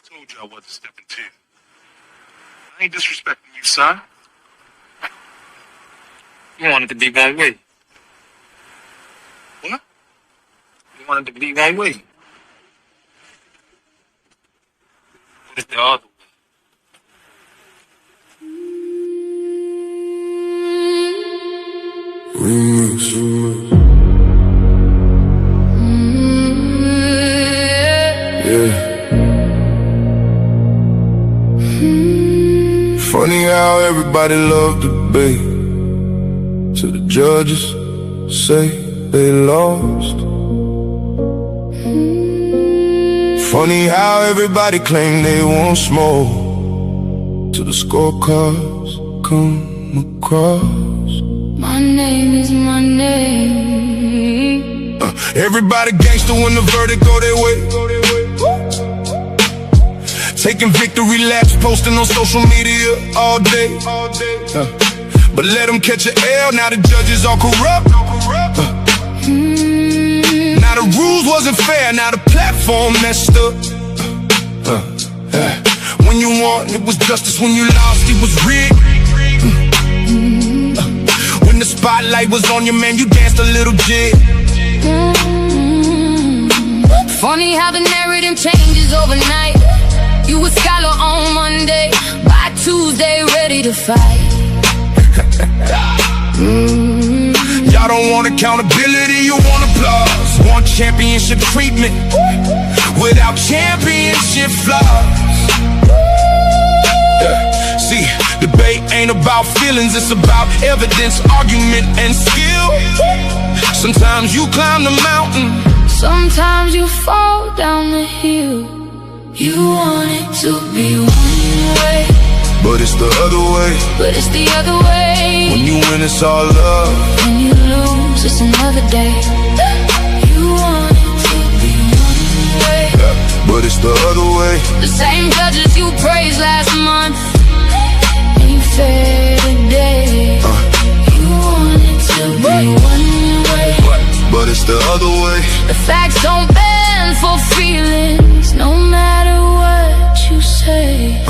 Told you I wasn't stepping to. I ain't disrespecting you, son. You wanted to be one way. What? You wanted to be one way. What is the other way? Yeah. Funny how everybody loved the debate till the judges say they lost. Funny how everybody claim they want smoke till the scorecards come across. My name is my name. Everybody gangster when the verdict go their way. Taking victory laps, posting on social media all day. But let them catch an L, now the judges all corrupt. Now the rules wasn't fair, now the platform messed up. When you won, it was justice. When you lost, it was rigged. When the spotlight was on you, man, you danced a little jig. Funny how the narrative changes overnight. You a scholar on Monday, by Tuesday ready to fight. Y'all don't want accountability, you want applause. Want championship treatment without championship flaws. See, debate ain't about feelings, it's about evidence, argument, and skill. Sometimes you climb the mountain, sometimes you fall down the hill. You want it to be one way, but it's the other way. but it's the other way. When you win, it's all love. When you lose, it's another day. You want it to be one way, but it's the other way. the same judges you praised last month ain't fair today. You want it to be one way, but it's the other way. the facts don't bend for feelings, no matter what you say.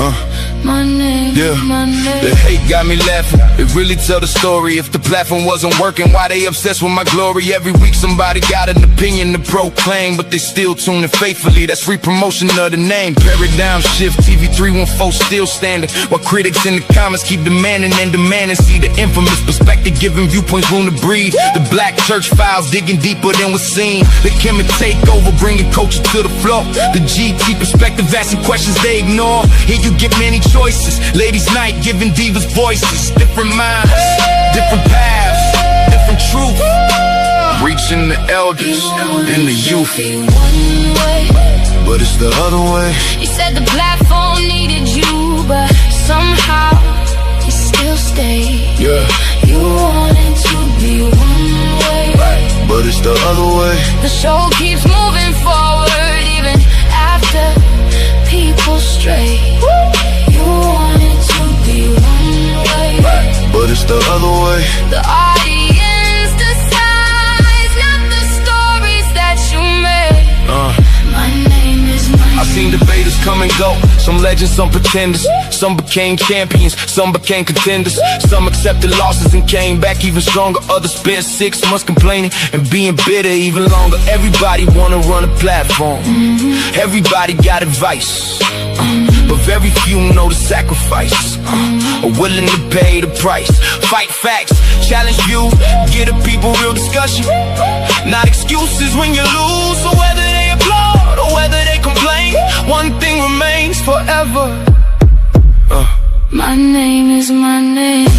My name, Yeah, my name. the hate got me laughing. It really tell the story. If the platform wasn't working, why they obsessed with my glory? Every week somebody got an opinion to proclaim, but they still tune in faithfully. That's free promotion of the name. Paradigm shift, TV 314 still standing, while critics in the comments keep demanding and demanding. See the infamous perspective, giving viewpoints room to breathe. The black church files digging deeper than was seen. The Kim take over, bringing culture to the floor. The GT perspective, asking questions they ignore. Here you get many choices. Ladies' night, giving divas voices. Different minds, different paths, different truth. Reaching the elders and the youth, but it's the other way. You said the platform needed you, but somehow you still stayed. Yeah, You wanted to be one way, but it's the other way. the show keeps moving forward even after people stray. You wanted to be one way, But it's the other way. the audience decides, not the stories that you made. My name is my I seen debaters come and go. Some legends, some pretenders. Some became champions, some became contenders. Some accepted losses and came back even stronger. Others spent 6 months complaining and being bitter even longer. Everybody wanna run a platform. Everybody got advice, but very few know the sacrifice, are willing to pay the price. Fight facts, challenge views, give the people real discussion. Not excuses when you lose. So whether they applaud or whether they complain, one thing remains forever. My name is my name.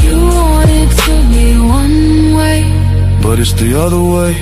You wanted to be one way, But it's the other way.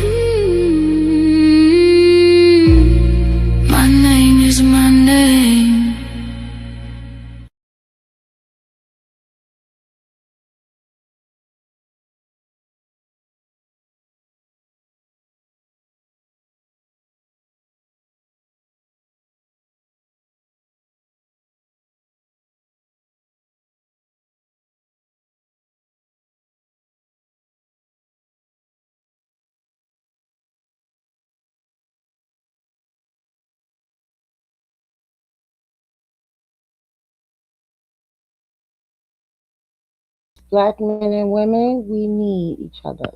Black men and women, we need each other.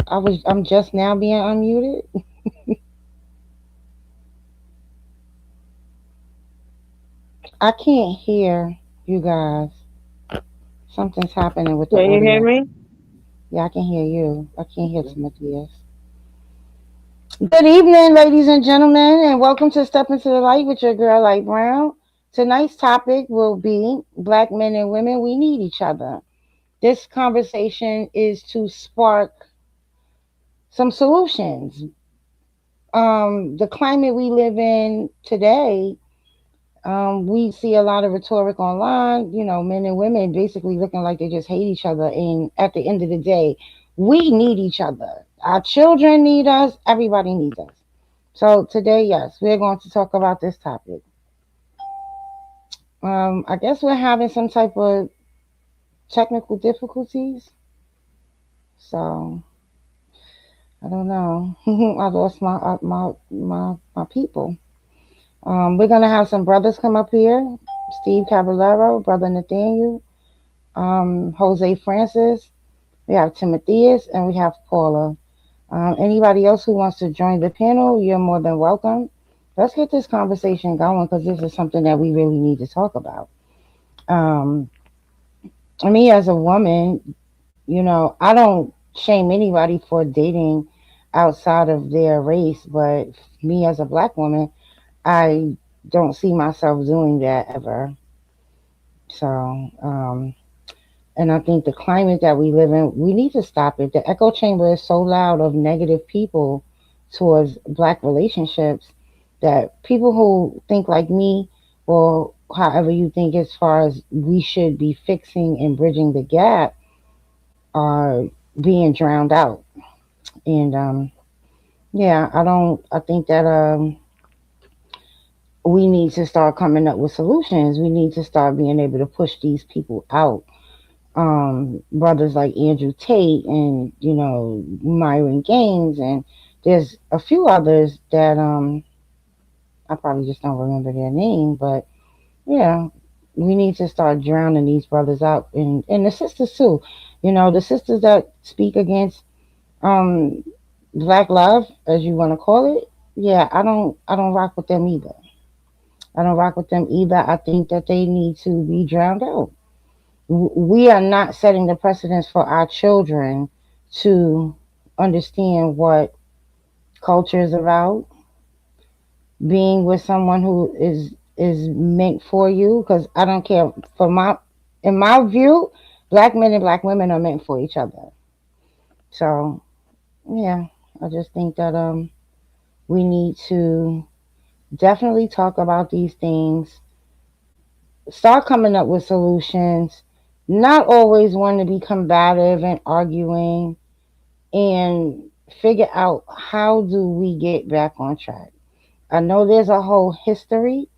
I'm just now being unmuted. I can't hear you guys. Something's happening with the Can you hear audio. me? Yeah, I can hear you. I can't hear Timotheus. Good evening, ladies and gentlemen, and welcome to Step into the Light with your girl, Light Brown. Tonight's topic will be Black men and women, we need each other. This conversation is to spark some solutions. The climate we live in today, we see a lot of rhetoric online, men and women basically looking like they just hate each other. And at the end of the day, we need each other. Our children need us, everybody needs us. So today, yes, we're going to talk about this topic. I guess we're having some type of technical difficulties. So I don't know. I lost my people. We're gonna have some brothers come up here. Steve Caballero, brother Nathaniel, Jose Francis. We have Timotheus, and we have Paula. Anybody else who wants to join the panel, you're more than welcome. Let's get this conversation going because this is something that we really need to talk about. Um, me as a woman, I don't shame anybody for dating outside of their race, but me as a black woman, I don't see myself doing that ever. So, and I think the climate that we live in, we need to stop it. The echo chamber is so loud of negative people towards black relationships that people who think like me, or however you think as far as we should be fixing and bridging the gap, are being drowned out. And yeah, I think that we need to start coming up with solutions. We need to start being able to push these people out. Brothers like Andrew Tate and Myron Gaines, and there's a few others that I probably just don't remember their name, but yeah, we need to start drowning these brothers out, and the sisters too. The sisters that speak against um black love, as you want to call it. Yeah, I don't rock with them either. I don't rock with them either. I think that they need to be drowned out. We are not setting the precedence for our children to understand what culture is about, being with someone who is meant for you. Because I don't care, for my in my view, black men and black women are meant for each other. So yeah, I just think that we need to definitely talk about these things, start coming up with solutions, not always want to be combative and arguing, and figure out how do we get back on track. I know there's a whole history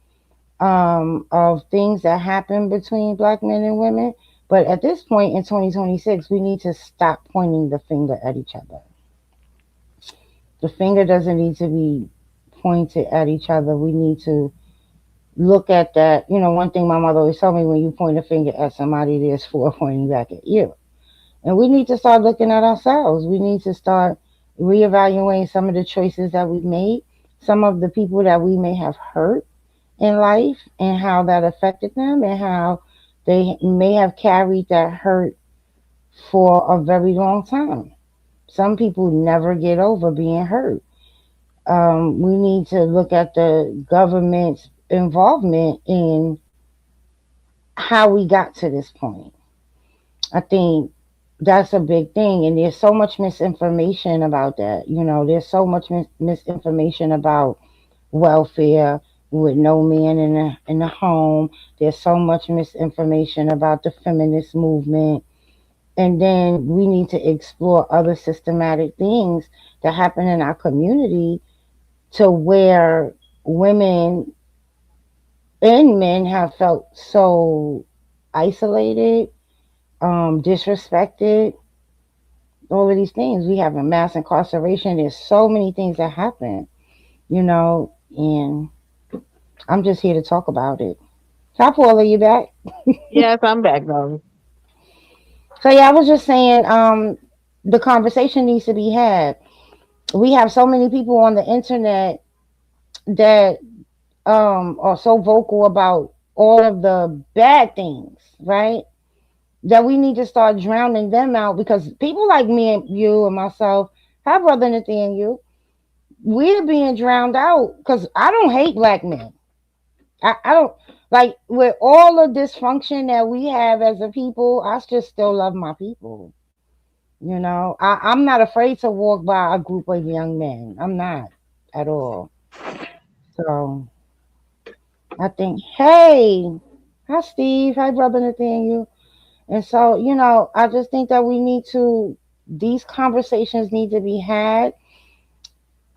of things that happen between black men and women, but at this point in 2026, we need to stop pointing the finger at each other. The finger doesn't need to be pointed at each other. We need to look at that. One thing my mother always told me: when you point a finger at somebody, there's four pointing back at you. And we need to start looking at ourselves. We need to start reevaluating some of the choices that we've made, some of the people that we may have hurt in life, and how that affected them, and how they may have carried that hurt for a very long time. Some people never get over being hurt. We need to look at the government's involvement in how we got to this point. I think that's a big thing, and there's so much misinformation about that. There's so much misinformation about welfare with no man in the home. There's so much misinformation about the feminist movement, and then we need to explore other systematic things that happen in our community, to where women and men have felt so isolated, disrespected, all of these things. We have a mass incarceration. There's so many things that happen, and I'm just here to talk about it. Hi, Paula, you back? Yes, I'm back, though. So yeah, I was just saying, the conversation needs to be had. We have so many people on the internet that are so vocal about all of the bad things, right? That we need to start drowning them out, because people like me and you and myself, hi brother Nathaniel, we're being drowned out because I don't hate black men. I don't, like, with all the dysfunction that we have as a people, I just still love my people. I'm not afraid to walk by a group of young men. I'm not at all. So I think, hey, hi Steve, hi brother Nathaniel. And so, I just think that these conversations need to be had.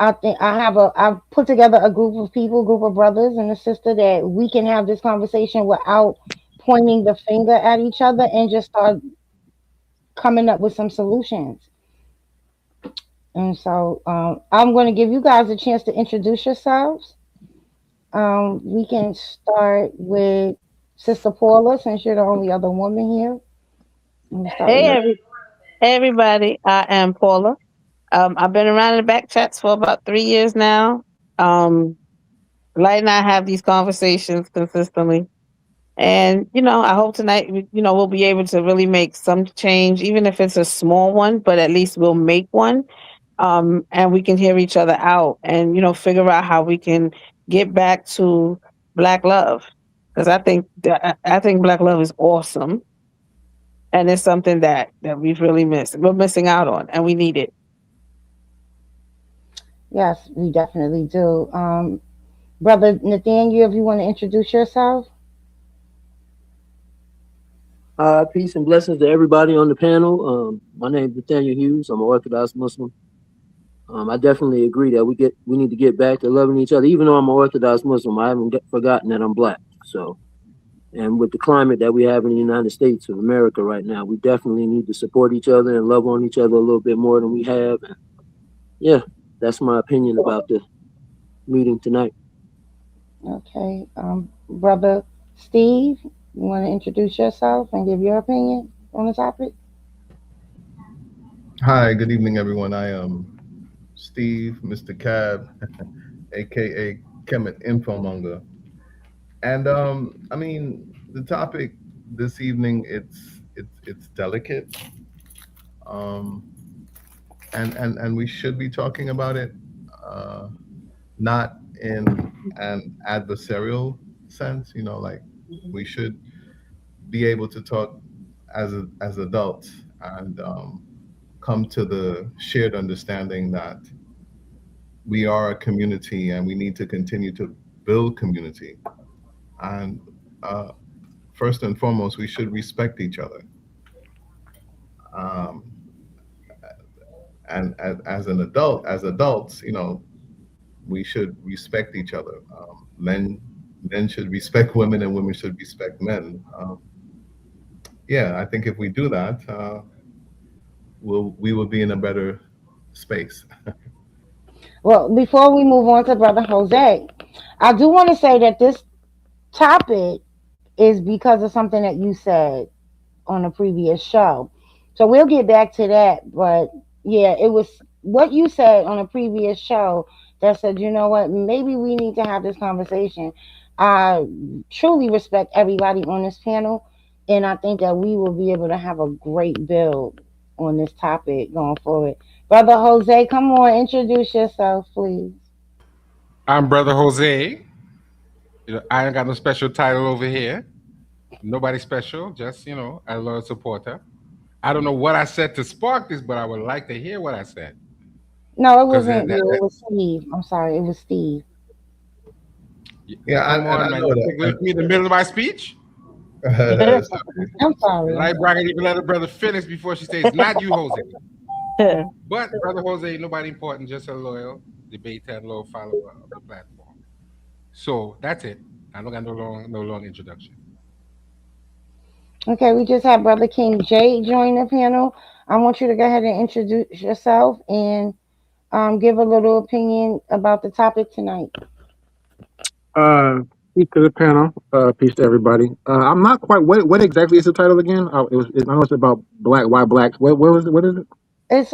I think I've put together a group of people, group of brothers and a sister, that we can have this conversation without pointing the finger at each other, and just start coming up with some solutions. And so, I'm going to give you guys a chance to introduce yourselves. We can start with Sister Paula, since you're the only other woman here. I'm going to start with Hey, you. hey everybody. I am Paula. I've been around in the back chats for about 3 years now. Um, Light and I have these conversations consistently. And, I hope tonight, we'll be able to really make some change, even if it's a small one, but at least we'll make one. And we can hear each other out and, figure out how we can get back to Black love. Because I think Black love is awesome, and it's something that we've really missed. We're missing out on, and we need it. Yes, we definitely do. Brother Nathaniel, if you want to introduce yourself. Peace and blessings to everybody on the panel. My name is Nathaniel Hughes. I'm an Orthodox Muslim. I definitely agree that we need to get back to loving each other. Even though I'm an Orthodox Muslim, I haven't forgotten that I'm black. So, and with the climate that we have in the United States of America right now, we definitely need to support each other and love on each other a little bit more than we have. And yeah, that's my opinion about the meeting tonight. Okay. Brother Steve, you want to introduce yourself and give your opinion on the topic? Hi, good evening, everyone. I am Steve, Mr. Cab, aka Kemet Infomonger. And I mean, the topic this evening, it's delicate. Um, and we should be talking about it, uh, not in an adversarial sense, like we should be able to talk as adults and come to the shared understanding that we are a community and we need to continue to build community. And uh, first and foremost, we should respect each other. Um, and as an adult, as adults, we should respect each other. Men should respect women, and women should respect men. Yeah, I think if we do that, we will be in a better space. Well, before we move on to Brother Jose, I do want to say that this topic is because of something that you said on a previous show. So we'll get back to that. But yeah, it was what you said on a previous show that said, you know what, maybe we need to have this conversation. I truly respect everybody on this panel, and I think that we will be able to have a great build on this topic going forward. Brother Jose, come on, introduce yourself, please. I'm Brother Jose. I ain't got no special title over here. Nobody special, just, a loyal supporter. I don't know what I said to spark this, but I would like to hear what I said. No, it Because wasn't you. It was Steve. I'm sorry. It was Steve. come And on, I man. know You think that. with me in the middle of my speech? I'm sorry. Like bracket even let a brother finish before she says, not you, Jose. But Brother Jose, nobody important, just a loyal debater and loyal follower of the platform. So that's it. I don't got no long introduction. Okay, we just had Brother King J join the panel. I want you to go ahead and introduce yourself and give a little opinion about the topic tonight. Peace to the panel. Peace to everybody. I'm not quite. What exactly is the title again? I know it's about black. Why blacks? What was it? What is it? It's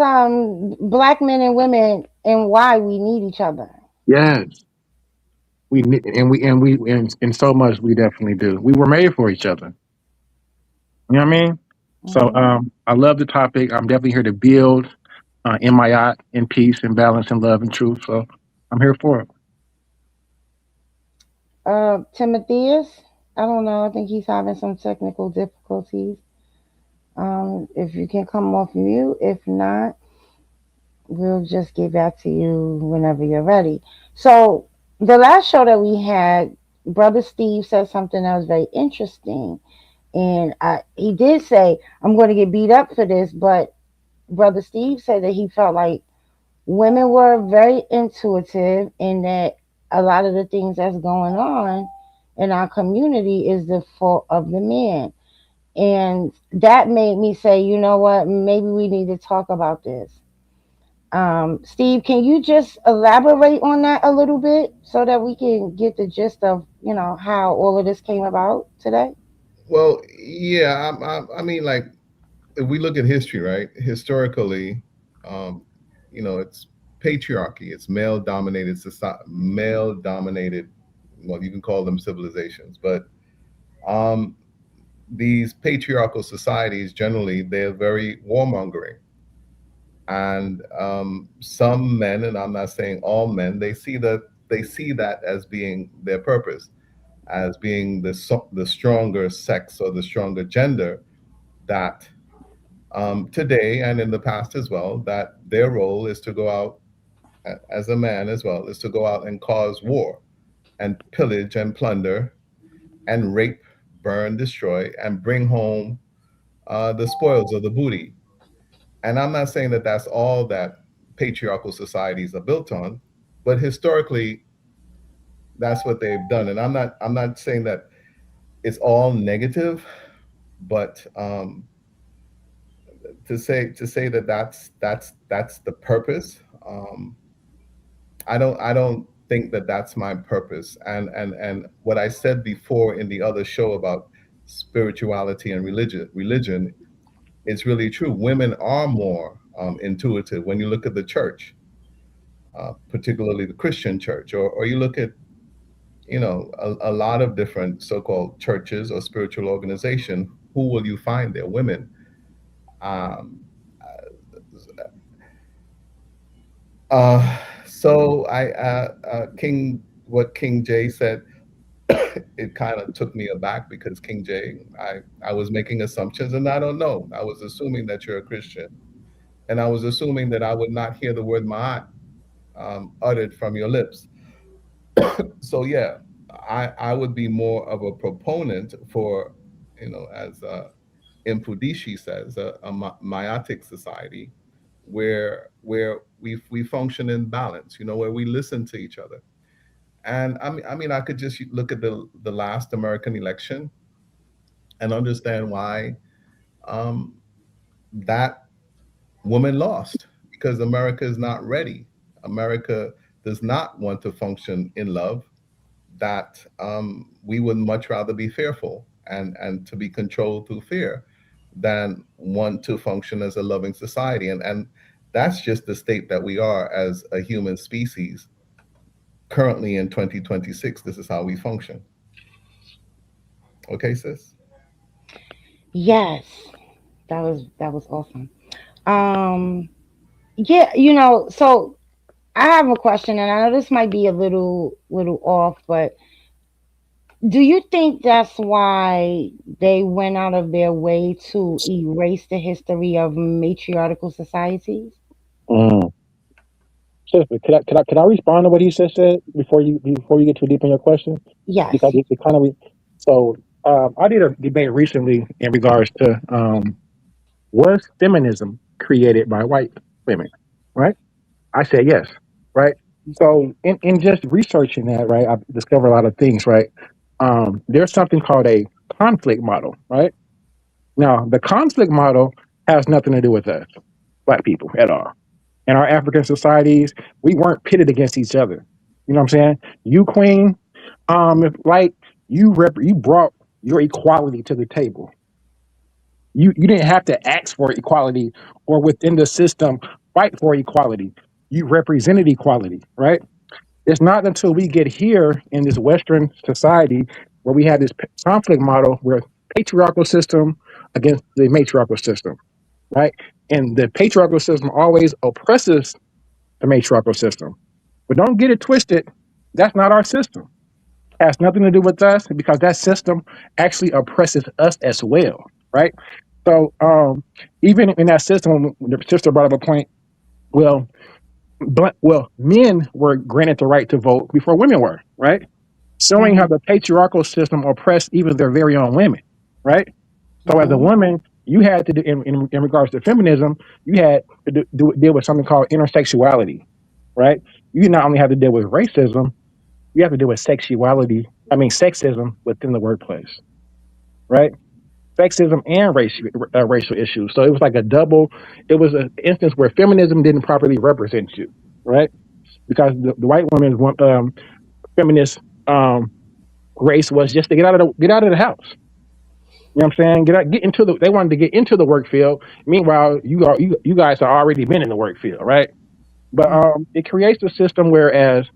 black men and women and why we need each other. Yes, and so much we definitely do. We were made for each other. You know what I mean? So Hmm. I love the topic. I'm definitely here to build in my yacht in peace and balance and love and truth. So I'm here for it. Timotheus, I don't know. I think he's having some technical difficulties. If you can come off mute, if not, we'll just get back to you whenever you're ready. So the last show that we had, Brother Steve said something that was very interesting, and he did say, "I'm going to get beat up for this," but Brother Steve said that he felt like women were very intuitive, and that a lot of the things that's going on in our community is the fault of the man. And that made me say, you know what, maybe we need to talk about this. Steve, can you just elaborate on that a little bit so that we can get the gist of, how all of this came about today? Well, yeah, I mean, like if we look at history, right? Historically, um, it's patriarchy. It's male-dominated society, male-dominated. Well, you can call them civilizations, but um, these patriarchal societies generally they're very warmongering, and some men, and I'm not saying all men, they see that as being their purpose, as being the stronger sex or the stronger gender that today and in the past as well, that their role is to go out as a man as well, is to go out and cause war and pillage and plunder and rape, burn, destroy, and bring home the spoils of the booty. And I'm not saying that that's all that patriarchal societies are built on, but historically, that's what they've done. And I'm not saying that it's all negative, but to say that that's the purpose. I don't think that that's my purpose. And what I said before in the other show about spirituality and religion is really true. Women are more intuitive when you look at the church, particularly the Christian church, or you look at a lot of different so-called churches or spiritual organization. Who will you find there? Women. Um, so what King Jay said, it kind of took me aback because King Jay, I was making assumptions and I don't know. I was assuming that you're a Christian, and I was assuming that I would not hear the word Ma'at uttered from your lips. So yeah, I would be more of a proponent for, as Impudishi says, a meiotic society where we function in balance, where we listen to each other. And I mean, I could just look at the last American election and understand why um, that woman lost, because America is not ready. America does not want to function in love. That we would much rather be fearful and to be controlled through fear than want to function as a loving society. And that's just the state that we are as a human species currently in 2026. This is how we function. Okay, sis? Yes, that was awesome. Um, yeah, so I have a question, and I know this might be a little off, but do you think that's why they went out of their way to erase the history of matriarchal societies? Mm. So, could I respond to what he just said before you get too deep in your question? Because Yes. it kind of so I did a debate recently in regards to was feminism created by white women, right? I said yes, right? So in just researching that, right, I've discovered a lot of things, right? There's something called a conflict model, right? Now, the conflict model has nothing to do with us, black people, at all. In our African societies, we weren't pitted against each other. You know what I'm saying? You queen, If like you brought your equality to the table. You didn't have to ask for equality or within the system fight for equality. You represented equality, right? It's not until we get here in this Western society where we have this conflict model where patriarchal system against the matriarchal system, right? And the patriarchal system always oppresses the matriarchal system. But don't get it twisted. That's not our system. It has nothing to do with us because that system actually oppresses us as well, right? So even in that system, when the sister brought up a point, well, men were granted the right to vote before women were, right? Showing how Mhm. the patriarchal system oppressed even their very own women, right? So as a Mhm. woman, you had to do in regards to feminism, you had to deal with something called intersexuality, right? You not only have to deal with racism, you have to deal with sexism within the workplace, right? Sexism and racial issues. So it was like a double. It was an instance where feminism didn't properly represent you, right? Because the white woman's feminist um, race was just to get out of the house. You know what I'm saying? Get into the. They wanted to get into the work field. Meanwhile, you guys are already been in the work field, right? But Mhm. it creates a system whereas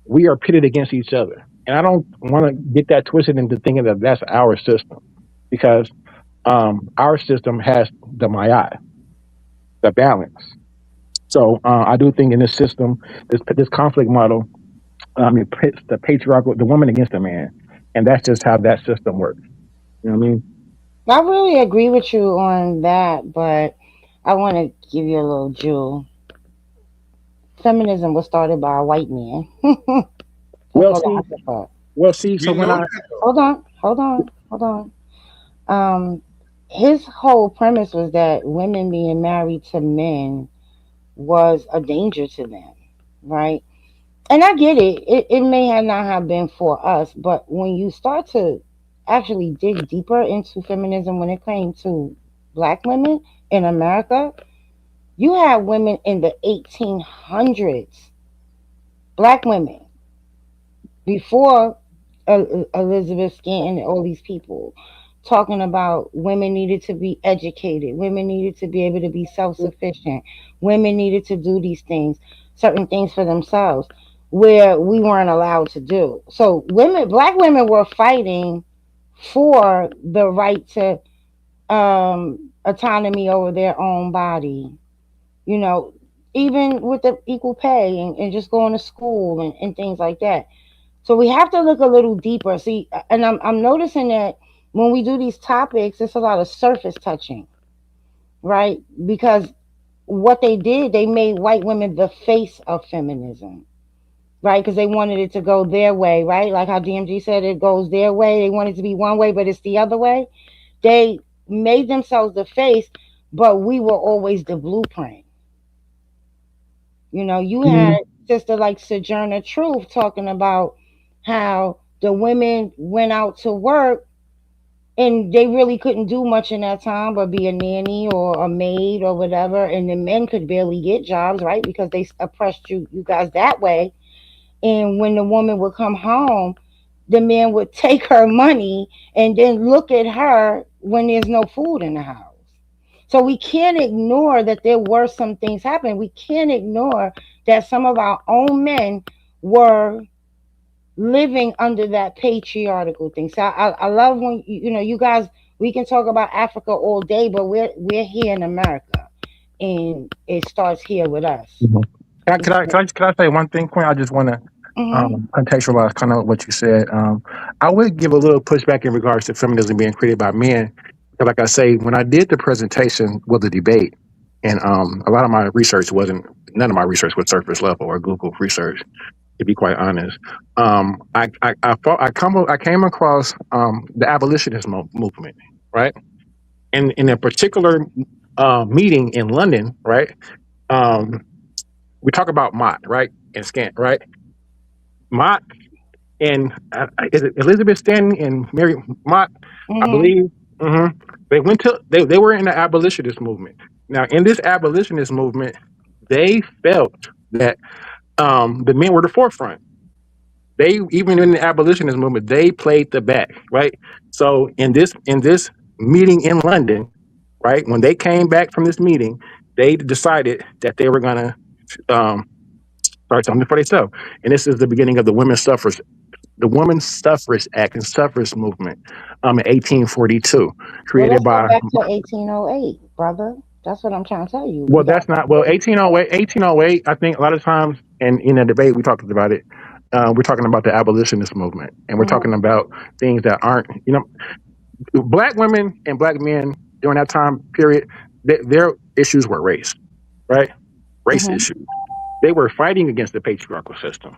we are pitted against each other, and I don't want to get that twisted into thinking that that's our system because our system has the maya, the balance. So I do think in this system, this conflict model, it pits the patriarchal, the woman against the man, and that's just how that system works. You know what I mean? I really agree with you on that, but I want to give you a little jewel. Feminism was started by a white man, a Well, see, philosopher. So We when know I that though. Hold on. His whole premise was that women being married to men was a danger to them, right? And I get it. It may have not have been for us, but when you start to actually dig deeper into feminism when it came to black women in America, you had women in the 1800s, black women, before Elizabeth Stanton and all these people talking about women needed to be educated, women needed to be able to be self sufficient, women needed to do these things, certain things for themselves, where we weren't allowed to do. So black women were fighting for the right to autonomy over their own body, you know, even with the equal pay and just going to school and things like that. So we have to look a little deeper. See, and I'm noticing that when we do these topics, it's a lot of surface touching, right? Because what they did, they made white women the face of feminism, right? Because they wanted it to go their way, right? Like how DMG said it goes their way. They want it to be one way, but it's the other way. They made themselves the face, but we were always the blueprint. You know, you had Mhm. sister like Sojourner Truth talking about how the women went out to work and they really couldn't do much in that time but be a nanny or a maid or whatever, and the men could barely get jobs, right? Because they oppressed you guys that way. And when the woman would come home, the man would take her money and then look at her when there's no food in the house. So we can't ignore that there were some things happening. We can't ignore that some of our own men were living under that patriarchal thing. So I love when you know you guys, we can talk about Africa all day, but we're here in America and it starts here with us. Mhm. Can I say one thing, Quinn? I just want to Mm-hmm. contextualize kind of what you said. I would give a little pushback in regards to feminism being created by men. Because like I say, when I did the presentation with the debate, and a lot of my research wasn't, none of my research was surface level or Google research, to be quite honest. I came across the abolitionist movement, right? And in a particular meeting in London, right? Um, we talk about Mott, right? And Scant, right? Mott and is it Elizabeth Stanton and Mary Mott, I Mm-hmm. believe. hmm they were in the abolitionist movement. Now, in this abolitionist movement, they felt that the men were the forefront. They even in the abolitionist movement, they played the back, right? So in this meeting in London, right, when they came back from this meeting, they decided that they were gonna um, start something for themselves, and this is the beginning of the Women's Suffrage Act and suffrage movement, in 1842, Well, created let's go by. back to 1808, brother. That's what I'm trying to tell you. We Well, got that's not well. 1808. I think a lot of times, and in a debate we talked about it. We're talking about the abolitionist movement, and we're mhm, talking about things that aren't, black women and black men during that time period. Their issues were race, right? Race mhm. issues. They were fighting against the patriarchal system.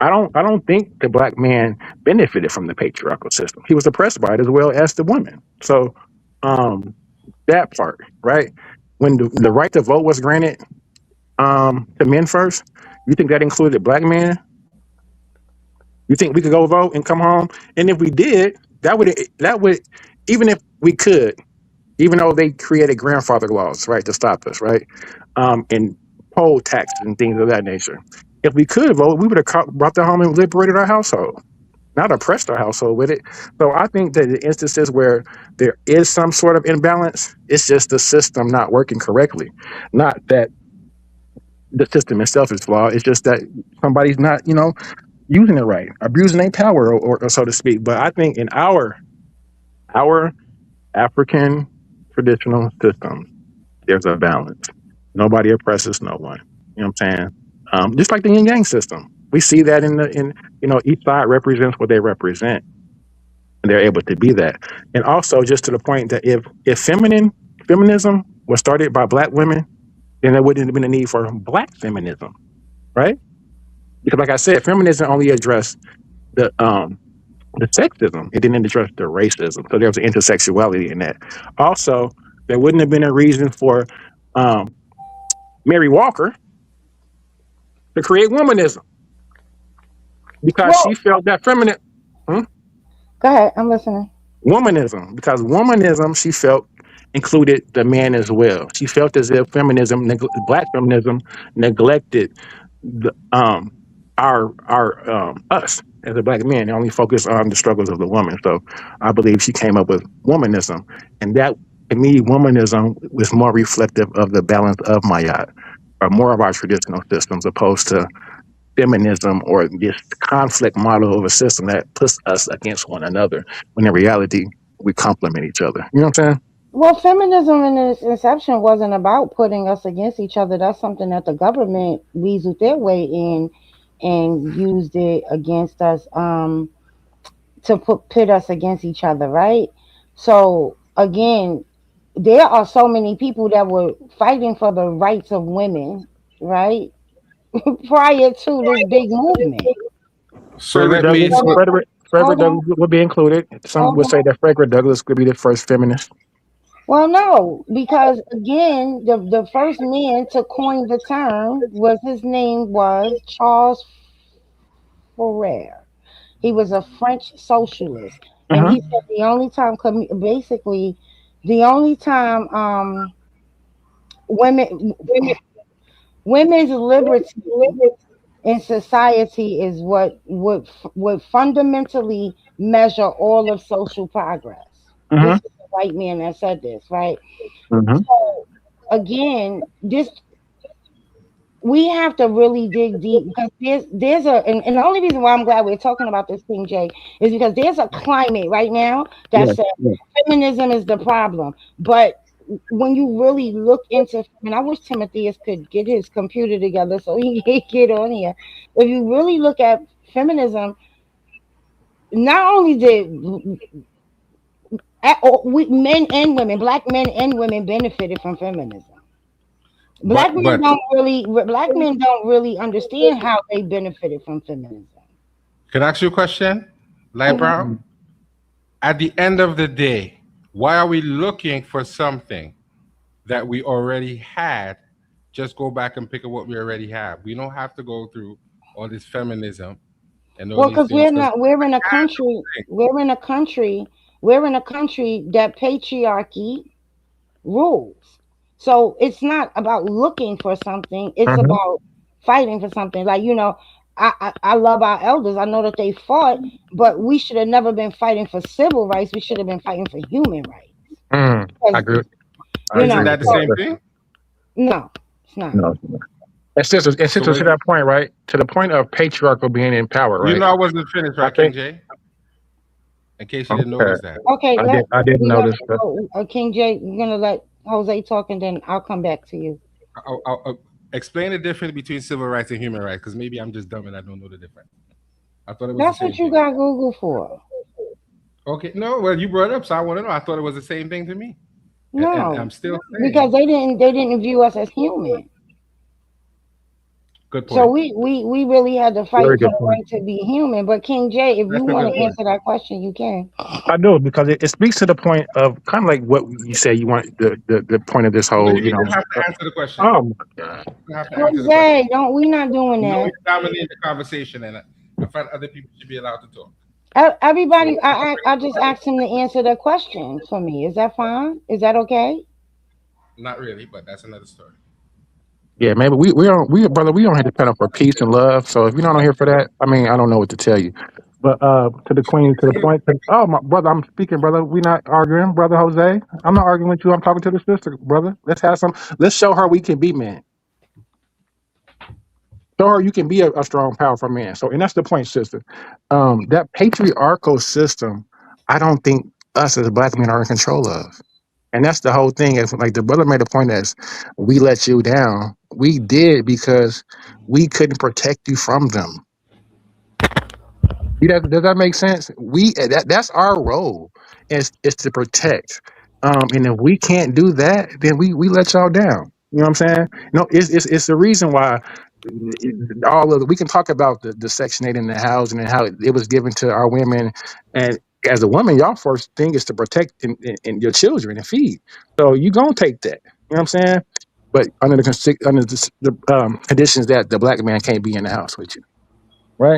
I don't think the black man benefited from the patriarchal system. He was oppressed by it as well as the women. So, um, that part, right? When the right to vote was granted, to men first, you think that included black men? You think we could go vote and come home? And if we did, that would even if we could, even though they created grandfather laws, right, to stop us, right, and poll taxes and things of that nature. If we could vote, we would have brought that home and liberated our household, not oppressed our household with it. So I think that the instances where there is some sort of imbalance, it's just the system not working correctly. Not that the system itself is flawed. It's just that somebody's not, using it right, abusing their power, or so to speak. But I think in our African traditional systems, there's a balance. Nobody oppresses no one. You know what I'm saying? Just like the yin yang system, we see that each side represents what they represent, and they're able to be that. And also, just to the point that if feminism was started by black women, then there wouldn't have been a need for black feminism, right? Because, like I said, feminism only addressed the sexism. It didn't address the racism. So there was an intersexuality in that. Also, there wouldn't have been a reason for um, Mary Walker to create womanism because she Well, felt that feminine. Hmm? go ahead. I'm listening. Womanism, because womanism she felt included the man as well. She felt as if black feminism, neglected the our us as a black man. They only focused on the struggles of the woman. So I believe she came up with womanism, and that to me, womanism was more reflective of the balance of Mayat, or more of our traditional systems, opposed to feminism or this conflict model of a system that puts us against one another when in reality we complement each other. You know what I'm saying? Well, feminism in its inception wasn't about putting us against each other. That's something that the government weaseled their way in and used it against us, to pit us against each other, right? So again, there are so many people that were fighting for the rights of women, right? Prior to this big movement. So Frederick let me. Douglass, So Frederick Hold on, Douglass would be included. Some hold would say on. that Frederick Douglass could be the first feminist. Well, no, because again, the first man to coin the term was his name was Charles Fourier. He was a French socialist, and Uh-huh. he said the only time, basically, the only time women women's liberty in society is what would fundamentally measure all of social progress. This Uh-huh. is the white man that said this, right? Uh-huh. So again, this we have to really dig deep because there's and the only reason why I'm glad we're talking about this thing, Jay, is because there's a climate right now that Yeah. says Yeah. feminism is the problem. But when you really look into, and I wish Timotheus could get his computer together so he can get on here. If you really look at feminism, not only did men and women, black men and women benefited from feminism. but Black men don't really understand how they benefited from feminism. can I ask you a question, Light Mhm. Brown? At the end of the day, why are we looking for something that we already had? Just go back and pick up what we already have. We don't have to go through all this feminism and all Well, these because things because we're in a country, we're in a country that patriarchy rules. So it's not about looking for something, it's Uh-huh. about fighting for something. Like, I love our elders. I know that they fought, but we should have never been fighting for civil rights. We should have been fighting for human rights. I 'Cause, agree. I you Isn't agree know, with that the that. so same thing? no, it's not. No. And So sisters, what? to that point, right? To the point of patriarchal being in power, You right? know I wasn't finished, I right, King think. J? In case you didn't Okay. notice that. Okay, I didn't we let notice that. King J. We're gonna let Jose talk, and then I'll come back to you. I'll explain the difference between civil rights and human rights, because maybe I'm just dumb and I don't know the difference. I thought it was the That's what same you thing. got Google for. Okay, no, well, you brought it up, so I want to know. I thought it was the same thing to me, and No, I'm still because saying, they didn't view us as human. good So point. we really had to fight Very for good the point. right to be human. But King J, if you That's a want good to point. answer that question, you can. I do because it speaks to the point of kind of like what you say you want the point of this No, you whole, didn't have to answer the question. oh my God. You don't have to answer the question. Jose, don't we not doing You know that? you're dominating the conversation, and I find other people should be allowed to talk. So Everybody, I just asked him to answer the question for me. Is that fine? Is that okay? not really, but that's another story. Yeah, maybe we brother, we don't have to pen up for peace and love. So if you're not on here for that, I mean, I don't know what to tell you. But to the queen, to the point. Oh my brother, I'm speaking, brother. We not arguing, brother Jose. I'm not arguing with you. I'm talking to the sister, brother. Let's have some. Let's show her we can be men. Show her you can be a strong, powerful man. So, and that's the point, sister. That patriarchal system, I don't think us as black men are in control of. And that's the whole thing. Is like the brother made a point as we let you down. We did because we couldn't protect you from them. Does that make sense? That's our role is to protect. And if we can't do that, then we let y'all down. You know what I'm saying? No, it's the reason why all of we can talk about the Section 8 in the housing and how it was given to our women. And as a woman, y'all first thing is to protect and your children and feed. So you gonna take that. You know what I'm saying? But under the conditions that the black man can't be in the house with you, right?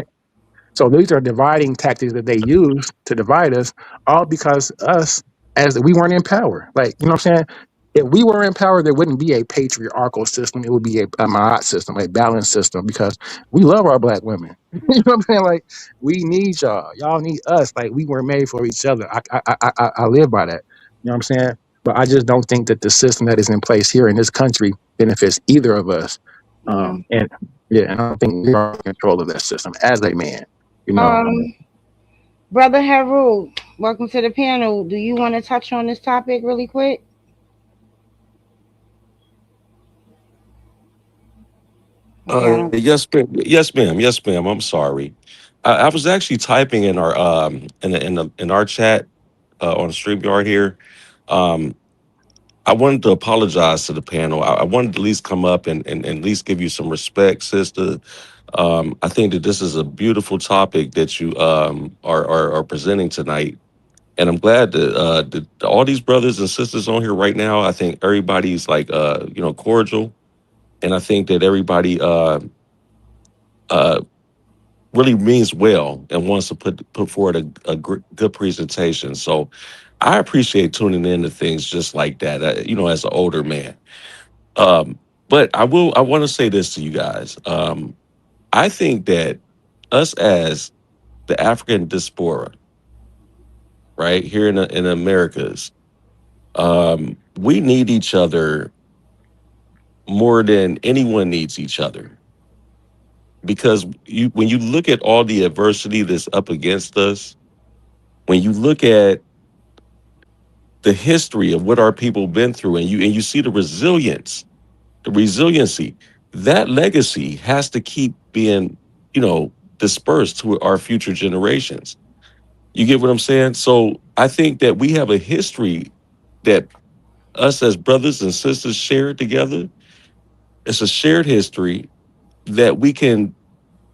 So these are dividing tactics that they use to divide us, all because us as we weren't in power. Like, you know what I'm saying? If we were in power, there wouldn't be a patriarchal system. It would be a Ma'at system, a balanced system, because we love our black women. You know what I'm saying? Like, we need y'all. Y'all need us. Like, we were made for each other. I live by that. You know what I'm saying? But I just don't think that the system that is in place here in this country benefits either of us. No. And yeah, and I don't think we are in control of that system as a man. You know, Um, Brother Harold, welcome to the panel. Do you want to touch on this topic really quick? Okay, I don't. Yes, ma'am. Yes, ma'am. Yes, ma'am. I'm sorry. I was actually typing in our in our chat on StreamYard here. Um, I wanted to apologize to the panel. I wanted to at least come up and at least give you some respect, sister. I think that this is a beautiful topic that you are presenting tonight, and I'm glad that all these brothers and sisters on here right now. I think everybody's like cordial, and I think that everybody uh, really means well and wants to put forward a good presentation. So I appreciate tuning into things just like that. As an older man. But I want to say this to you guys. I think that us as the African diaspora, right here in the Americas, we need each other more than anyone needs each other. Because when you look at all the adversity that's up against us, when you look at the history of what our people been through, and you see the resiliency, that legacy has to keep being, dispersed to our future generations. You get what I'm saying? So I think that we have a history that us as brothers and sisters share together. It's a shared history that we can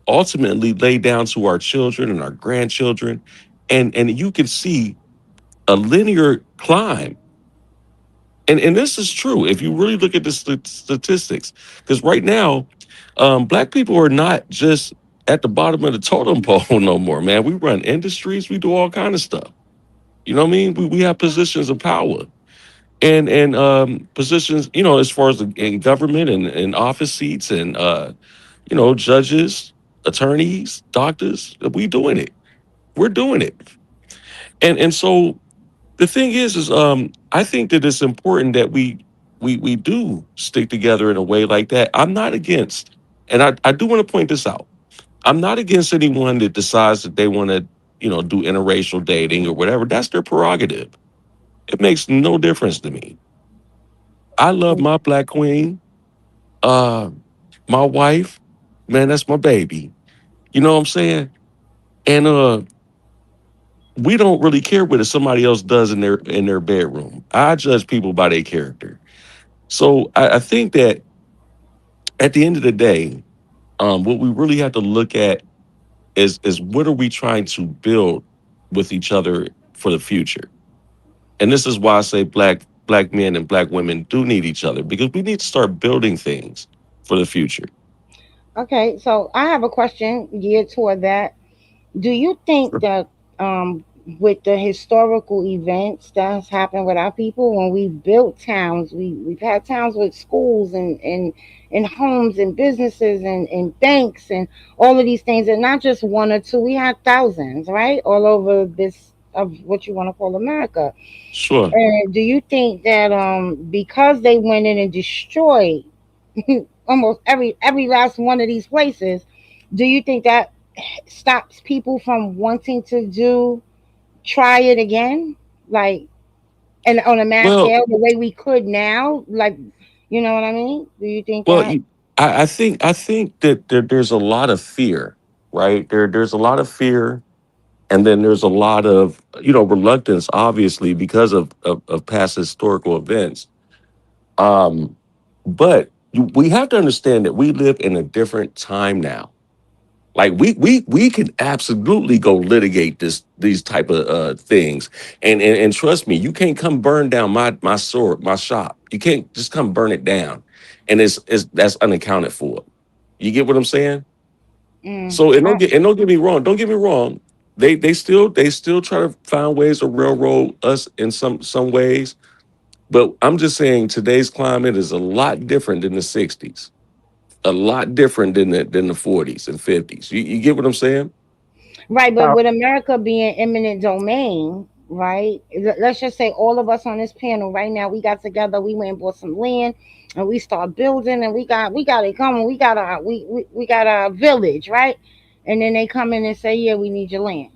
ultimately lay down to our children and our grandchildren. And you can see a linear climb. And this is true if you really look at the statistics, because right now, black people are not just at the bottom of the totem pole no more, man. We run industries, we do all kind of stuff. You know what I mean? We have positions of power and positions, as far as in government and office seats and judges. attorneys, doctors. We doing it. We're doing it. And so the thing is I think that it's important that we do stick together in a way like that. I'm not against, and I do want to point this out. I'm not against anyone that decides that they want to, do interracial dating or whatever. That's their prerogative. It makes no difference to me. I love my black queen. Uh, my wife, man, that's my baby. You know what I'm saying? And we don't really care what somebody else does in their bedroom. I judge people by their character. So I think that at the end of the day, what we really have to look at is what are we trying to build with each other for the future. And this is why I say black men and black women do need each other because we need to start building things for the future. Okay, so I have a question geared toward that. Do you think Sure. that with the historical events that has happened with our people, when we built towns, we've had towns with schools and homes and businesses and banks and all of these things, and not just one or two, we had thousands, right? All over this of what you want to call America. Sure. And do you think that because they went in and destroyed almost every last one of these places, do you think that stops people from wanting to try it again, like, and on a mass Well, scale the way we could now, like, you know what I mean? Do you think well, that? I think that there's a lot of fear, right? There's a lot of fear, and then there's a lot of reluctance, obviously, because of past historical events. Um, but we have to understand that we live in a different time now. Like we can absolutely go litigate these type of things, and trust me, you can't come burn down my shop. You can't just come burn it down, and it's that's unaccounted for. You get what I'm saying? Mm, So and don't get me wrong. Don't get me wrong. They still try to find ways to railroad us in some ways, but I'm just saying today's climate is a lot different than the '60s, a lot different than the '40s and '50s. You get what I'm saying? right, but Now, with America being eminent domain, right? Let's just say all of us on this panel right now, we got together, we went and bought some land, and we start building, and we got it coming. We got a village, right? And then they come in and say, yeah, we need your land,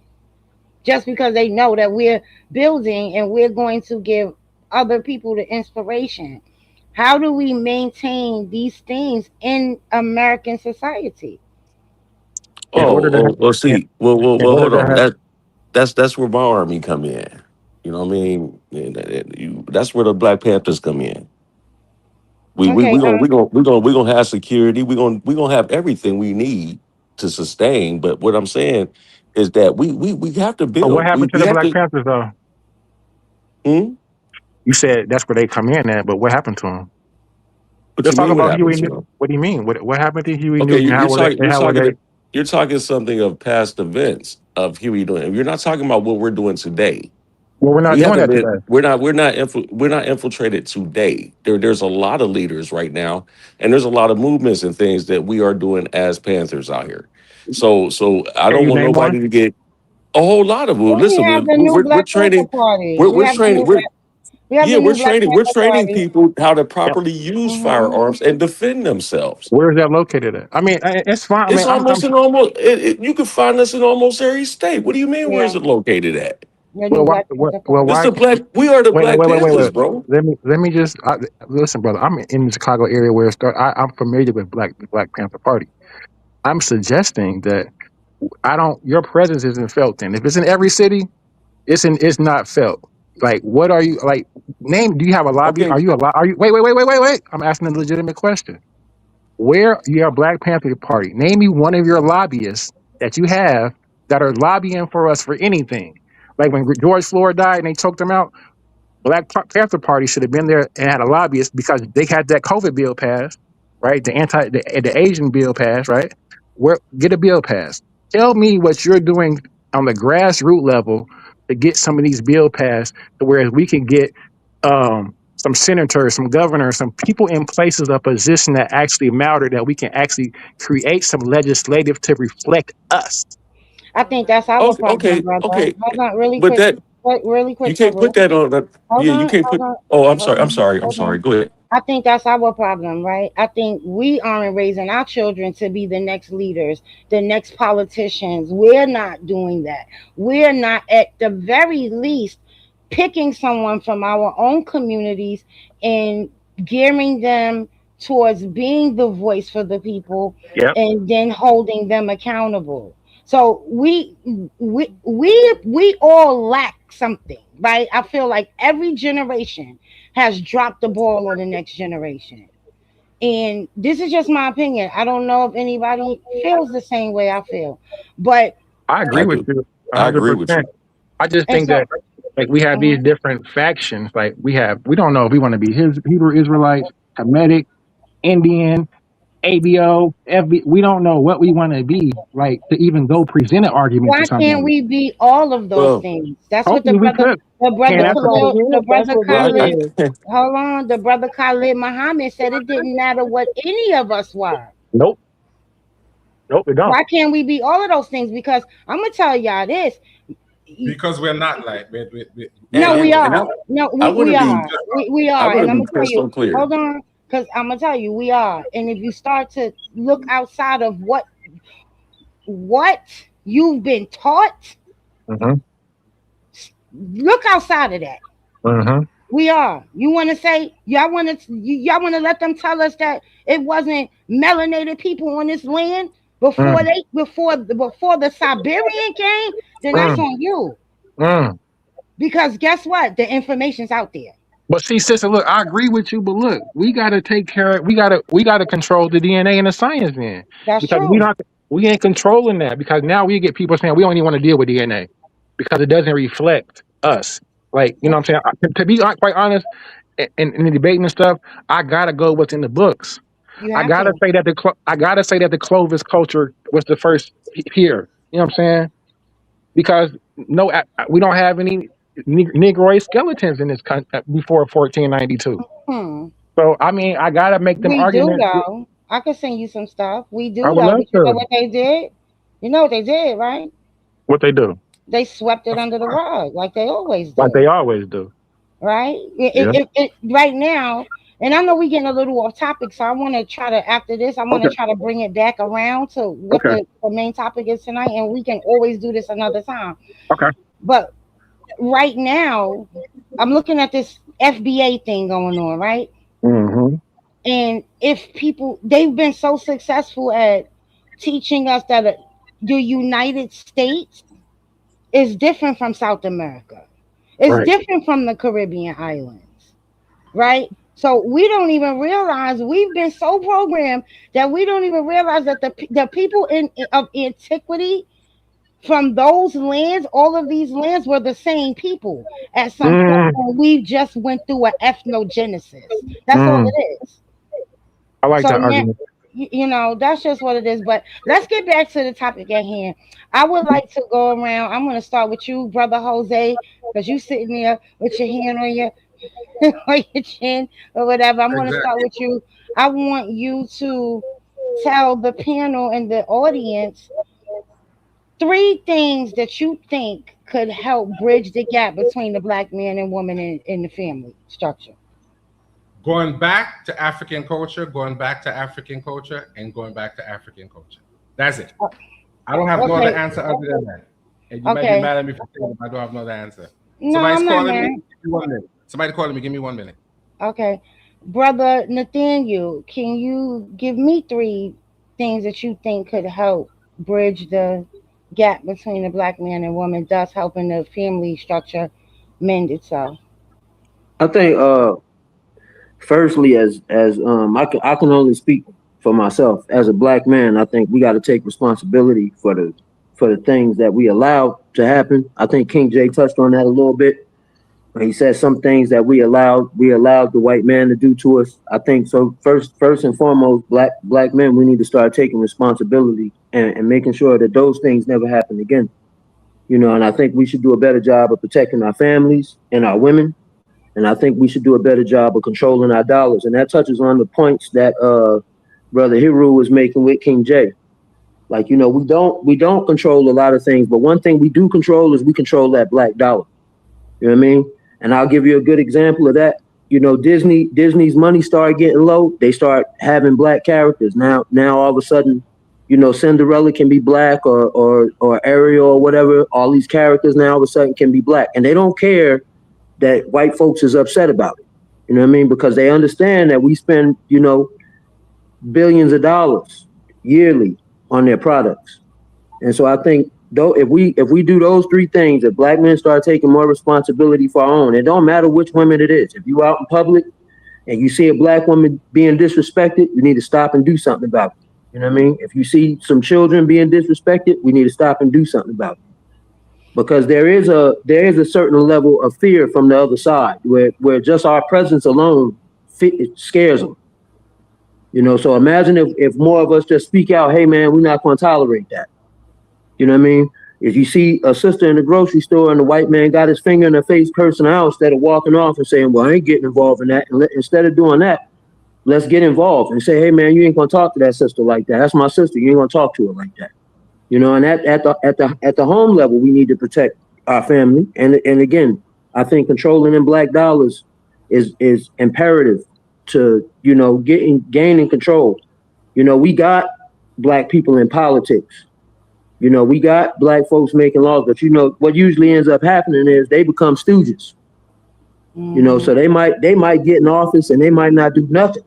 just because they know that we're building and we're going to give other people the inspiration. How do we maintain these things in American society? in order to Oh, well, in, see, well, in order hold to on. have That's where my army come in. You know what I mean? That's where the Black Panthers come in. We we Okay, we gonna we gonna we gonna have security. We gonna have everything we need to sustain. But what I'm saying is that we have to but what build. We happened to we the have Black to. Panthers though? Hmm? You said that's where they come in at, but what happened to them? What Let's you talk mean? What about happened Huey. to them? What do you mean? What happened to Huey Okay, Newton? you're talking. And You're how were they? talking. You're talking something of past events of Huey doing. You're not talking about what we're doing today. Well, we're not We doing haven't that been today. we're not infiltrated today. There's a lot of leaders right now, and there's a lot of movements and things that we are doing as Panthers out here. So I Can don't you want name one? nobody to get a whole lot of them. well, we Listen, have the new we're Black Panther training, Party. we're training, We have yeah, the new Black we're Panther training Party. people how to Yep. properly use Hmm. firearms and defend themselves. Where is that located at? I mean, it's fine. I It's mean, I'm almost in almost you can find us in almost every state. What do you mean? Where is Yeah, it located at? the new well, Black Panther This Party. the black. We are the Black wait. Panthers, bro. Let me just listen, brother. I'm in the Chicago area where it started. I'm familiar with the Black Panther Party. I'm suggesting that I don't. Your presence isn't felt. Then, if it's in every city, it's not felt. Like, what are you like? Name? Do you have a lobby? Okay, Are you a Are you? Wait. I'm asking a legitimate question. Where your Black Panther Party? Name me one of your lobbyists that you have that are lobbying for us for anything. Like when George Floyd died and they choked him out, Panther Party should have been there and had a lobbyist because they had that COVID bill passed, right? The Asian bill passed, right? Where get a bill passed. Tell me what you're doing on the grassroots level to get some of these bill passed to where we can get some senators, some governors, some people in places of position that actually matter, that we can actually create some legislative to reflect us. I think that's our Okay, problem, okay, brother. okay. Hold on, really But quick, that really you quick, can't put Tyrell. that on. Hold Yeah, you on, can't hold put. on, Oh, I'm hold sorry. I'm on, sorry. I'm hold sorry. on. Go ahead. I think that's our problem, right? I think we aren't raising our children to be the next leaders, the next politicians. We're not doing that. We're not, at the very least, picking someone from our own communities and gearing them towards being the voice for the people Yep, and then holding them accountable. So we all lack something, right? I feel like every generation has dropped the ball on the next generation. And this is just my opinion. I don't know if anybody feels the same way I feel. But I agree I with do. you I agree with 100%. you. I just and think that so like we have these mhm. different factions. Like we don't know if we want to be his Hebrew Israelites, Hamitic, Indian, ABO, FB. We don't know what we want to be, like, to even go present an argument to Why can't somebody. we be all of those Well, things? That's what Hopefully we could. the And brother that's That's what what Khalil, it the is. That's brother what well, that Khalid, is. hold on, the brother Khalid Muhammad said it didn't matter what any of us were. nope, nope, we don't. Why can't we be all of those things? Because I'm gonna tell y'all this. Because we're not like and, No, just we and us. and are. No, I we want to be are. We I are. want to And I'm be gonna tell you, crystal clear. hold on, because I'm gonna tell you, we are. And if you start to look outside of what you've been taught, Mm-hmm, look outside of that. mm-hmm, We are. You want to say y'all want to let them tell us that it wasn't melanated people on this land mm, before the Siberian came? Then that's mm, on you. mm. Because guess what? The information's out there. But see, sister, look, I agree with you, but look, we gotta take care of, we gotta control the DNA and the science then. That's Because true. we ain't controlling that, because now we get people saying we don't even want to deal with DNA because it doesn't reflect us. Like, you know what I'm saying? To be quite honest, in the debating and stuff, I gotta go what's in the books. You I have gotta to. say that the Clovis culture was the first here. You know what I'm saying? Because no, we don't have any Negroid skeletons in this country before 1492. Hmm. So I mean, I gotta make them We do arguments. though. I could send you some stuff. We I do would though. love But you know to. what they did? You know what they did, right? What they do, They swept it Of under the course. rug like they always like they do. always do. Right? Yeah. Right now, and I know we're getting a little off topic, so I want to try to, after this, I want to Okay. try to bring it back around to what Okay. the main topic is tonight, and we can always do this another time. Okay. But right now, I'm looking at this FBA thing going on, right? Mm-hmm. And if people, they've been so successful at teaching us that the United States is different from South America. It's Right. different from the Caribbean islands, right? So we don't even realize we've been so programmed that we don't even realize that the people in of antiquity from those lands, all of these lands were the same people at some point, Mm, and we just went through an ethnogenesis. That's all mm. it is. I like So that now, argument. you know, that's just what it is. But let's get back to the topic at hand. I would like to go around. I'm going to start with you, brother Jose, because you sitting there with your hand on your on your chin or whatever. I'm going to start Exactly. with you. I want you to tell the panel and the audience three things that you think could help bridge the gap between the black man and woman in the family structure. Going back to African culture, going back to African culture, and going back to African culture. That's it. I don't have no other Okay. answer other than that. And you might be Okay. mad at me for saying it, but I don't have no other answer. No, Somebody's I'm not calling me. mad. Give me 1 minute. Somebody calling me. Give me 1 minute. Okay. Brother Nathaniel, can you give me three things that you think could help bridge the gap between the black man and woman, thus helping the family structure mend itself? I think firstly, as I can only speak for myself as a black man. I think we got to take responsibility for the things that we allow to happen. I think King J touched on that a little bit. He said some things that we allowed the white man to do to us. I think so. First and foremost, black men, we need to start taking responsibility and making sure that those things never happen again. And I think we should do a better job of protecting our families and our women. And I think we should do a better job of controlling our dollars. And that touches on the points that Brother Hiru was making with King J. Like, you know, we don't control a lot of things, but one thing we do control is we control that black dollar. You know what I mean? And I'll give you a good example of that. You know, Disney's money started getting low. They start having black characters. Now all of a sudden, you know, Cinderella can be black or Ariel or whatever. All these characters now all of a sudden can be black. And they don't care that white folks is upset about it. You know what I mean? Because they understand that we spend, you know, billions of dollars yearly on their products. And so I think though if we do those three things, if black men start taking more responsibility for our own, it don't matter which women it is. If you out in public and you see a black woman being disrespected, you need to stop and do something about it. You know what I mean? If you see some children being disrespected, we need to stop and do something about it. Because there is a certain level of fear from the other side where just our presence alone scares them. You know, so imagine if more of us just speak out, hey man, we're not going to tolerate that. You know what I mean? If you see a sister in the grocery store and the white man got his finger in her face cursing out instead of walking off and saying, well, I ain't getting involved in that. And instead of doing that, let's get involved and say, hey man, you ain't going to talk to that sister like that. That's my sister. You ain't going to talk to her like that. You know, and at the home level, we need to protect our family. And again, I think controlling in black dollars is imperative to, you know, gaining control. You know, we got black people in politics. You know, we got black folks making laws, but you know what usually ends up happening is they become stooges. You know, so they might get in office and they might not do nothing.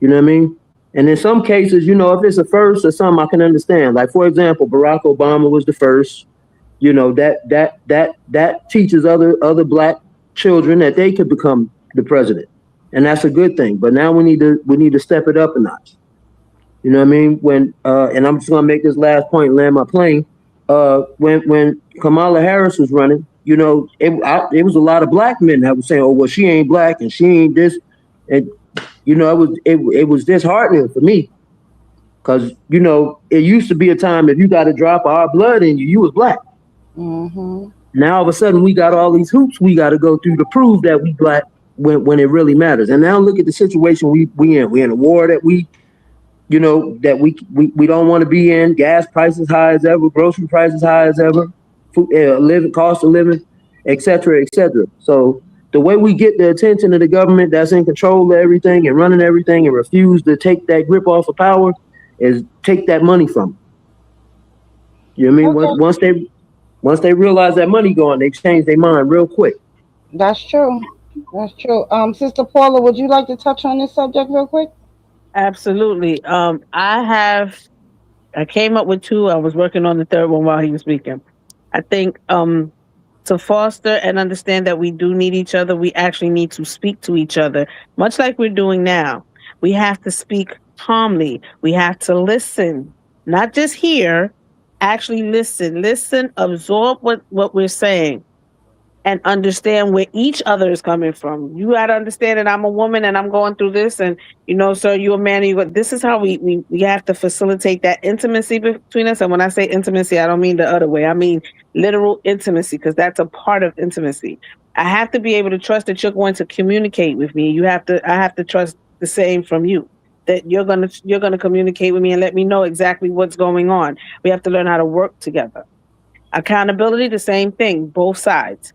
You know what I mean? And in some cases, you know, if it's a first or something, I can understand. Like for example, Barack Obama was the first. You know, that teaches other black children that they could become the president, and that's a good thing. But now we need to step it up a notch. You know what I mean? When and I'm just gonna make this last point, land my plane. When Kamala Harris was running, you know, it was a lot of black men that were saying, "Oh, well, she ain't black and she ain't this," and you know, it was disheartening for me because you know it used to be a time if you got a drop of our blood in you, you was black. Mm-hmm. Now all of a sudden we got all these hoops we got to go through to prove that we black when it really matters. And now look at the situation we in. We're in a war that we don't want to be in. Gas prices high as ever, grocery prices high as ever, food, living cost of living, et cetera, et cetera. So the way we get the attention of the government that's in control of everything and running everything and refuse to take that grip off of power is take that money from them. You know what I mean? Okay. Once they realize that money gone, they change their mind real quick. That's true. That's true. Sister Paula, would you like to touch on this subject real quick? Absolutely. I came up with two. I was working on the third one while he was speaking. I think to foster and understand that we do need each other, we actually need to speak to each other, much like we're doing now. We have to speak calmly. We have to listen, not just hear, actually listen, absorb what we're saying and understand where each other is coming from. You got to understand that I'm a woman and I'm going through this, and you know, sir, you're a man. This is how we have to facilitate that intimacy between us. And when I say intimacy, I don't mean the other way. I mean literal intimacy, because that's a part of intimacy. I have to be able to trust that you're going to communicate with me. I have to trust the same from you. That you're gonna communicate with me and let me know exactly what's going on. We have to learn how to work together. Accountability, the same thing, both sides.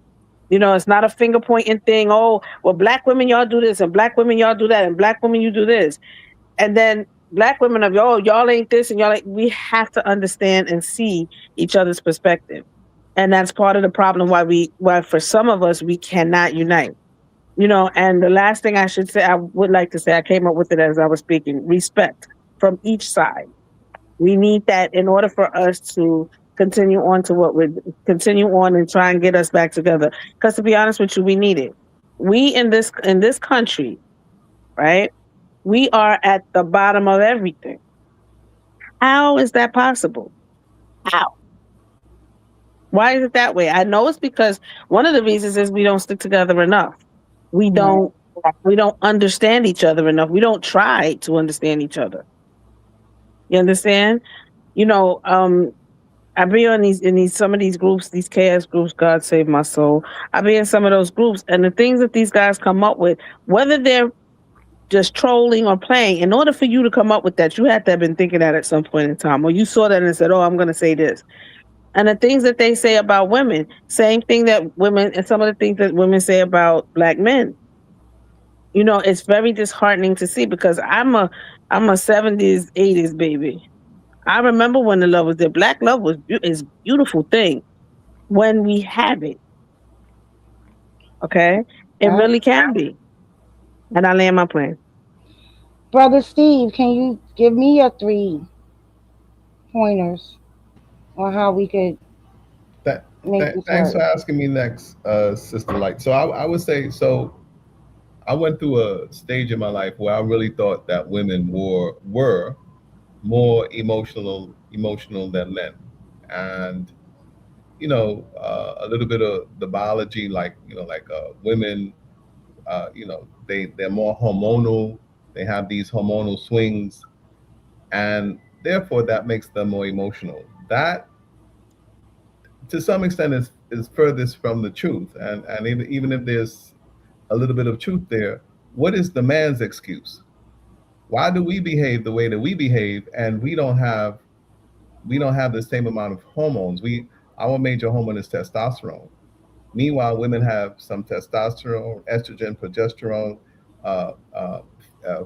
You know, it's not a finger pointing thing. Oh, well, black women, y'all do this, and black women, y'all do that, and black women, you do this. And then black women of y'all ain't this, and y'all ain't. We have to understand and see each other's perspective. And that's part of the problem why for some of us, we cannot unite. You know, and the last thing I would like to say, I came up with it as I was speaking, respect from each side. We need that in order for us to continue on and try and get us back together. Because to be honest with you, we need it. We in this country, right? We are at the bottom of everything. How is that possible? How? Why is it that way? I know it's because one of the reasons is we don't stick together enough. We don't understand each other enough. We don't try to understand each other. You understand? You know, I be on these in these some of these groups, these chaos groups. God save my soul. I be in some of those groups, and the things that these guys come up with, whether they're just trolling or playing, in order for you to come up with that, you had to have been thinking that at some point in time, or you saw that and said, "Oh, I'm going to say this." And the things that they say about women, same thing that women, and some of the things that women say about black men. It's very disheartening to see because I'm a 70s, 80s baby. I remember when the love was there. Black love is a beautiful thing when we have it. Okay, it Yeah. really can be. And I land my plane. Brother Steve, can you give me your 3 pointers on how we could make this Thanks work? for asking me next, Sister Light. So I would say, so I went through a stage in my life where I really thought that women were more emotional than men, and a little bit of the biology, like like women, they're more hormonal. They have these hormonal swings, and therefore that makes them more emotional. That, to some extent, is furthest from the truth. And even if there's a little bit of truth there, what is the man's excuse? Why do we behave the way that we behave, and we don't have the same amount of hormones? Our major hormone is testosterone. Meanwhile, women have some testosterone, estrogen, progesterone,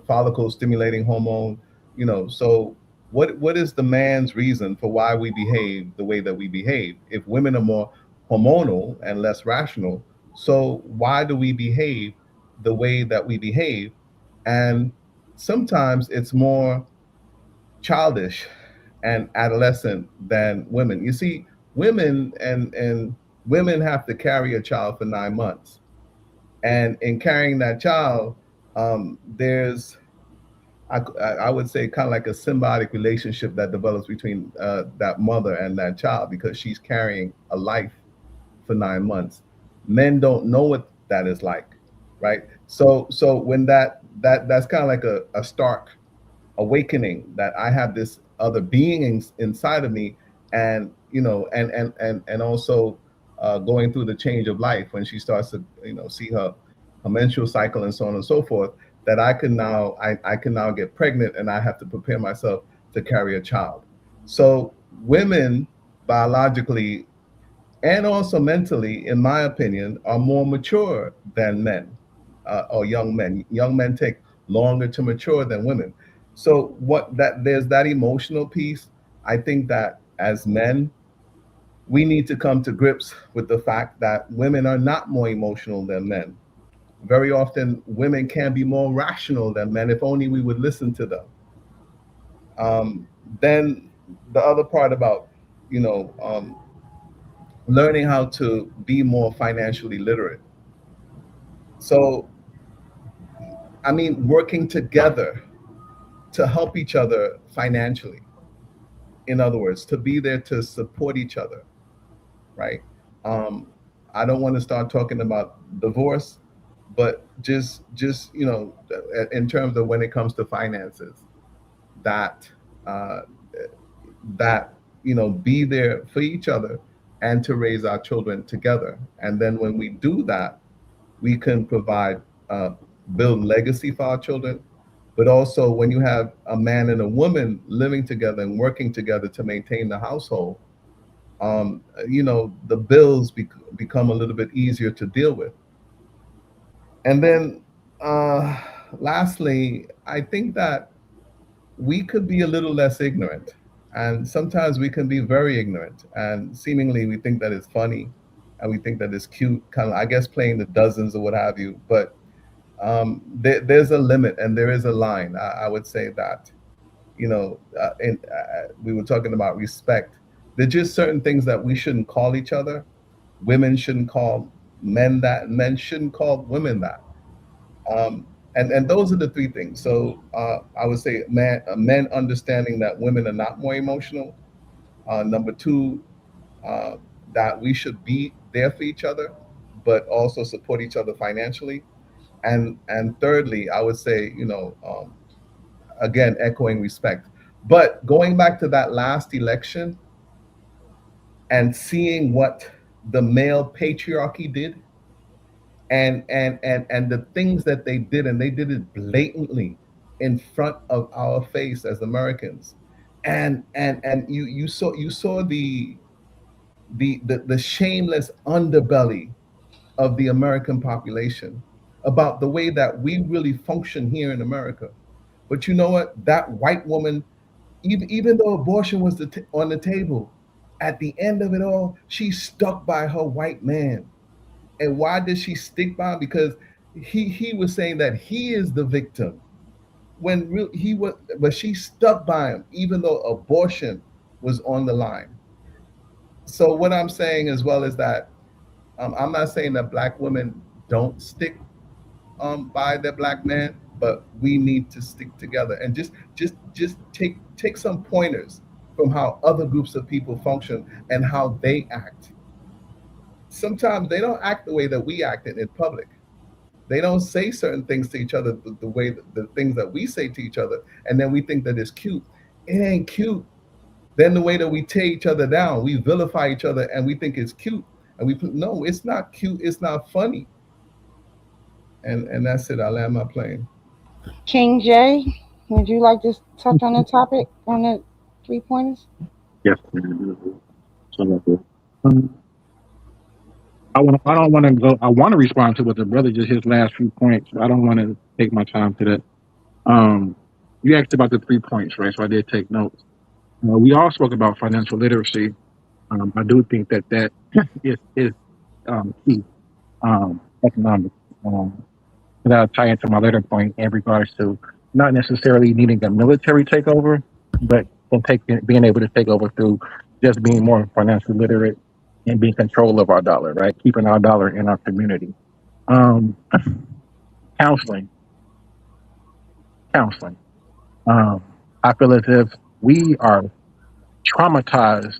follicle stimulating hormone. So what is the man's reason for why we behave the way that we behave? If women are more hormonal and less rational, so why do we behave the way that we behave? And sometimes it's more childish and adolescent than women. You see, women have to carry a child for 9 months, and in carrying that child, there's I would say kind of like a symbiotic relationship that develops between that mother and that child, because she's carrying a life for 9 months. Men don't know what that is like, right? So when that's kind of like a stark awakening that I have this other being inside of me, and and also going through the change of life when she starts to see her menstrual cycle and so on and so forth, that I can now get pregnant, and I have to prepare myself to carry a child. So women, biologically and also mentally, in my opinion, are more mature than men, or young men. Young men take longer to mature than women. So what that there's that emotional piece. I think that as men, we need to come to grips with the fact that women are not more emotional than men. Very often, women can be more rational than men if only we would listen to them. Um, then the other part about you know um, learning how to be more financially literate. So, I mean, working together to help each other financially. In other words, to be there to support each other, right? Um, I don't want to start talking about divorce, but just in terms of when it comes to finances, that uh, that be there for each other and to raise our children together. And then when we do that, we can provide, uh, build legacy for our children. But also, when you have a man and a woman living together and working together to maintain the household, the bills become a little bit easier to deal with. And then, uh, lastly, I think that we could be a little less ignorant. And sometimes we can be very ignorant. And seemingly we think that it's funny, and we think that it's cute, kind of, I guess, playing the dozens or what have you. But there's a limit and there is a line. I would say that, we were talking about respect. There's just certain things that we shouldn't call each other. Women shouldn't call men that, and men shouldn't call women that. And those are the three things. So I would say men understanding that women are not more emotional. Number two, uh, that we should be there for each other, but also support each other financially. And thirdly, I would say, again, echoing respect. But going back to that last election, and seeing what the male patriarchy did, and the things that they did, and they did it blatantly in front of our face as Americans. And you saw the shameless underbelly of the American population, about the way that we really function here in America. But you know what? That white woman, even though abortion was on the table, at the end of it all, she stuck by her white man. And why did she stick by him? Because he was saying that he is the victim when he was, but she stuck by him even though abortion was on the line. So what I'm saying as well is that, I'm not saying that black women don't stick by their black man, but we need to stick together and just take some pointers from how other groups of people function and how they act. Sometimes they don't act the way that we act in public. They don't say certain things to each other the way the things that we say to each other, and then we think that it's cute. It ain't cute. Then the way that we tear each other down, we vilify each other, and we think it's cute, and we put no, it's not cute. It's not funny. And that's it. I land my plane. King J, would you like to touch on the topic on the 3 pointers? Yes. Um, I want. I don't want to go. I want to respond to what the brother just his last few points. I don't want to take my time to that. Um, you asked about the 3 points, right? So I did take notes. We all spoke about financial literacy. I do think that that is key. Economics. That'll tie into my later point in regards to not necessarily needing a military takeover, but being able to take over through just being more financially literate and being control of our dollar, right? Keeping our dollar in our community. Um, counseling, counseling. Um, I feel as if we are traumatized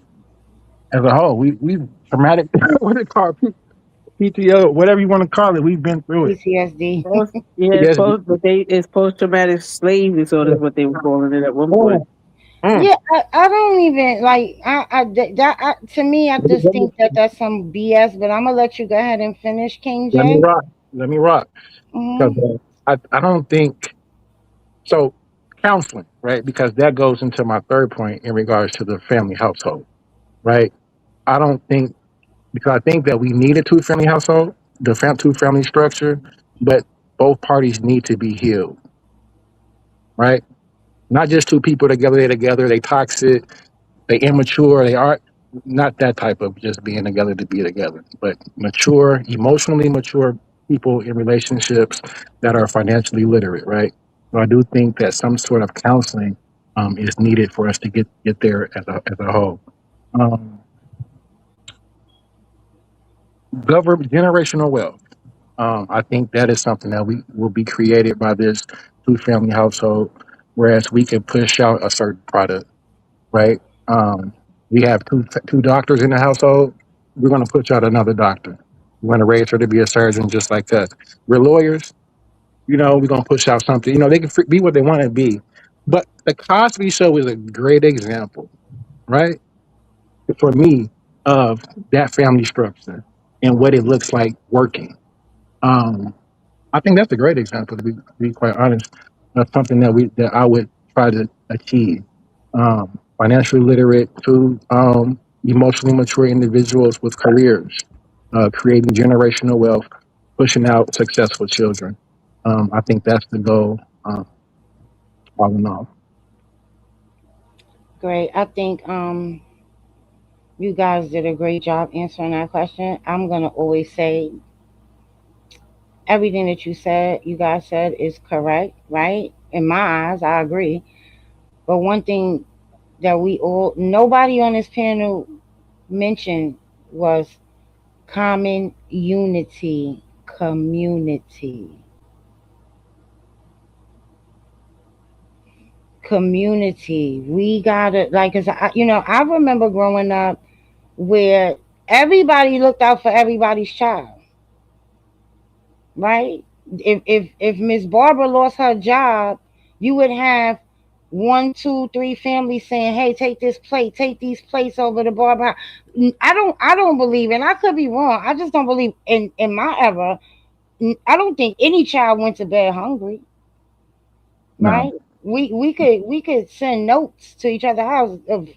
as a whole. We traumatic. What it called? PTO, whatever you want to call it. We've been through it. PTSD. Yeah, Yes. it's post traumatic slave disorder is what they were calling it at one point. Mm. Yeah, I don't even like to me. I just think that that's some BS. But I'm gonna let you go ahead and finish, King Let me J. rock. Let me rock. Because Hmm. I don't think so. Counseling, right? Because that goes into my third point in regards to the family household, right? I don't think because I think that we need a two family household, the two family structure, but both parties need to be healed, right? Not just two people together, they toxic, they immature, they are not that type of just being together to be together, but mature, emotionally mature people in relationships that are financially literate, right? So I do think that some sort of counseling is needed for us to get there as a whole. Um, government generational wealth. I think that is something that we will be created by this two family household, whereas we can push out a certain product, right? Um, we have two doctors in the household. We're going to push out another doctor. We're going to raise her to be a surgeon just like us. We're lawyers. We're going to push out something. They can be what they want to be. But the Cosby Show is a great example, right? For me, of that family structure and what it looks like working. Um, I think that's a great example, to be quite honest, of something that I would try to achieve. Financially literate to emotionally mature individuals with careers, creating generational wealth, pushing out successful children. I think that's the goal. All in all. Great. I think you guys did a great job answering that question. I'm gonna always say everything that you guys said is correct, right? In my eyes, I agree. But one thing that nobody on this panel mentioned was common unity, community, community. We gotta like, cause I remember growing up where everybody looked out for everybody's child, right? If Miss Barbara lost her job, you would have one, two, three families saying, "Hey, take this plate, take these plates over the bar." I don't believe, and I could be wrong. I just don't believe in my era. I don't think any child went to bed hungry, No, right? We could send notes to each other's house of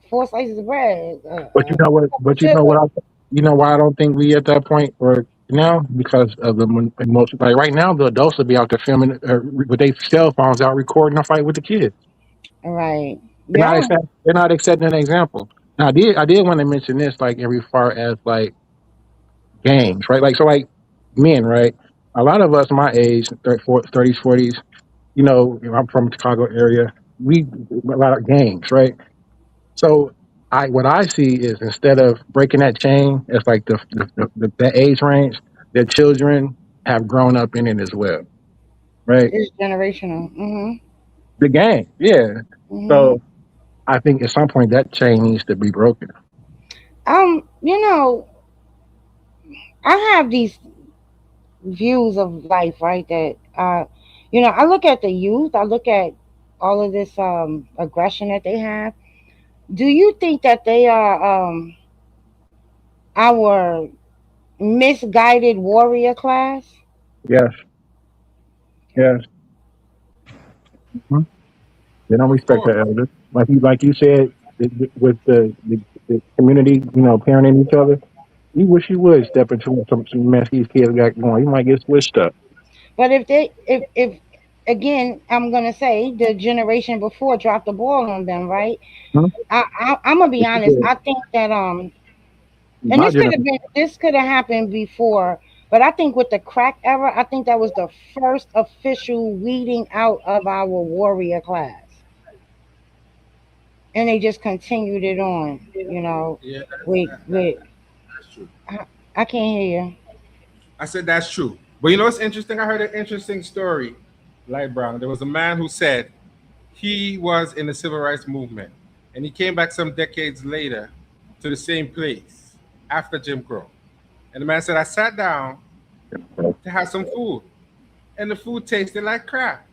4 slices of bread, but you know what? But you know sugar. what? You know why I don't think we at that point or now because of the emotion. Like right now, the adults will be out there filming with their cell phones out recording a fight with the kids. Right. Yeah. They're not accepting an example. Now, I did want to mention this, like, in far as like gangs, right? Like, so, like, men, right? A lot of us my age, 30s, 40s, I'm from the Chicago area. We a lot of gangs, right? So, what I see is instead of breaking that chain, it's like the age range, their children have grown up in it as well, right? It's generational. The gang, yeah. Hmm. So I think at some point that chain needs to be broken. You know, I have these views of life, right? That I look at the youth, I look at all of this aggression that they have. Do you think that they are our misguided warrior class? Yes, yes. Mhm. They don't Of respect course. their elders. Like you said, with the community, parenting each other. You wish you would step into some mess these kids got going. You might get switched up. But if again, I'm gonna say the generation before dropped the ball on them, right? Mhm. I'm gonna be But you honest. did. I think that and My generation. this could have happened before, but I think with the crack era, I think that was the first official weeding out of our warrior class, and they just continued it on. Yeah, With that's true. I can't hear you. I said that's true. But you know what's interesting? I heard an interesting story, Light Brown. There was a man who said he was in the civil rights movement and he came back some decades later to the same place after Jim Crow. And the man said, I sat down to have some food and the food tasted like crap.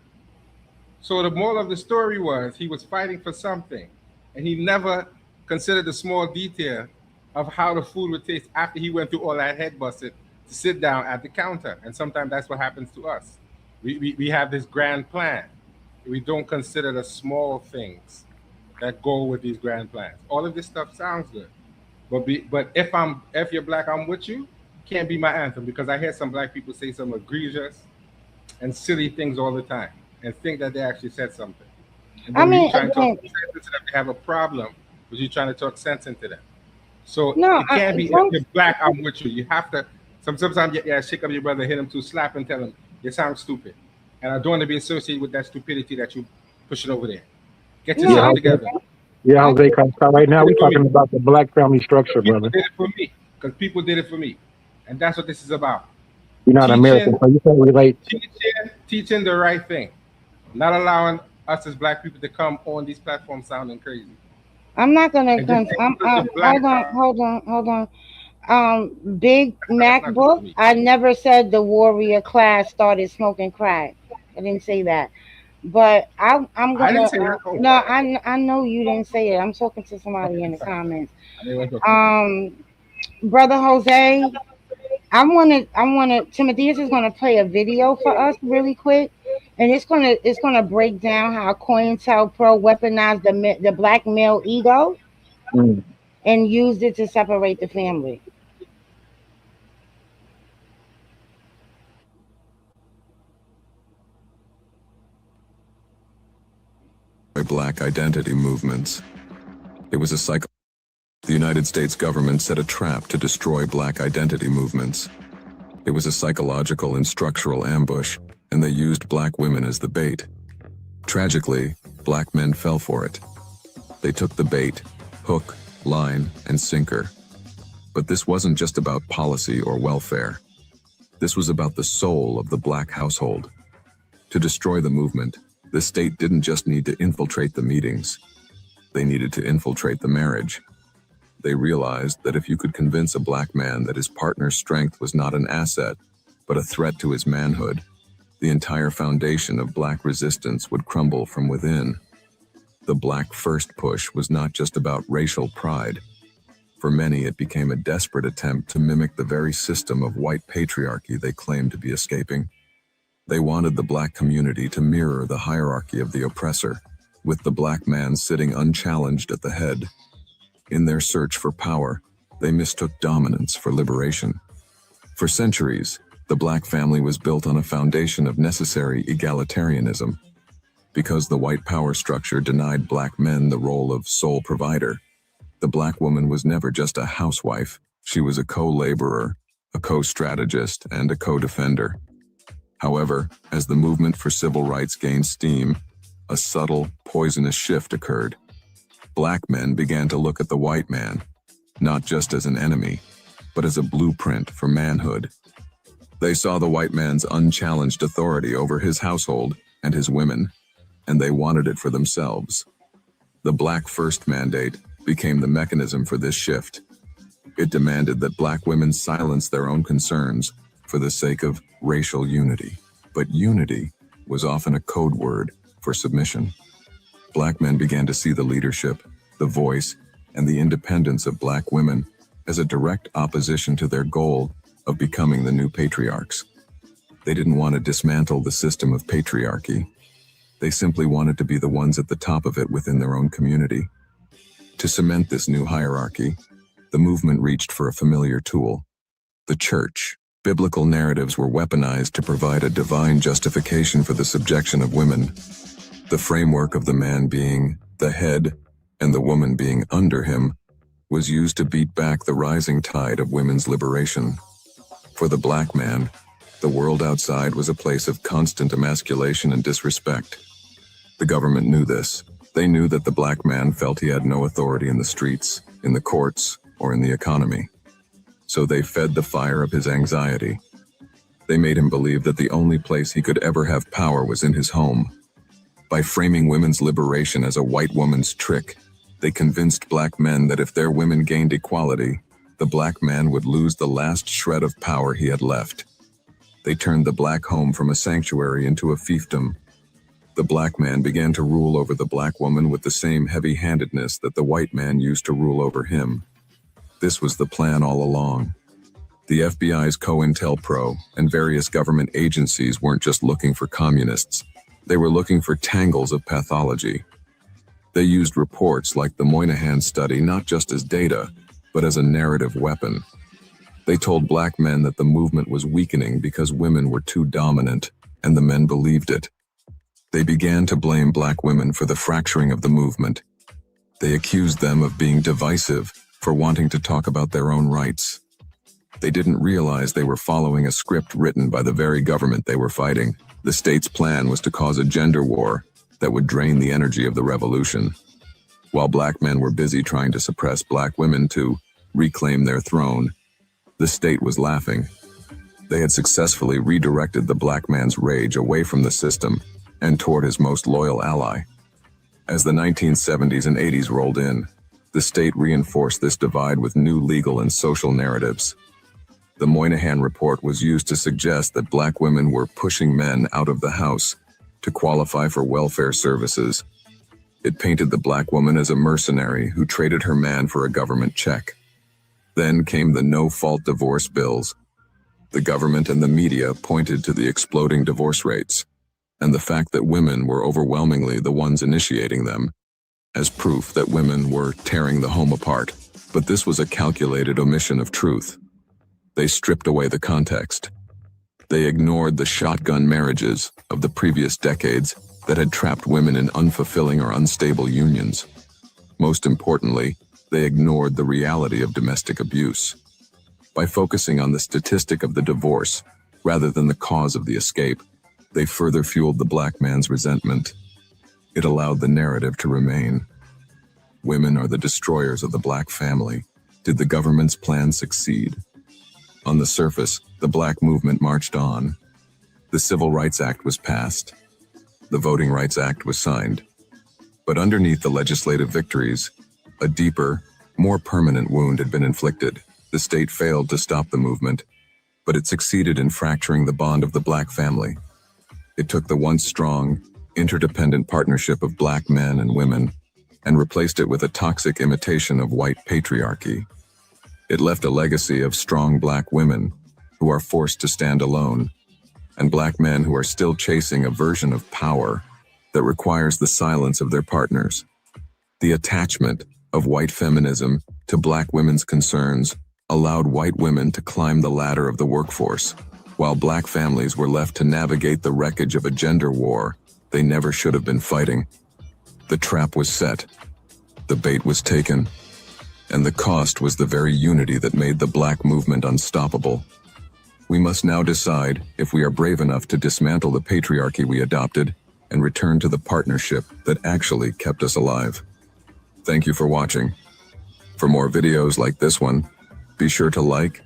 So the moral of the story was he was fighting for something, and he never considered the small detail of how the food would taste after he went through all that head busted to sit down at the counter. And sometimes that's what happens to us. We have this grand plan. We don't consider the small things that go with these grand plans. All of this stuff sounds good, but if you're black, I'm with you. Can't be my anthem because I hear some black people say some egregious and silly things all the time and think that they actually said something. And I then when you mean, try and talk again, sense into them, they have a problem because you're trying to talk sense into them. So no, it can't be if some you're black, I'm with you. You have to sometimes yeah, shake up your brother, hit him to slap and tell him you sound stupid. And I don't want to be associated with that stupidity that you pushing over there. Get no, Yeah, yourself I Jose. get together. that. Yeah, I Jose. get 'Cause right now Did we're it for me. talking about the black family structure, People brother. did it for me. Because people did it for me. And that's what this is about. You're not American, Teaching, so you can't relate. teaching the right thing. Not allowing us as black people to come on these platforms sounding crazy. I'm not gonna. And just think because you're black, Hold on. Big that's not good for MacBook. me. I never said the warrior class started smoking crack. I didn't say that. But I'm I didn't gonna. say that. Oh, No, I know you didn't say it. I'm talking to somebody in the comments. I didn't want to talk to you. Um, Brother Jose, I wanna. Timotheus is gonna play a video for us really quick, and it's gonna break down how COINTELPRO weaponized the black male ego Mm. and used it to separate the family. Black identity movements. It was a cycle. The United States government set a trap to destroy black identity movements. It was a psychological and structural ambush, and they used black women as the bait. Tragically, black men fell for it. They took the bait, hook, line, and sinker. But this wasn't just about policy or welfare. This was about the soul of the black household. To destroy the movement, the state didn't just need to infiltrate the meetings. They needed to infiltrate the marriage. They realized that if you could convince a black man that his partner's strength was not an asset, but a threat to his manhood, the entire foundation of black resistance would crumble from within. The Black First push was not just about racial pride. For many, it became a desperate attempt to mimic the very system of white patriarchy they claimed to be escaping. They wanted the Black community to mirror the hierarchy of the oppressor, with the Black man sitting unchallenged at the head. In their search for power, they mistook dominance for liberation. For centuries, the Black family was built on a foundation of necessary egalitarianism. Because the white power structure denied Black men the role of sole provider, the Black woman was never just a housewife, she was a co-laborer, a co-strategist, and a co-defender. However, as the movement for civil rights gained steam, a subtle, poisonous shift occurred. Black men began to look at the white man, not just as an enemy, but as a blueprint for manhood. They saw the white man's unchallenged authority over his household and his women, and they wanted it for themselves. The Black First mandate became the mechanism for this shift. It demanded that Black women silence their own concerns for the sake of racial unity. But unity was often a code word for submission. Black men began to see the leadership, the voice, and the independence of Black women as a direct opposition to their goal of becoming the new patriarchs. They didn't want to dismantle the system of patriarchy. They simply wanted to be the ones at the top of it within their own community. To cement this new hierarchy, the movement reached for a familiar tool: the church. Biblical narratives were weaponized to provide a divine justification for the subjection of women. The framework of the man being the head and the woman being under him was used to beat back the rising tide of women's liberation. For the Black man, the world outside was a place of constant emasculation and disrespect. The government knew this. They knew that the Black man felt he had no authority in the streets, in the courts, or in the economy. So they fed the fire of his anxiety. They made him believe that the only place he could ever have power was in his home. By framing women's liberation as a white woman's trick, they convinced Black men that if their women gained equality, the Black man would lose the last shred of power he had left. They turned the Black home from a sanctuary into a fiefdom. The Black man began to rule over the Black woman with the same heavy-handedness that the white man used to rule over him. This was the plan all along. The FBI's COINTELPRO and various government agencies weren't just looking for communists. They were looking for tangles of pathology. They used reports like the Moynihan study not just as data, but as a narrative weapon. They told Black men that the movement was weakening because women were too dominant, and the men believed it. They began to blame Black women for the fracturing of the movement. They accused them of being divisive, for wanting to talk about their own rights. They didn't realize they were following a script written by the very government they were fighting. The state's plan was to cause a gender war that would drain the energy of the revolution. While Black men were busy trying to suppress Black women to reclaim their throne, the state was laughing. They had successfully redirected the Black man's rage away from the system and toward his most loyal ally. As the 1970s and 80s rolled in, the state reinforced this divide with new legal and social narratives. The Moynihan Report was used to suggest that Black women were pushing men out of the house to qualify for welfare services. It painted the Black woman as a mercenary who traded her man for a government check. Then came the no-fault divorce bills. The government and the media pointed to the exploding divorce rates and the fact that women were overwhelmingly the ones initiating them, as proof that women were tearing the home apart. But this was a calculated omission of truth. They stripped away the context. They ignored the shotgun marriages of the previous decades that had trapped women in unfulfilling or unstable unions. Most importantly, they ignored the reality of domestic abuse. By focusing on the statistic of the divorce, rather than the cause of the escape, they further fueled the Black man's resentment. It allowed the narrative to remain. Women are the destroyers of the Black family. Did the government's plan succeed? On the surface, the Black movement marched on. The Civil Rights Act was passed. The Voting Rights Act was signed. But underneath the legislative victories, a deeper, more permanent wound had been inflicted. The state failed to stop the movement, but it succeeded in fracturing the bond of the Black family. It took the once strong, interdependent partnership of black men and women, and replaced it with a toxic imitation of white patriarchy. It left a legacy of strong black women who are forced to stand alone, and black men who are still chasing a version of power that requires the silence of their partners. The attachment of white feminism to black women's concerns allowed white women to climb the ladder of the workforce, while black families were left to navigate the wreckage of a gender war they never should have been fighting. The trap was set, the bait was taken, and the cost was the very unity that made the black movement unstoppable. We must now decide if we are brave enough to dismantle the patriarchy we adopted and return to the partnership that actually kept us alive. Thank you for watching. For more videos like this one, be sure to like.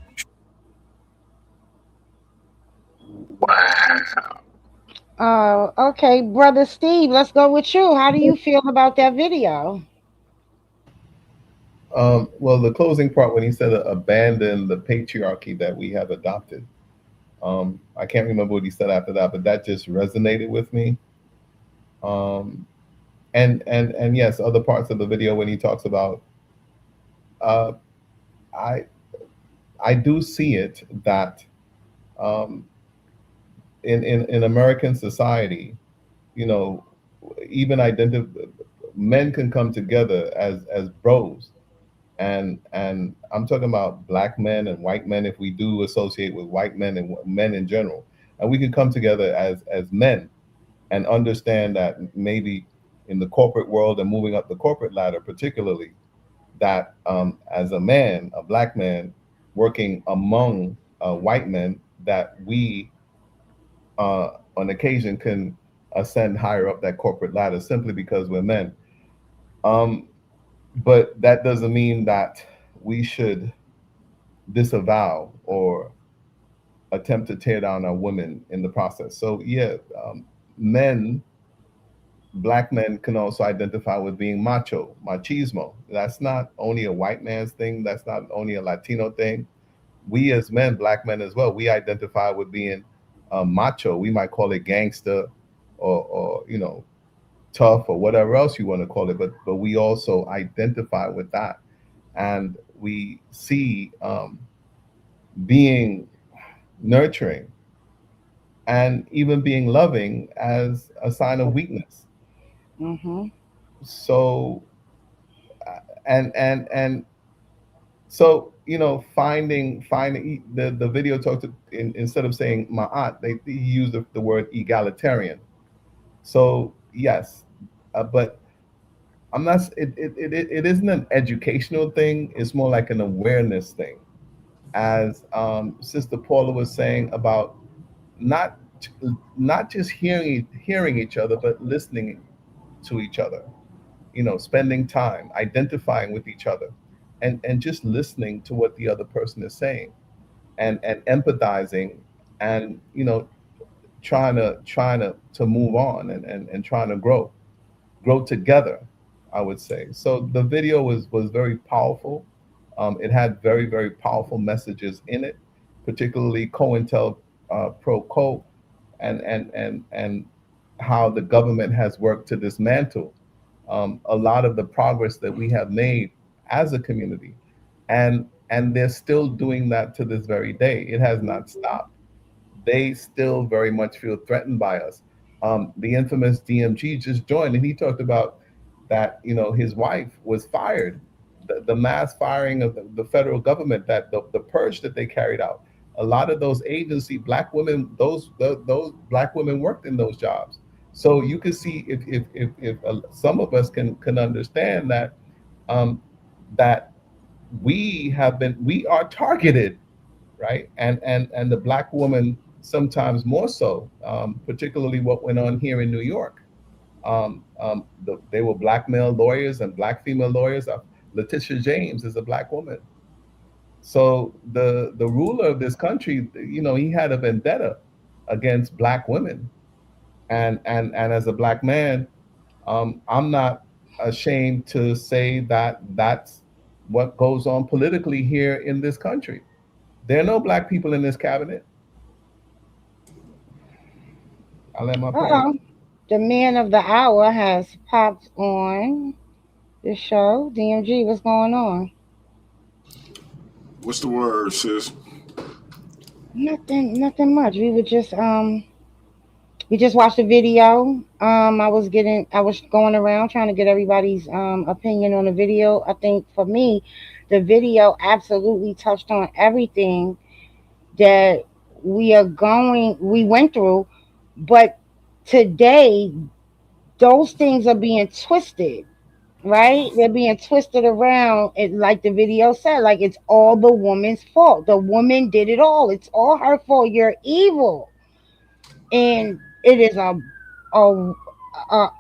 Okay, brother Steve, let's go with you. How do you feel about that video? Well, the closing part when he said abandon the patriarchy that we have adopted. I can't remember what he said after that, but that just resonated with me. And yes, other parts of the video when he talks about, I do see it that in American society, you know, even men can come together as bros, and I'm talking about black men and white men if we do associate with white men and men in general, and we can come together as men and understand that maybe in the corporate world and moving up the corporate ladder particularly, that as a man, a black man working among white men, that we on occasion can ascend higher up that corporate ladder simply because we're men. But that doesn't mean that we should disavow or attempt to tear down our women in the process. So yeah, black men can also identify with being machismo. That's not only a white man's thing. That's not only a Latino thing. We as men, black men as well, we identify with being macho. We might call it gangster or you know, tough or whatever else you want to call it. But we also identify with that. And we see being nurturing and even being loving as a sign of weakness. Mm-hmm. So and so, you know, finding the video talked to, instead of saying ma'at, they used the word egalitarian. So yes, but I'm not. It isn't an educational thing. It's more like an awareness thing, as Sister Paula was saying about not not just hearing each other, but listening to each other. You know, spending time identifying with each other, and just listening to what the other person is saying, and empathizing, and you know, trying to move on, and trying to grow together, I would say. So the video was very powerful. It had very powerful messages in it, particularly COINTEL pro co, and how the government has worked to dismantle a lot of the progress that we have made as a community, and they're still doing that to this very day. It has not stopped. They still very much feel threatened by us. The infamous DMG just joined, and he talked about that. You know, his wife was fired. The mass firing of the federal government, that the purge that they carried out. A lot of those agency black women, those black women worked in those jobs. So you can see if some of us can understand that um, that we are targeted, right? And the black woman sometimes more so, particularly what went on here in New York. They were black male lawyers and black female lawyers. Letitia James is a black woman. So the ruler of this country, you know, he had a vendetta against black women, and as a black man, I'm not ashamed to say that that's what goes on politically here in this country. There are no black people in this cabinet. I let my plane. Uh-oh. the man of the hour has popped on the show. DMG, what's going on? What's the word, sis? Nothing much. We just watched the video. I was going around trying to get everybody's opinion on the video. I think for me, the video absolutely touched on everything that we went through, but today those things are being twisted, right? They're being twisted around. It, like the video said, like it's all the woman's fault. The woman did it all. It's all her fault. You're evil, and it is a, a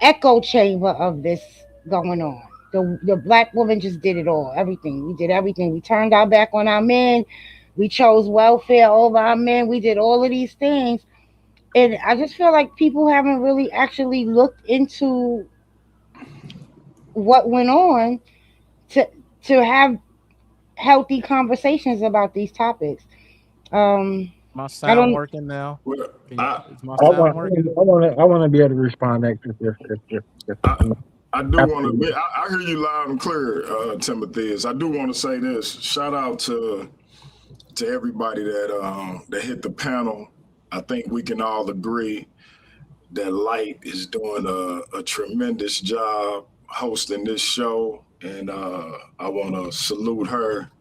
echo chamber of this going on. The black woman just did it all. Everything we did, everything. We turned our back on our men. We chose welfare over our men. We did all of these things, and I just feel like people haven't really actually looked into what went on to have healthy conversations about these topics. My I sound don't. working now? Well, Is my I sound want, working? I want to be able to respond next I, I do want absolutely. to. I hear you loud and clear, Timothy. I do want to say this. Shout out to everybody that hit the panel. I think we can all agree that Lyte is doing a tremendous job hosting this show, and I want to salute her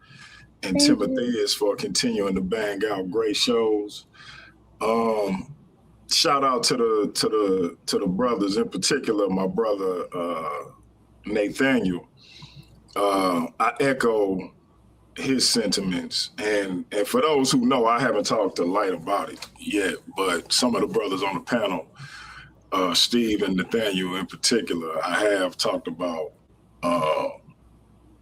and Thank Timothy you. is for continuing to bang out great shows. Um, Shout out to the brothers, in particular my brother Nathaniel. I echo his sentiments, and for those who know, I haven't talked to Lyte about it yet, but some of the brothers on the panel, Steve and Nathaniel in particular, I have talked about uh,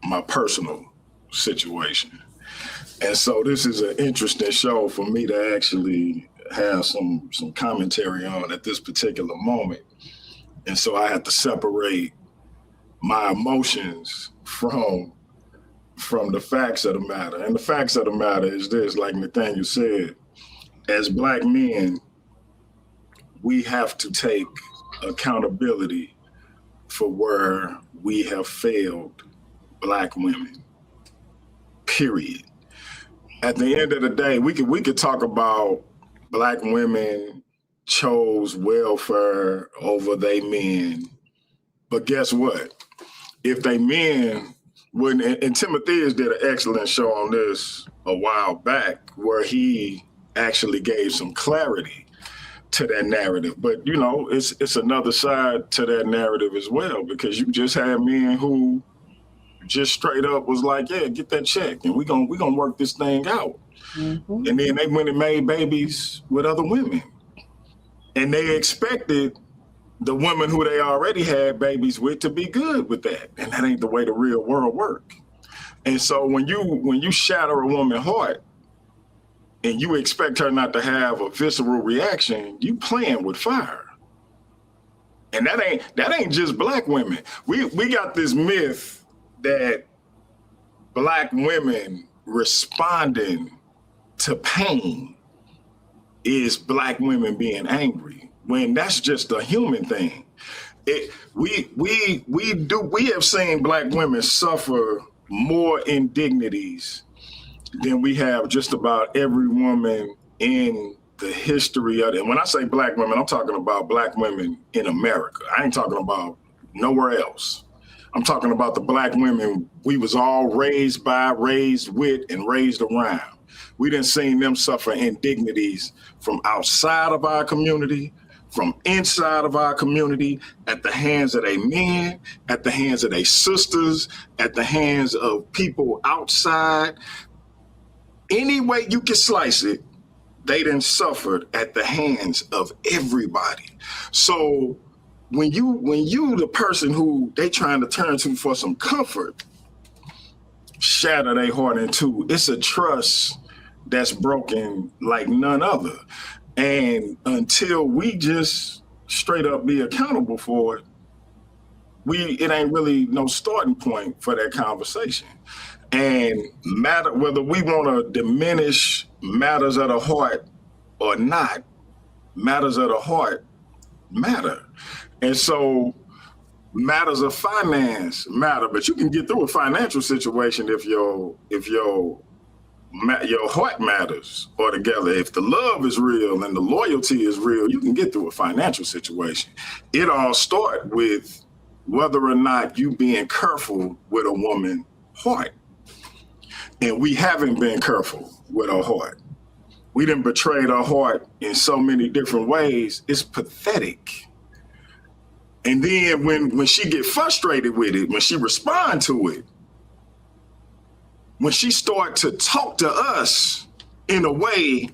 my personal situation. And so this is an interesting show for me to actually have some commentary on at this particular moment. And so I have to separate my emotions from the facts of the matter. And the facts of the matter is this, like Nathaniel said, as black men, we have to take accountability for where we have failed black women. Period. At the end of the day, we could talk about black women chose welfare over they men. But guess what? If they men wouldn't, and Timothy did an excellent show on this a while back where he actually gave some clarity to that narrative. But you know, it's another side to that narrative as well, because you just had men who just straight up was like, yeah, get that check and we gonna work this thing out. Hmm. And then they went and made babies with other women. And they expected the women who they already had babies with to be good with that. And that ain't the way the real world work. And so when you shatter a woman's heart and you expect her not to have a visceral reaction, you playing with fire. And that ain't just black women. We got this myth that black women responding to pain is black women being angry, when that's just a human thing. We have seen black women suffer more indignities than we have just about every woman in the history of it. And when I say black women, I'm talking about black women in America. I ain't talking about nowhere else. I'm talking about the black women we was all raised by, raised with, and raised around. We didn't see them suffer indignities from outside of our community, from inside of our community, at the hands of their men, at the hands of their sisters, at the hands of people outside. Any way you can slice it, they done suffered at the hands of everybody. So when you the person who they trying to turn to for some comfort, shatter their heart in two, it's a trust that's broken like none other. And until we just straight up be accountable for it, it ain't really no starting point for that conversation. And matter whether we want to diminish matters of the heart or not, matters of the heart matter. And so matters of finance matter, but you can get through a financial situation if your heart matters or together. If the love is real and the loyalty is real, you can get through a financial situation. It all starts with whether or not you being careful with a woman's heart. And we haven't been careful with our heart. We done betrayed our heart in so many different ways. It's pathetic. And then when she get frustrated with it, when she respond to it, when she start to talk to us in a way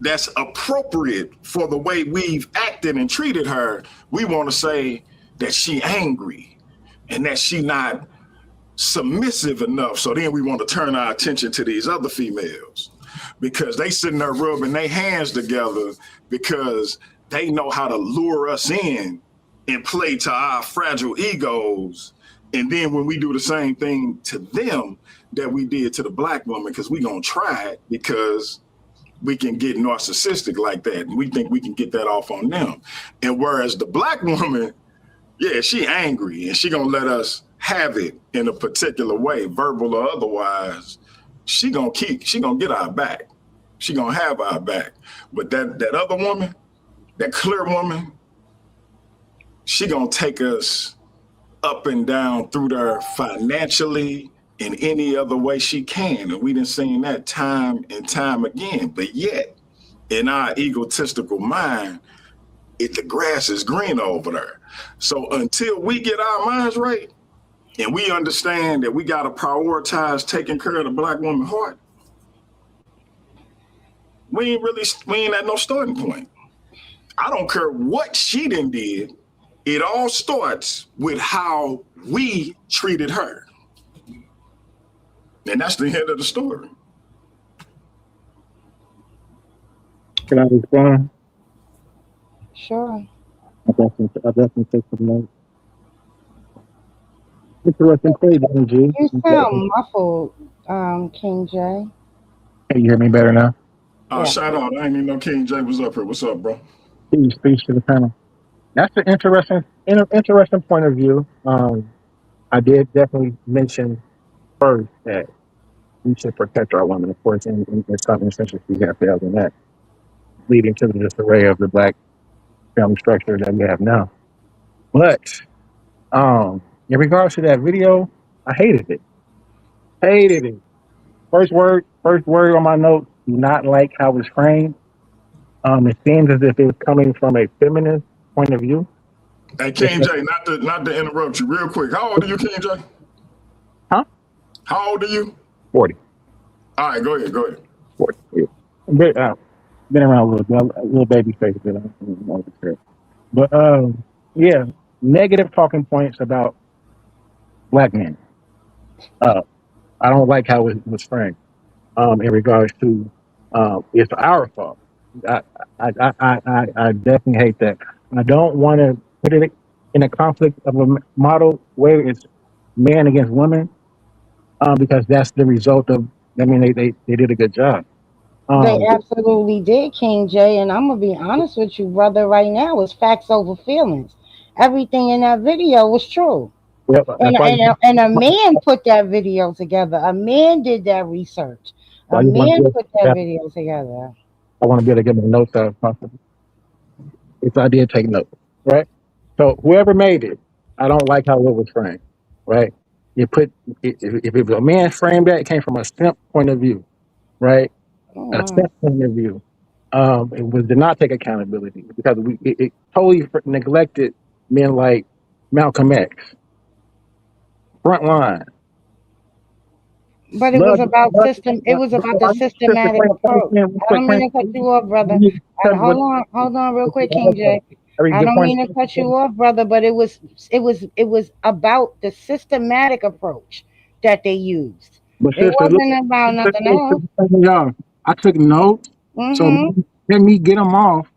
that's appropriate for the way we've acted and treated her, we want to say that she angry and that she not submissive enough. So then we want to turn our attention to these other females because they sitting there rubbing their hands together because they know how to lure us in and play to our fragile egos. And then when we do the same thing to them that we did to the black woman, because we gonna try it because we can get narcissistic like that. And we think we can get that off on them. And whereas the black woman, yeah, she angry and she gonna let us have it in a particular way, verbal or otherwise, she gonna get our back. She gonna have our back. But that other woman, that clear woman, she gonna take us up and down through there financially in any other way she can. And we done seen that time and time again. But yet, in our egotistical mind, the grass is green over there. So until we get our minds right and we understand that we gotta prioritize taking care of the black woman's heart, we ain't at no starting point. I don't care what she done did. It all starts with how we treated her. And that's the end of the story. Can I respond? Sure. I definitely take some notes. Interesting play, G. You sound muffled, King J. Hey, you hear me better now? Yeah. Shout out. I ain't even know King J was up here. What's up, bro? Peace to the panel. That's an interesting point of view. I did definitely mention first that we should protect our women, of course, in some instances we have failed in that, leading to the disarray of the black family structure that we have now. But in regards to that video, I hated it. Hated it. First word on my note, do not like how it's framed. It seems as if it's coming from a feminist point of view. Hey, King J, not to interrupt you real quick. How old are you, King J? Huh? How old are you? 40. All right, go ahead. 40. Yeah. Been around a little baby face, but yeah, negative talking points about black men. I don't like how it was framed. In regards to it's our fault. I definitely hate that. I don't want to put it in a conflict of a model where it's man against woman, because that's the result of. I mean, they did a good job. They absolutely did, King J. And I'm gonna be honest with you, brother. Right now, it's facts over feelings. Everything in that video was true. Well, And a man put that video together. A man did that research. A man put that video together. I want to be able to get my notes out if possible. If I did take notes, right? So whoever made it, I don't like how it was framed, right? If it was a man framed that, it came from a simp point of view, right? A simp point of view. It did not take accountability because it totally neglected men like Malcolm X, Frontline. But it was about system. It was about the systematic approach. I don't mean to cut you off, brother. Hold on, real quick, King J. I don't mean to cut you off, brother, but it was about the systematic approach that they used. It wasn't about nothing else. I took notes, so let me get them off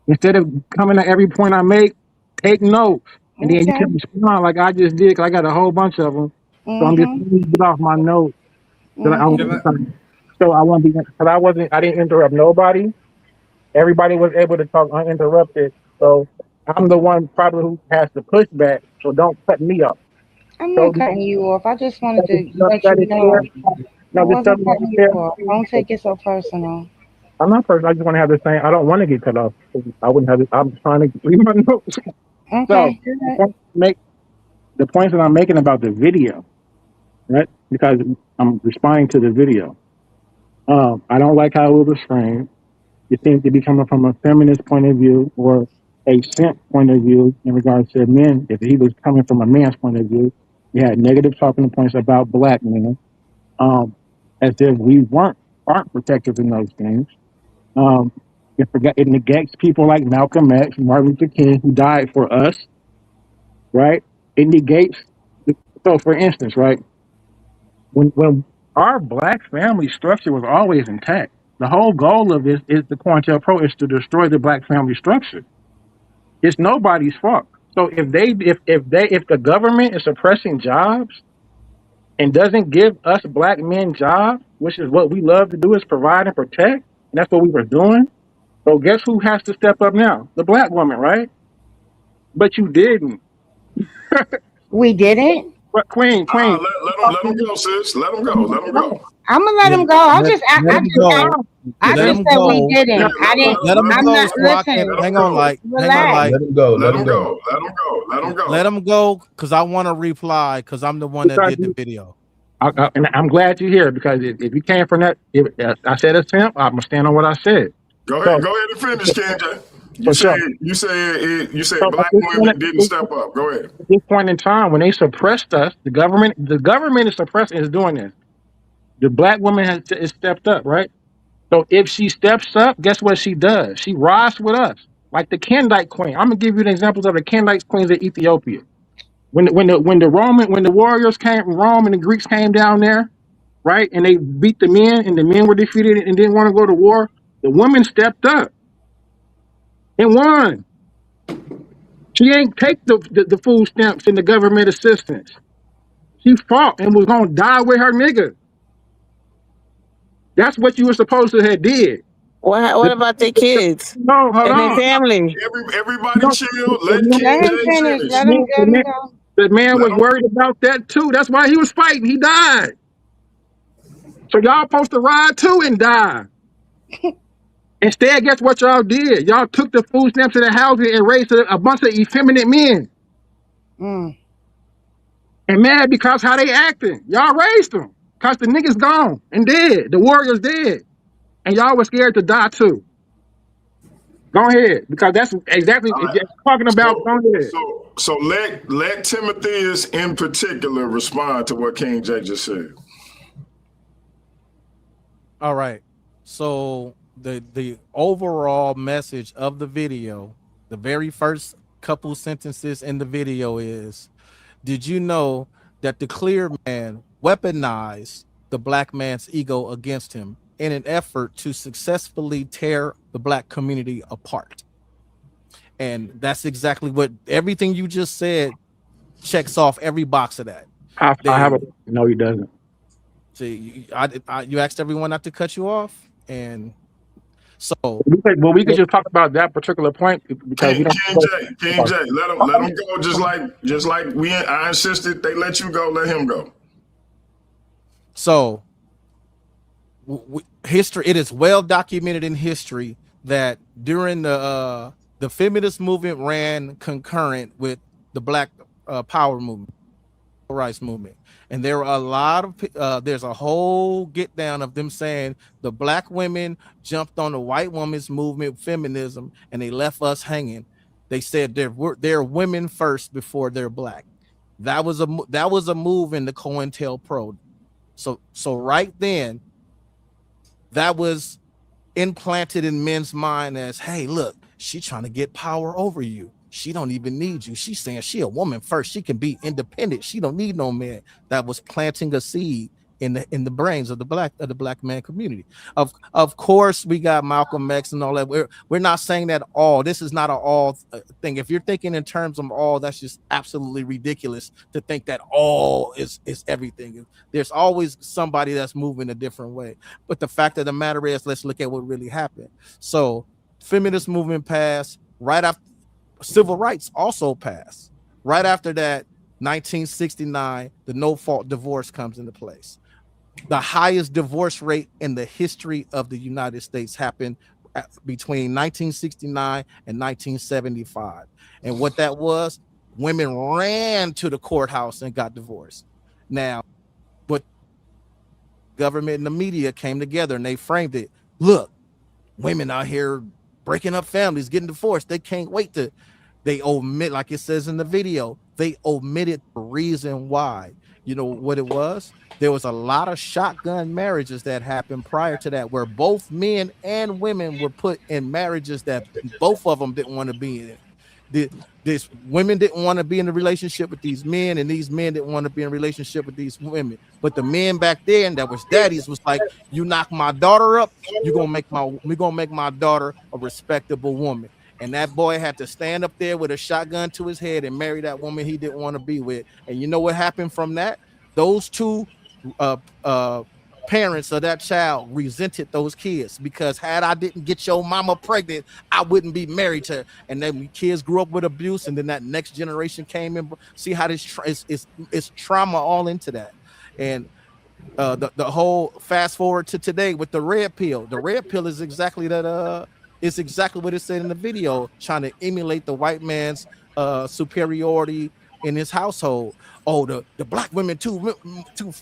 instead of coming to every point I make. Take notes, and then you can respond like I just did. Cause I got a whole bunch of them, so I'm just trying to get off my notes. So I want to be. Because I didn't interrupt nobody. Everybody was able to talk uninterrupted. So I'm the one probably who has to push back, so don't cut me off. I'm So not cutting you off. I just wanted to let that you is fair. know. I No, just tell wasn't me cutting it's you fair. off. Don't take it so personal. I'm not person. I just want to have the same. I don't want to get cut off. I wouldn't have. I'm trying to read my notes. So Okay, good. make the points that I'm making about the video, right? Because I'm responding to the video. I don't like how it was framed. It seems to be coming from a feminist point of view or a simp point of view in regards to men. If he was coming from a man's point of view, he had negative talking points about black men, as if we aren't protected in those things. Um, it negates people like Malcolm X, Martin Luther King, who died for us, right? It negates. So, for instance, right, when our black family structure was always intact, the whole goal of this is the COINTELPRO is to destroy the black family structure. It's nobody's fault. So if the government is suppressing jobs and doesn't give us black men jobs, which is what we love to do, is provide and protect, and that's what we were doing. So guess who has to step up now? The black woman, right? But you didn't. We didn't. But Queen. Let him go, sis. Let him go. Let him go. I'm gonna let Yeah, him go. let I him just, go. I Let just him said we go. Yeah, didn't. I didn't. Let him I'm go not. so I can Listen. hang on, like, Relax. Let him go. Let him go. Let him go. Let him go. let him go, because I want to reply, because I'm the one that Because did the video. and I'm glad you're here because if you came from that, if I said a simp, I'm gonna stand on what I said. Go So ahead and finish, KJ. for sure. You said So black women didn't step up. Go ahead. at this point in time, when they suppressed us, the government is suppressing is doing this. The black woman is stepped up, right? So if she steps up, guess what she does? She rides with us, like the Kendite queen. I'm gonna give you the examples of the Kendite queens of Ethiopia. When the warriors came from Rome and the Greeks came down there, right, and they beat the men, and the men were defeated and didn't want to go to war, the women stepped up and won. She ain't take the food stamps and the government assistance. She fought and was gonna die with her nigga. That's what you were supposed to have did. What The, about their kids no, hold and their on. family? Everybody No, chill. the Let man, Let King him J finish. finish. Let him. Let him go. the man Let was him. worried about that too. That's why he was fighting. He died. So y'all supposed to ride too and die. Instead, guess what y'all did? Y'all took the food stamps to the houses and raised a bunch of effeminate men. Mm. And mad because how they acting. Y'all raised them. Cause the niggas gone and dead. The warriors dead. And y'all was scared to die too. Go ahead. Because that's exactly All right. talking about. Go ahead. So let Timotheus in particular respond to what King J just said. All right. So the overall message of the video, the very first couple sentences in the video is, did you know that the clear man weaponized the black man's ego against him in an effort to successfully tear the black community apart? And that's exactly what everything you just said checks off every box of that. I have They a no, he doesn't. see, you asked everyone not to cut you off, and so We could just talk about that particular point because we don't. King J, let him go. Just like I insisted they let you go. Let him go. So history, it is well documented in history that during the feminist movement ran concurrent with the black power movement, rights movement, and there were a lot of there's a whole get down of them saying the black women jumped on the white women's movement, feminism, and they left us hanging. They said they're women first before they're black. That was a move in the COINTELPRO. So right then, that was implanted in men's mind as, hey, look, she trying to get power over you. She don't even need you. She's saying she a woman first. She can be independent. She don't need no man. That was planting a seed in the brains of the black man community. Of course, we got Malcolm X and all that. We're not saying that all. This is not an all thing. If you're thinking in terms of all, that's just absolutely ridiculous to think that all is everything. There's always somebody that's moving a different way. But the fact of the matter is, let's look at what really happened. So, feminist movement passed right after. civil rights also passed. Right after that, 1969, the no-fault divorce comes into place. The highest divorce rate in the history of the United States happened between 1969 and 1975. And what that was, women ran to the courthouse and got divorced. Now, but government and the media came together and they framed it. Look, women out here breaking up families, getting divorced. They can't wait to, they omit, like it says in the video, they omitted the reason why. You know what it was? There was a lot of shotgun marriages that happened prior to that, where both men and women were put in marriages that both of them didn't want to be in. This women didn't want to be in a relationship with these men, and these men didn't want to be in a relationship with these women. But the men back then that was daddies was like, you knock my daughter up, we're gonna make my daughter a respectable woman. And that boy had to stand up there with a shotgun to his head and marry that woman he didn't want to be with. And you know what happened from that? Those two parents of that child resented those kids, because had I didn't get your mama pregnant, I wouldn't be married to her. And then kids grew up with abuse, and then that next generation came in. See how this it's trauma all into that. And the whole fast forward to today with the red pill. The red pill is exactly that. It's exactly what it said in the video, trying to emulate the white man's superiority in his household. Oh, the black women too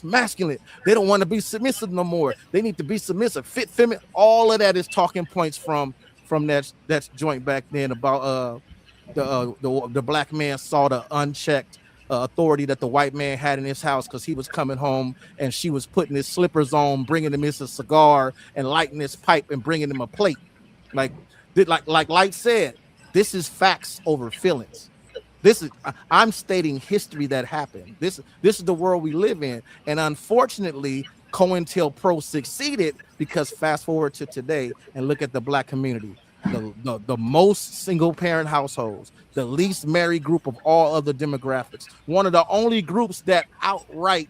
masculine. They don't want to be submissive no more. They need to be submissive, fit, feminine. All of that is talking points from that joint back then about the black man saw the unchecked authority that the white man had in his house, because he was coming home and she was putting his slippers on, bringing him his cigar and lighting his pipe and bringing him a plate. Like Lyte said, this is facts over feelings. I'm stating history that happened. This is the world we live in. And unfortunately, COINTELPRO succeeded, because fast forward to today and look at the black community. The most single parent households, the least married group of all other demographics, one of the only groups that outright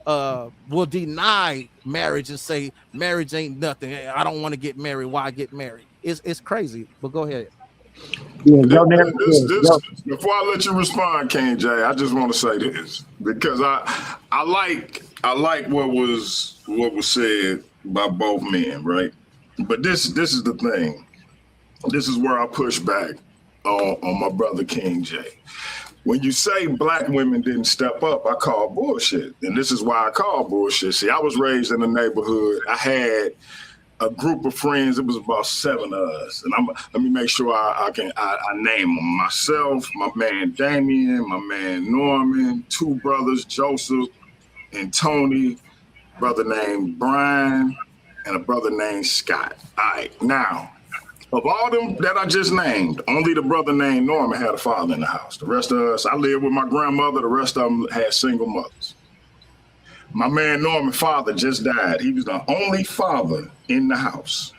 will deny marriage and say marriage ain't nothing. I don't want to get married. Why get married? It's crazy. But go ahead. Yeah, Before I let you respond, King J, I just want to say this, because I like what was said by both men, right? But this is the thing. This is where I push back on my brother King J. When you say black women didn't step up, I call bullshit. And this is why I call bullshit. See, I was raised in a neighborhood. I had a group of friends. It was about 7 of us. And let me make sure I name them. Myself, my man Damien, my man Norman, 2 brothers, Joseph and Tony, brother named Brian, and a brother named Scott. All right, now, of all them that I just named, only the brother named Norman had a father in the house. The rest of us, I lived with my grandmother. The rest of them had single mothers. My man Norman's father just died. He was the only father in the house.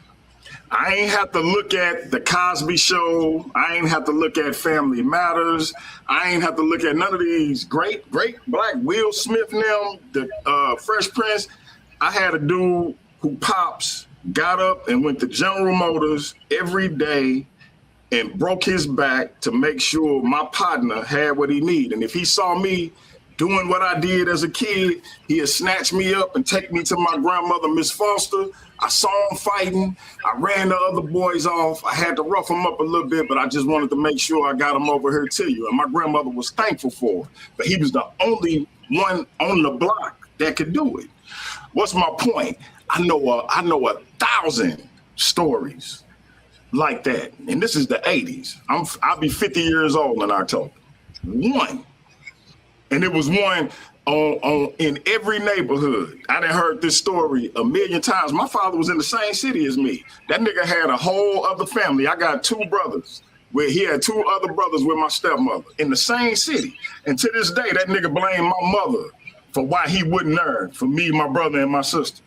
I ain't have to look at the Cosby Show. I ain't have to look at Family Matters. I ain't have to look at none of these great black Will Smith and them, the Fresh Prince. I had a dude who pops got up and went to General Motors every day and broke his back to make sure my partner had what he needed. And if he saw me doing what I did as a kid, he'd snatch me up and take me to my grandmother, Miss Foster. I saw him fighting. I ran the other boys off. I had to rough him up a little bit, but I just wanted to make sure I got him over here to you. And my grandmother was thankful for it. But he was the only one on the block that could do it. What's my point? I know 1,000 stories like that. And this is the 80s. I'll be 50 years old in October. One. And it was one on in every neighborhood. I done heard this story a million times. My father was in the same city as me. That nigga had a whole other family. I got 2 brothers. Where he had 2 other brothers with my stepmother in the same city. And to this day, that nigga blamed my mother for why he wouldn't earn for me, my brother, and my sister.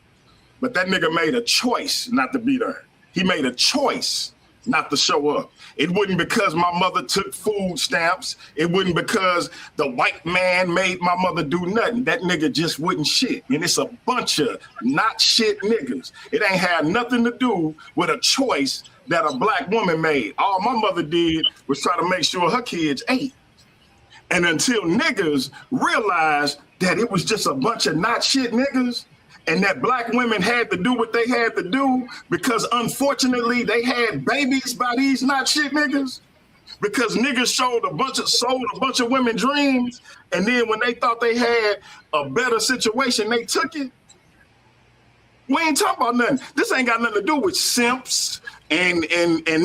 But that nigga made a choice not to be there. He made a choice not to show up. It wasn't because my mother took food stamps. It wasn't because the white man made my mother do nothing. That nigga just wouldn't shit. And it's a bunch of not shit niggas. It ain't had nothing to do with a choice that a black woman made. All my mother did was try to make sure her kids ate. And until niggas realized that it was just a bunch of not shit niggas, and that black women had to do what they had to do because unfortunately they had babies by these not shit niggas, because niggas sold a bunch of women dreams, and then when they thought they had a better situation, they took it. We ain't talking about nothing. This ain't got nothing to do with simps and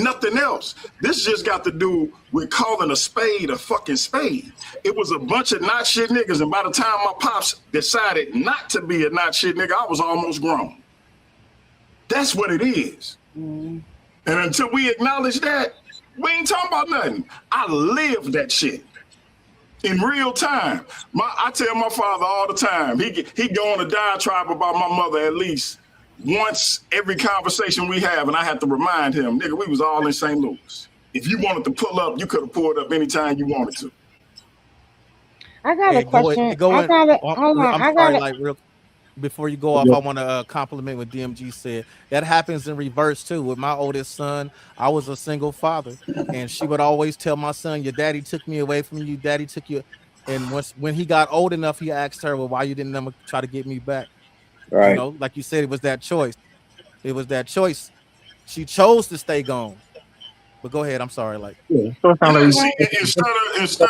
nothing else. This just got to do with calling a spade a fucking spade. It was a bunch of not shit niggas, and by the time my pops decided not to be a not shit nigga, I was almost grown. That's what it is. And until we acknowledge that, we ain't talking about nothing. I lived that shit in real time. I tell my father all the time, he go on a diatribe about my mother at least once every conversation we have, and I have to remind him, nigga, we was all in St. Louis. If you wanted to pull up, you could have pulled up anytime you wanted to. I got a question. Real before you go off, I want to compliment what DMG said. That happens in reverse too. With my oldest son, I was a single father, and she would always tell my son, "Your daddy took me away from you. Daddy took you." And when he got old enough, he asked her, "Well, why you didn't ever try to get me back?" Right. You know, like you said, it was that choice. It was that choice. She chose to stay gone. But go ahead. I'm sorry. Instead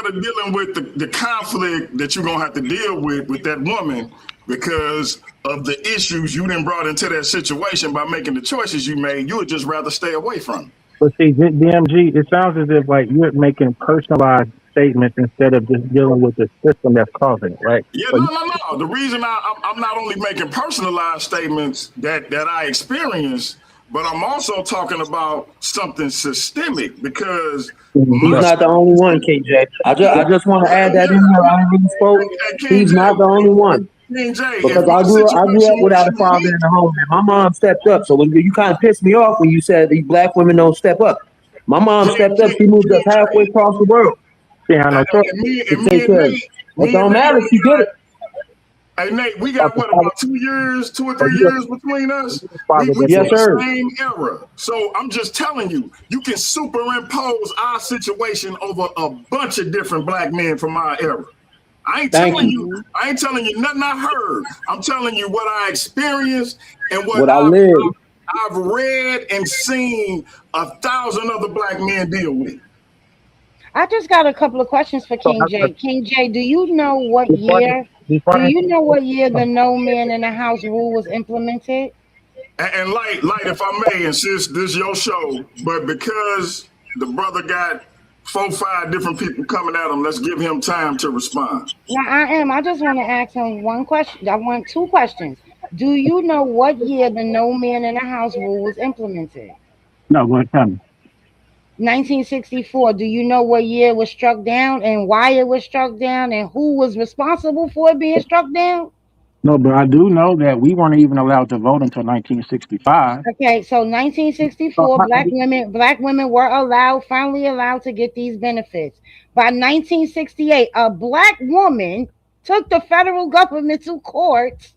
of dealing with the conflict that you're gonna have to deal with that woman because of the issues you done brought into that situation by making the choices you made, you would just rather stay away from it. But see, DMG, it sounds as if like you're making personalized statements instead of just dealing with the system that's causing it, right? Yeah, no. The reason I'm not only making personalized statements that I experienced, but I'm also talking about something systemic because he's not the only one, KJ. I just want to add that in there. I really spoke. He's not the only one. Because I grew up without a father in the home, and my mom stepped up. So when you kind of pissed me off when you said these black women don't step up. My mom stepped up. She moved us halfway across the world. It don't matter. She did it. Hey Nate, we got about 2 or 3 years between us. We yes, sir. The same era. So I'm just telling you, you can superimpose our situation over a bunch of different black men from our era. I ain't telling you nothing I heard. I'm telling you what I experienced and what I lived. I've read and seen 1,000 other black men deal with. I just got a couple of questions for King J. King J, do you know what year? Do you know what year the no man in the house rule was implemented? And Lyte, if I may, and since this is your show, but because the brother got 4 or 5 different people coming at him, let's give him time to respond. No, I just want to ask him one question. I want 2 questions. Do you know what year the no man in the house rule was implemented? No, go ahead, tell me. 1964. Do you know what year it was struck down and why it was struck down and who was responsible for it being struck down? No, but I do know that we weren't even allowed to vote until 1965. Okay, so 1964, black women were finally allowed to get these benefits. By 1968, a black woman took the federal government to court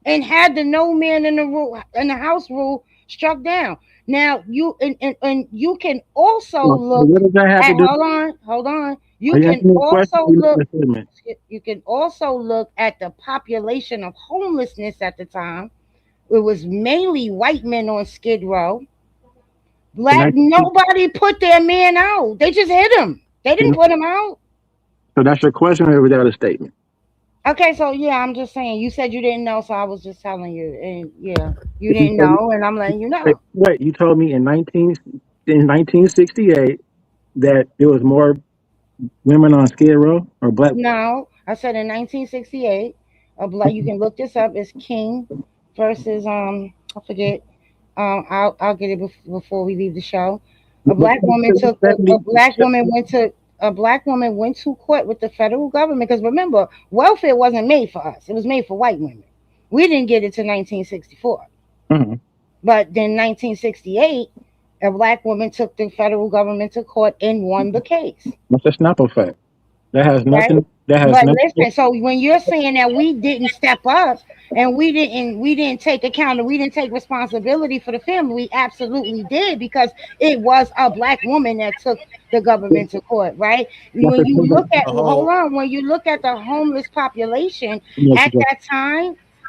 and had the no man in the house rule struck down. Now you and you can also look at hold on. You can also look at the population of homelessness at the time. It was mainly white men on Skid Row. Nobody put their man out. They just hit him. They didn't put him out. So that's your question, or was that a statement? Okay, so yeah, I'm just saying. You said you didn't know, so I was just telling you, and yeah, you didn't know, and I'm letting you know. Wait, you told me in 1968 that there was more women on Skid Row or black? No, I said in 1968, a black. You can look this up. It's King versus I forget. I'll get it before we leave the show. A black woman went to court with the federal government because remember, welfare wasn't made for us; it was made for white women. We didn't get it to 1964, but then 1968, a black woman took the federal government to court and won the case. That's a snap effect. That has nothing. That has But nothing. listen, so when you're saying that we didn't step up and we didn't take account, we didn't take responsibility for the family, we absolutely did, because it was a black woman that took the government to court, right? That's When a you look at, The hold whole on, when you look at the homeless population yes,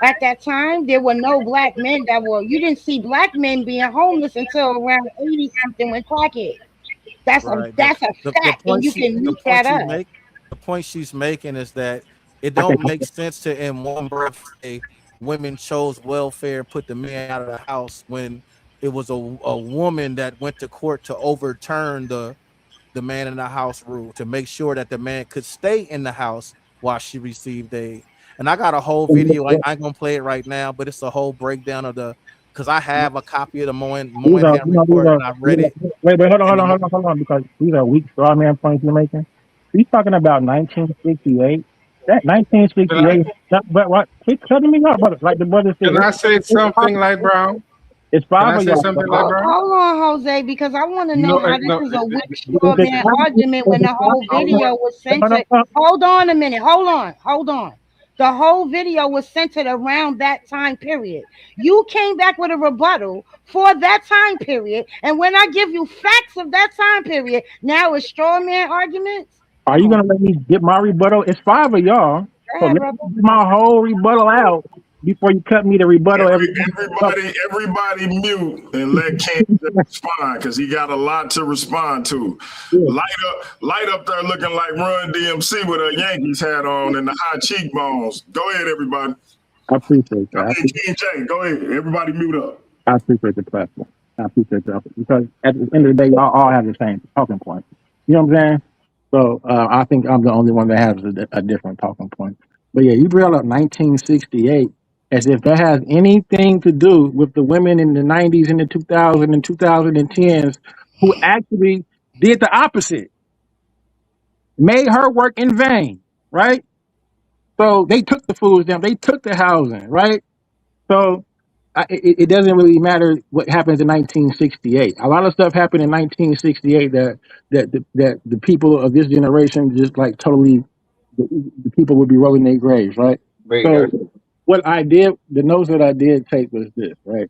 at that time, there were no black men that were. You didn't see black men being homeless until around 80 something with crackhead. That's a right. that's a The fact, and point you she can the look point that she's up. making the point she's making is that it I think don't make sense to in one breath say women chose welfare, put the man out of the house when it was a woman that went to court to overturn the man in the house rule to make sure that the man could stay in the house while she received aid. And I got a whole video. I ain't gonna play it right now, but it's a whole breakdown of the because I have a copy of the these are, Moynihan report and I read it wait, hold on, in hold the on, hold on, hold on, because these are weak straw man points you're making. He's talking about 1968. That Can I 1968, but what? Keep cutting me up, brother. Like the brother said, can I say it's something, Light Brown? it's Can five I of say y'all, something, Light brother. Brown? Hold on, Jose, because I want to know No, how this no. is a weak straw If it's man five, argument when the whole I want. video was hold on, centered. Hold on a minute. Hold on. The whole video was centered around that time period. You came back with a rebuttal for that time period, and when I give you facts of that time period, now it's straw man arguments. are Come you on, gonna let me get my rebuttal? It's five of y'all, go so ahead, let me brother. get my whole rebuttal out before you cut me the rebuttal every time. Everybody mute and let Ken respond because he got a lot to respond to. Yeah, Light up there looking like Run DMC with a Yankees hat on and the high cheekbones. Go ahead, everybody. I appreciate I that. mean, King J, go ahead. Everybody mute up. I appreciate the platform. I appreciate that because at the end of the day, y'all all have the same talking point. You know what I'm saying? So I think I'm the only one that has a different talking point. But yeah, you brought up 1968 as if that has anything to do with the women in the 90s and the 2000s and 2010s who actually did the opposite, made her work in vain, right? So they took the food stamp, they took the housing, right? So it doesn't really matter what happens in 1968. A lot of stuff happened in 1968 that the people of this generation just like totally the people would be rolling their graves, right? So what I did, the notes that I did take was this, right?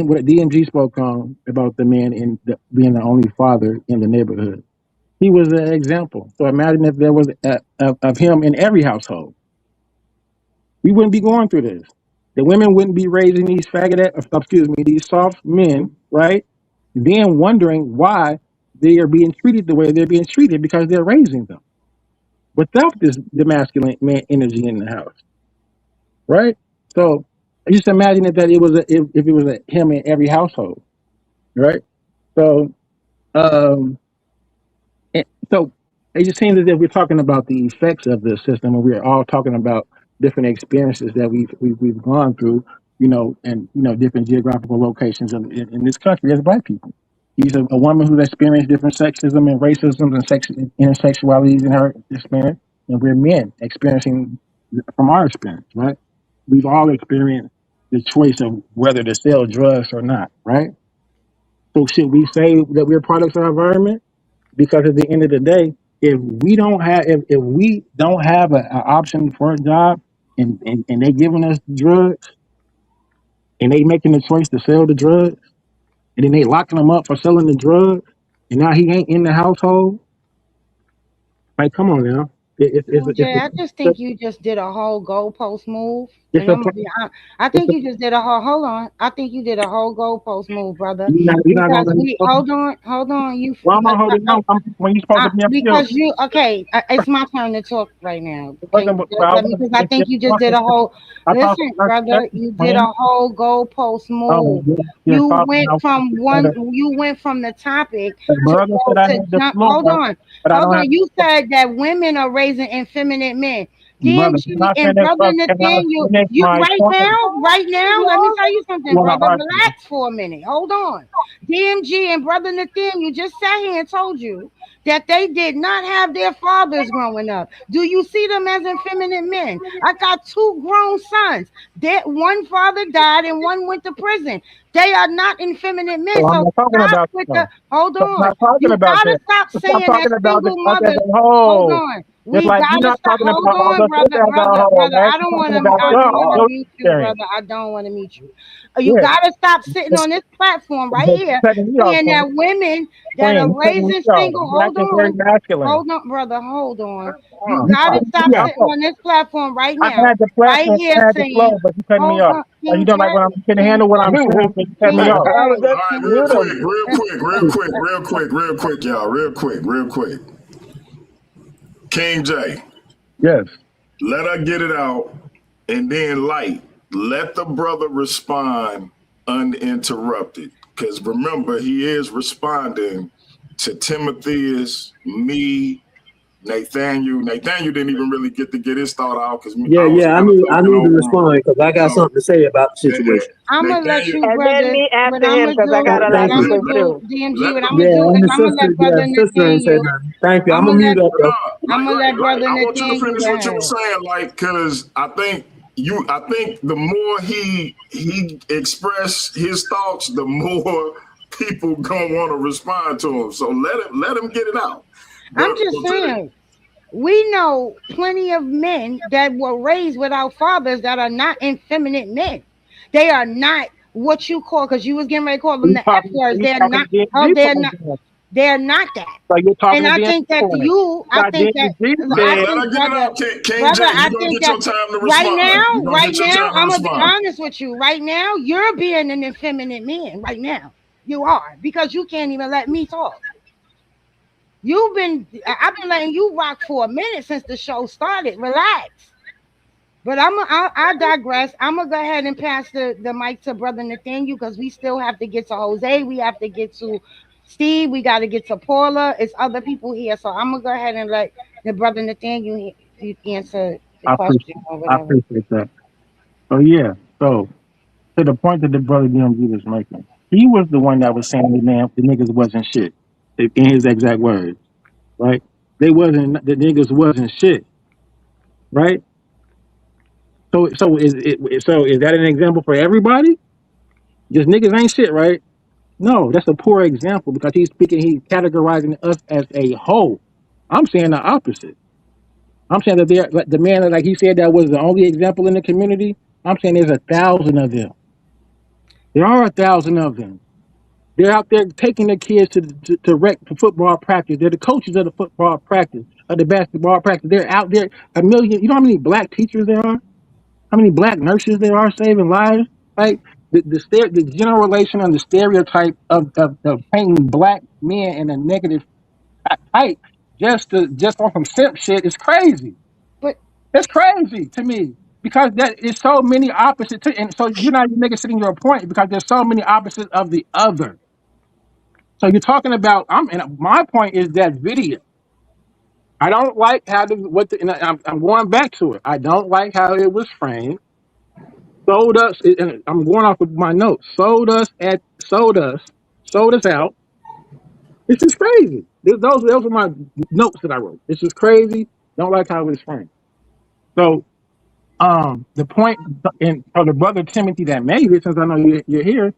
What DMG spoke on about the man being the only father in the neighborhood. He was an example. So imagine if there was of him in every household. We wouldn't be going through this. The women wouldn't be raising these these soft men, right? Then wondering why they are being treated the way they're being treated because they're raising them without the masculine man energy in the house, right? So just imagine if that it was if it was him in every household, right? So um, And so it just seems as if we're talking about the effects of the system, and we're all talking about different experiences that we've gone through, and different geographical locations in this country as Black people. He's a woman who's experienced different sexism and racism and intersexualities in her experience, and we're men experiencing from our experience, right? We've all experienced the choice of whether to sell drugs or not, right? So should we say that we're products of our environment? Because at the end of the day, if we don't have an option for a job and they giving us drugs and they making the choice to sell the drugs and then they locking them up for selling the drugs and now he ain't in the household, like come on now. Jay, I just think you just did a whole goalpost move, It's and a, I'm gonna be honest. I it's think a you just did a whole. Hold on, I think you did a whole goalpost move, brother. you're not gonna Because let me we talk. hold on. You Why am I holding on when you're supposed to be up here? because you okay. It's my turn to talk right now. It Can wasn't, you but just I let me? Because I wasn't think you just did talking. a whole. I talked Listen, to brother, you did when a whole goalpost oh move. you're talking. You went from the topic The to brother go said I to had the jump. floor, but I Hold don't have. on. You said that women are raising effeminate men. Brother, can DMG I and finish? brother Brother, can I Nathaniel, finish you my point? right now, let me tell you I something, want to brother. argue. Relax for a minute. Hold on. DMG and brother Nathaniel just sat here and told you that they did not have their fathers growing up. Do you see them as effeminate men? I got two grown sons. That one father died and one went to prison. They are not effeminate men. So I'm So not talking stop about with the them. hold So I'm on. not talking You about gotta them. stop Stop saying that talking about the single as mothers. a Hold whole. on. Just We like you're gotta not stop. talking Hold about all on, the brother, sisters as a whole, brother. right? I You're don't want talking to. about I don't want to your mute you, experience. brother. I don't want to mute you. You Yeah. gotta stop sitting on this platform right But you here, cutting me off, saying Queen. that women that Queen, are you cutting me raising off. single. You're acting very masculine. Hold on, brother. Hold on. You You gotta cutting stop me sitting off. on this platform right I now, had the right platform, here, I had the saying, flow, but you cutting me "Hold off. on, So you King don't like when J, I'm can King handle what I'm J, saying, so you cut me King off. All J, right, King real quick, y'all. Real quick. King J, Yes. let her get it out, and then Lyte, let the brother respond uninterrupted. Because remember, he is responding to Timotheus, me, Nathaniel. Nathaniel didn't even really get to get his thought out because Yeah, I was yeah. kind of I talking need to over him. respond because I got So, something to say about the eh, eh, situation. I'm gonna let Nathaniel, you, And then brother. me What after I'm him gonna because I do, got a what Thank I'm lot you. to gonna say do, too. DMG. let What the I'm gonna Yeah, do and is the I'm gonna let brother sister ain't said Nathaniel. nothing. Thank you. I'm I'm gonna gonna let mute up though. I'm gonna let brother I want you to Nathaniel finish go what you were ahead. saying, like, because I think the more he express his thoughts, the more people gonna want to respond to him. So let him get it out. I'm But just saying, we know plenty of men that were raised without fathers that are not effeminate men. They are not what you call, because you was getting ready to call them You the F talking words. you They're talking not. to DMG Oh, they're women not. then. They're not that. So you're talking And to I DMG think that women. I Got think that DMG I said let her think get it brother, out, King J. brother, I You gonna think get that your time to right respond. now, You gonna get your time to I'm gonna be respond. honest with you. Right now, you're being an effeminate man. Right now, you are, because you can't even let me talk. I've been letting you rock for a minute since the show started. Relax. But I digress. I'm gonna go ahead and pass the mic to brother Nathaniel, because we still have to get to Jose. We have to get to Steve. We got to get to Paula. It's other people here, so I'm gonna go ahead and let the brother Nathaniel answer the question or I whatever. appreciate that. So yeah. So to the point that the brother DMG was making, he was the one that was saying the niggas wasn't shit. In his exact words, right? The niggas wasn't shit, right? So is that an example for everybody? Just niggas ain't shit, right? No, that's a poor example because he's categorizing us as a whole. I'm saying the opposite. I'm saying that like the man, like he said, that was the only example in the community. I'm saying there's 1,000 of them. There are 1,000 of them. They're out there taking their kids to rec for football practice. They're the coaches of the football practice, of the basketball practice. They're out there a million. You know how many black teachers there are? How many black nurses there are saving lives? Like the generalization and the stereotype of painting black men in a negative light just on some simp shit is crazy. But It's crazy to me because that is so many opposites, and so you're not even making sitting your point because there's so many opposites of the other. So you're talking about and my point is that video. I don't like how and I'm going back to it. I don't like how it was framed. Sold us, and I'm going off of my notes. Sold us out. This is crazy. Those are my notes that I wrote. This is crazy. Don't like how it was framed. So the point, and for the brother Timothy that made it, since I know you're here,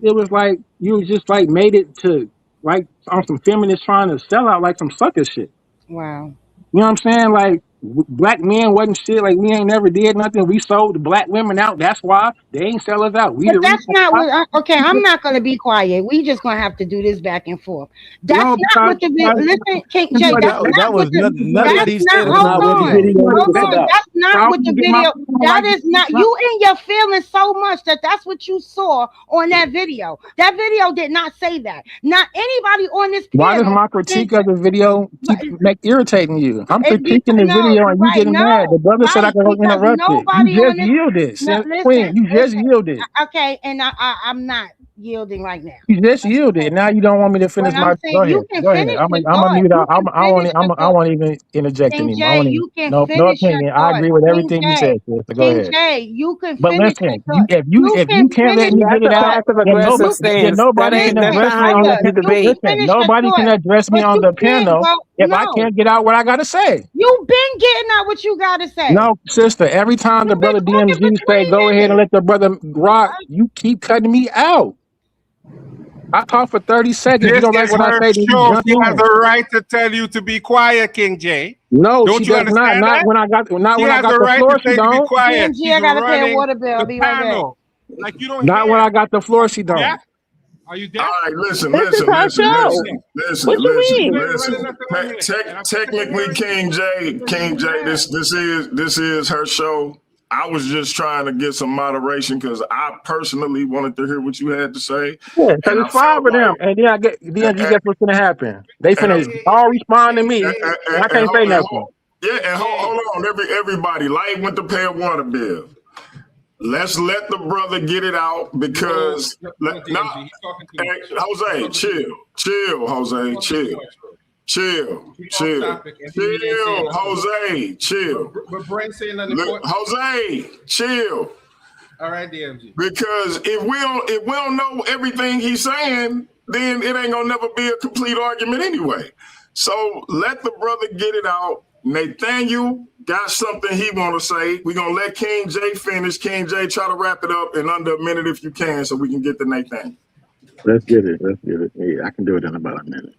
it was like you just like made it to like on some feminists trying to sell out like some sucker shit. wow. You know what I'm saying? Like black men wasn't shit. Like we ain't never did nothing. We sold the black women out. That's why they ain't sell us out. We But the reason that's not why. what. Okay, I'm not gonna be quiet. We just gonna have to do this back and forth. That's No, not what the listen, King Jay. That's That not what was the. none of that That's he not. said That's was Hold not what the true. on. video Hold is on. about. That's not I'm what the gonna get my video. point That like is not. You in your feelings so much that's what you saw on that video. That video did not say that. Not anybody on this why does panel. my critique of the video keep irritating you? I'm critiquing the No, video and you right, getting mad. The no, brother said I right, could because interrupt it. You nobody on just this. yielded. No, Queen, you just listen. yielded. Okay, and I'm not yielding right now. You just yielded. Now you don't want me to What finish I'm my. Go saying, you ahead. can Go ahead. finish your I'm a thought. mute You out. can finish your I thought. won't even interject King anymore. I J, won't even. you can No finish your opinion. I thought. agree with King everything you J, said, sister. Go King ahead. J, you can But finish your listen, thought. You if can you can't let finish me your get That's it a out, thought. passive then aggressive nobody, You can then stance. That nobody can ain't that listen, address me kind. on the. brother. You can Debate. Listen, finish your nobody can thought, address me but on you the can't panel go. if I No, can't get out what I gotta say. you've been getting out what you gotta say. No, sister. Every time the You've been brother talking for DMG say 20 go ahead and minutes. let the brother rock, you keep cutting me out. I talk for 30 seconds. You This don't like is what I her say, then you show. jump She has in. the right to tell you to be quiet, King J. No, Don't she you does not. understand Not that? when I got She has the the right floor, to she tell you to be don't. quiet. DMG, She's I gotta pay a running water bill. I'll the be right back. panel. Like you don't Not hear. when I got the floor, she Yeah? don't. Are you All deaf? right, listen, This is listen, our listen, show. listen, listen, What you listen, mean? You ain't running listen. nothing on here. And I'm sick of Technically, hearing King J, this is her show. I was just trying to get some moderation because I personally wanted to hear what you had to say, Yeah, because and I it's five felt of them. like, And then you and, guess what's gonna happen? They and, finna all respond to me, and I can't say nothing. hold on, everybody. Light went to pay a water bill. Let's let the brother get it out because no, nah, DMG. He's talking too much. Jose, chill, Jose, chill, Jose, chill. But Brent saying nothing Look, important. Jose, chill. All right, DMG. Because if we don't know everything he's saying, then it ain't gonna never be a complete argument anyway. So let the brother get it out. Nathaniel got something he want to say. We're gonna let King J finish. King J, try to wrap it up in under a minute if you can, so we can get to Nathaniel. Let's get it. Yeah, I can do it in about a minute.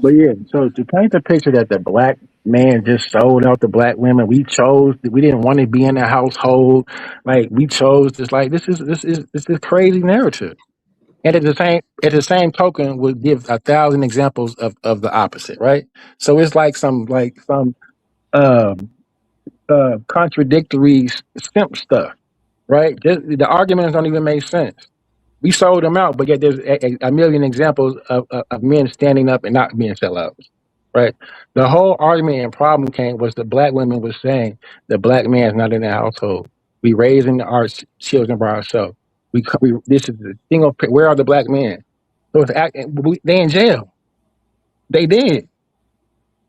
But yeah, so to paint the picture that the black man just sold out the black women, we didn't want to be in the household, like we chose this. Like this is crazy narrative. And at the same token, would give 1,000 examples of the opposite, right? So it's like some um contradictory simp stuff, right? Just, the arguments don't even make sense. We sold them out, but yet there's a million examples of men standing up and not being sellouts, right? The whole argument and problem was the black women was saying the black man's not in the household. We raising our children by ourselves. This is the single. Where are the black men? So they in jail. They did.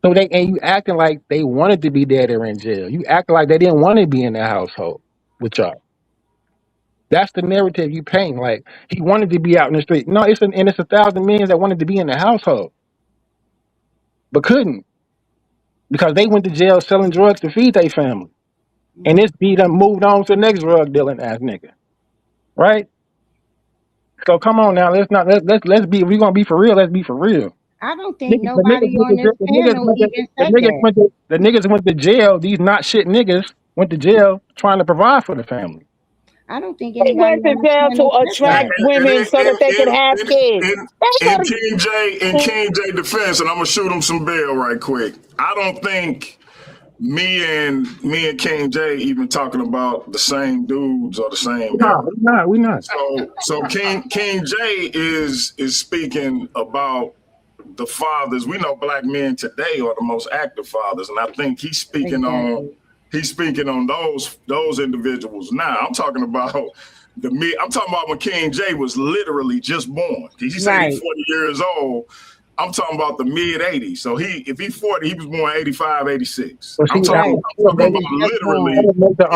So you acting like they wanted to be there. They're in jail. You acting like they didn't want to be in the household with y'all. That's the narrative you paint. Like he wanted to be out in the street. No, it's 1,000 men that wanted to be in the household, but couldn't because they went to jail selling drugs to feed their family. And this B done moved on to the next drug dealing ass nigga, right? So come on now, let's be. We gonna be for real. Let's be for real. I don't think nobody on this panel even said that. The niggas went to jail. These not shit niggas went to jail trying to provide for the family. I don't think They anybody went to on this jail to panel said attract that. women so that they could have kids. In King J defense, and I'm gonna shoot him some bail right quick. I don't think me and King J even talking about the same dudes or the same. No, we not. So King J is speaking about the fathers. We know black men today are the most active fathers, and I think he's speaking on those individuals. Now I'm talking about I'm talking about when King J was literally just born. He said he's 40 years old. I'm talking about the mid 80s. So if he's 40, he was born 85, 86. Well, I'm talking about literally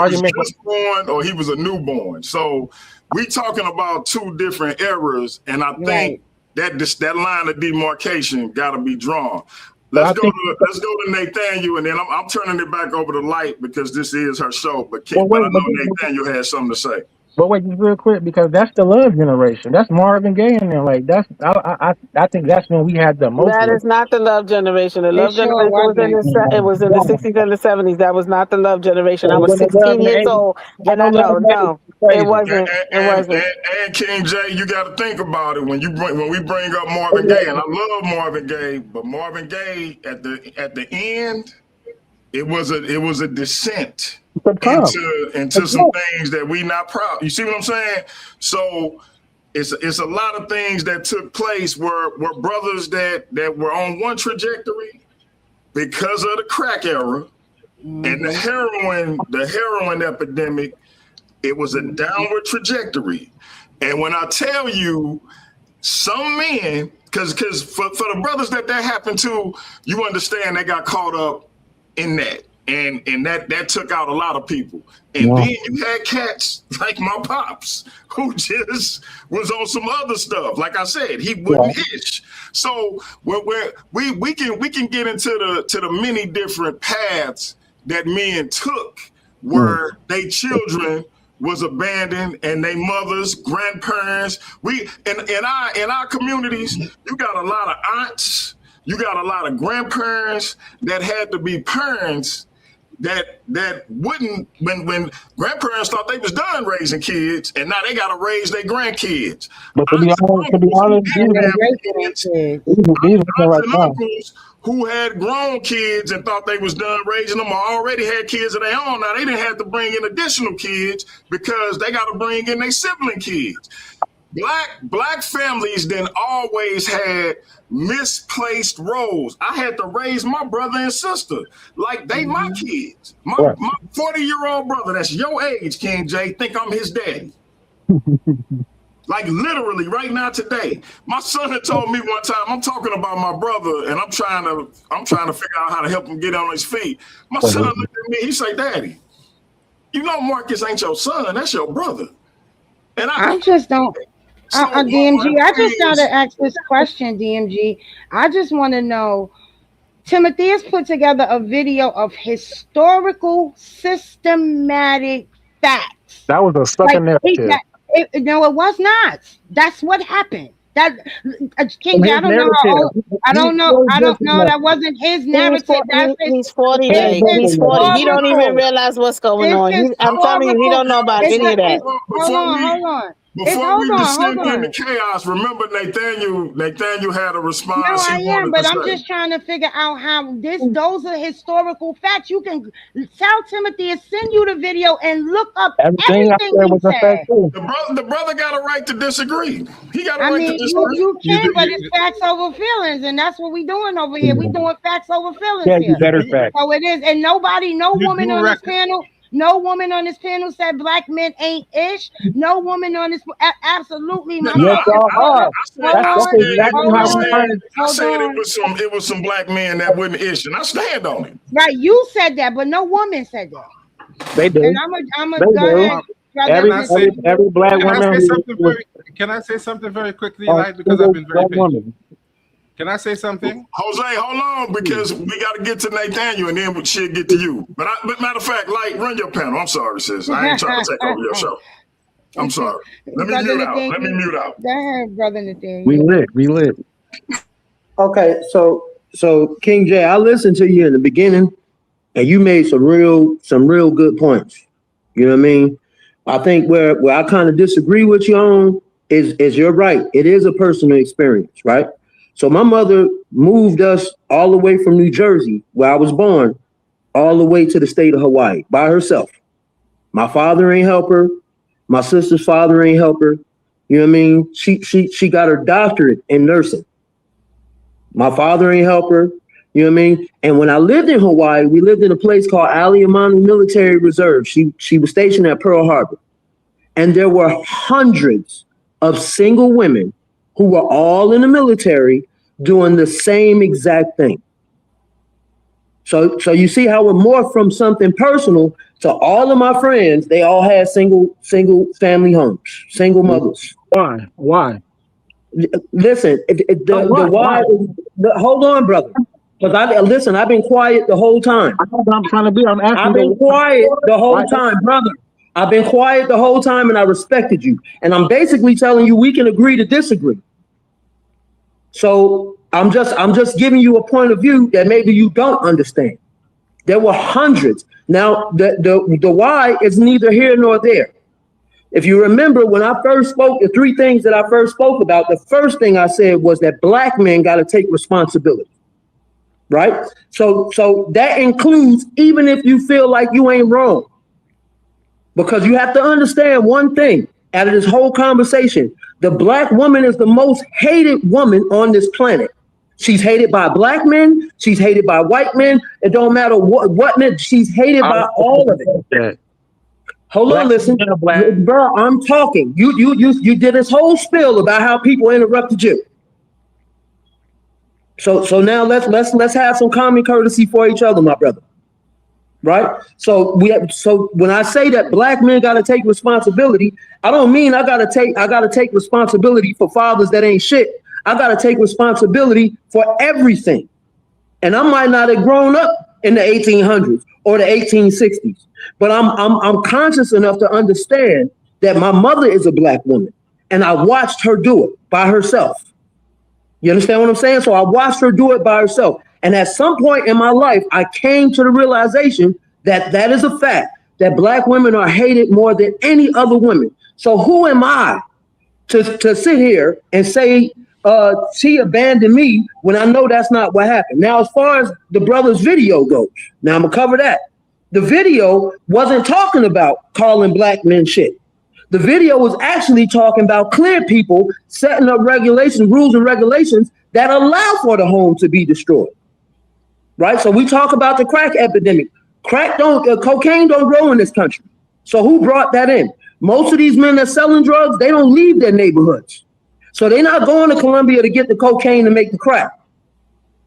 he was just born or he was a newborn. So we talking about two different eras, and I think that line of demarcation got to be drawn. Let's go to Nathaniel, and then I'm turning it back over to Lyte because this is her show. But I know Nathaniel has something to say. But wait, just real quick, because that's the love generation. That's Marvin Gaye in there. Like I think that's when we had the most. That is not the love generation. The love generation was in the 60s and the 70s. That was not the love generation. I was 16 years old, and I know it wasn't. And King J, you got to think about it when we bring up Marvin Gaye, and I love Marvin Gaye, but Marvin Gaye at the end, it was a descent into some things that we not proud. You see what I'm saying? So it's a lot of things that took place were brothers that were on one trajectory because of the crack era and the heroin epidemic. It was a downward trajectory. And when I tell you some men, because for the brothers that happened to, you understand they got caught up in that. And that took out a lot of people. And then you had cats like my pops who just was on some other stuff. Like I said, he wouldn't itch. So we can get into the many different paths that men took where they children was abandoned, and their mothers, grandparents. We in our communities, you got a lot of aunts, you got a lot of grandparents that had to be parents that wouldn't when grandparents thought they was done raising kids, and now they got to raise their grandkids. But to be honest, these are right now. Who had grown kids and thought they was done raising them, or already had kids of their own. Now they didn't have to bring in additional kids because they got to bring in their sibling kids. Black families then always had misplaced roles. I had to raise my brother and sister like they my kids. My 40-year-old brother, that's your age, King J, think I'm his daddy. Like literally right now today. My son had told me one time, I'm talking about my brother and I'm trying to figure out how to help him get on his feet. My son looked at me, he said, Daddy, you know Marcus ain't your son, that's your brother. And I just don't DMG, I just gotta ask this question, DMG. I just want to know, Timothy has put together a video of historical systematic facts. That was a sucking narrative. No, it was not. That's what happened. That King J, I don't know. That wasn't his narrative. He's 40. He's 40. He don't even realize what's going on. I'm telling you, he don't know about any of that. Hold on. Before we descend into chaos, remember Nathaniel had a response. No, I am, but I'm just trying to figure out how those are historical facts. You can tell Timothy to send you the video and look up everything he said. The brother got a right to disagree. He got a right to disagree. You can, but it's facts over feelings, and that's what we doing over here. We doing facts over feelings here. You better facts. So it is, and no woman on this panel. No woman on this panel said black men ain't ish. No woman on this, absolutely. Yes, y'all are. That's exactly how we heard. I said it was some black men that wouldn't ish, and I stand on it. Right, you said that, but no woman said that. They do. And I'm a go ahead. Every black woman. Can I say something very quickly, Lyte, because I've been very patient. Can I say something? Jose, hold on, because we got to get to Nathaniel and then she'll get to you. But matter of fact, Lyte, run your panel. I'm sorry, sis. I ain't trying to take over your show. I'm sorry. Let me mute out. Go ahead, Brother Nathaniel. We lit. Okay, so King J, I listened to you in the beginning, and you made some real good points. You know what I mean? I think where I kind of disagree with you on is you're right. It is a personal experience, right? So my mother moved us all the way from New Jersey, where I was born, all the way to the state of Hawaii by herself. My father ain't help her. My sister's father ain't help her. You know what I mean? She got her doctorate in nursing. My father ain't help her. You know what I mean? And when I lived in Hawaii, we lived in a place called Aliamanu Military Reserve. She was stationed at Pearl Harbor. And there were hundreds of single women who were all in the military doing the same exact thing. So you see how it morphed from something personal to all of my friends. They all had single family homes, single mothers. Why? Listen, the why. Hold on, brother. Because I've been quiet the whole time. I'm trying to be. I've been quiet the whole time, brother. I've been quiet the whole time, and I respected you. And I'm basically telling you we can agree to disagree. So I'm just giving you a point of view that maybe you don't understand. There were hundreds. Now the why is neither here nor there. If you remember when I first spoke, the three things that I first spoke about, the first thing I said was that black men got to take responsibility. Right? So that includes even if you feel like you ain't wrong. Because you have to understand one thing out of this whole conversation. The black woman is the most hated woman on this planet. She's hated by black men. She's hated by white men. It don't matter what men. She's hated by all of it. Hold on, listen, bro. I'm talking. You did this whole spiel about how people interrupted you. So now let's have some common courtesy for each other, my brother. Right? So when I say that black men got to take responsibility, I don't mean I got to take responsibility for fathers that ain't shit. I got to take responsibility for everything. And I might not have grown up in the 1800s or the 1860s. But I'm conscious enough to understand that my mother is a black woman, and I watched her do it by herself. You understand what I'm saying? So I watched her do it by herself. And at some point in my life, I came to the realization that that is a fact, that black women are hated more than any other women. So who am I to sit here and say she abandoned me when I know that's not what happened? Now, as far as the brother's video goes, now I'm going to cover that. The video wasn't talking about calling black men shit. The video was actually talking about clear people setting up regulations, rules and regulations that allow for the home to be destroyed. Right? So we talk about the crack epidemic. Cocaine don't grow in this country. So who brought that in? Most of these men that selling drugs, they don't leave their neighborhoods. So they're not going to Colombia to get the cocaine to make the crack.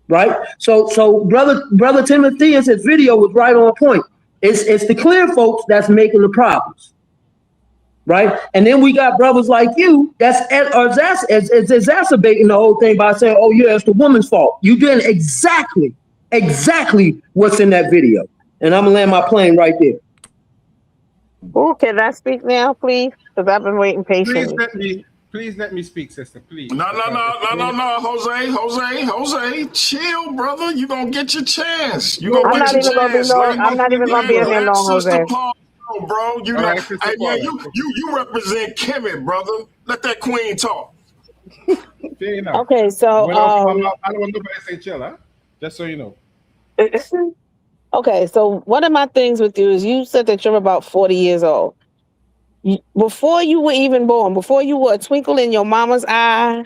Right? So brother Timothy, his video was right on point. It's the clear folks that's making the problems. Right? And then we got brothers like you that's exacerbating the whole thing by saying, oh yeah, it's the woman's fault. You did exactly what's in that video. And I'm gonna land my plane right there. Oh, can I speak now, please? Because I've been waiting patiently. Please let me speak, sister. Please. No, Jose, chill, brother. You gonna get your chance. You gonna get your chance. I'm not even gonna be in there long, Jose. Bro, you represent Kemet, brother. Let that queen talk. Okay, so I don't want nobody to say chill, huh? Just so you know. Okay, so one of my things with you is you said that you're about 40 years old. Before you were even born, before you were a twinkle in your mama's eye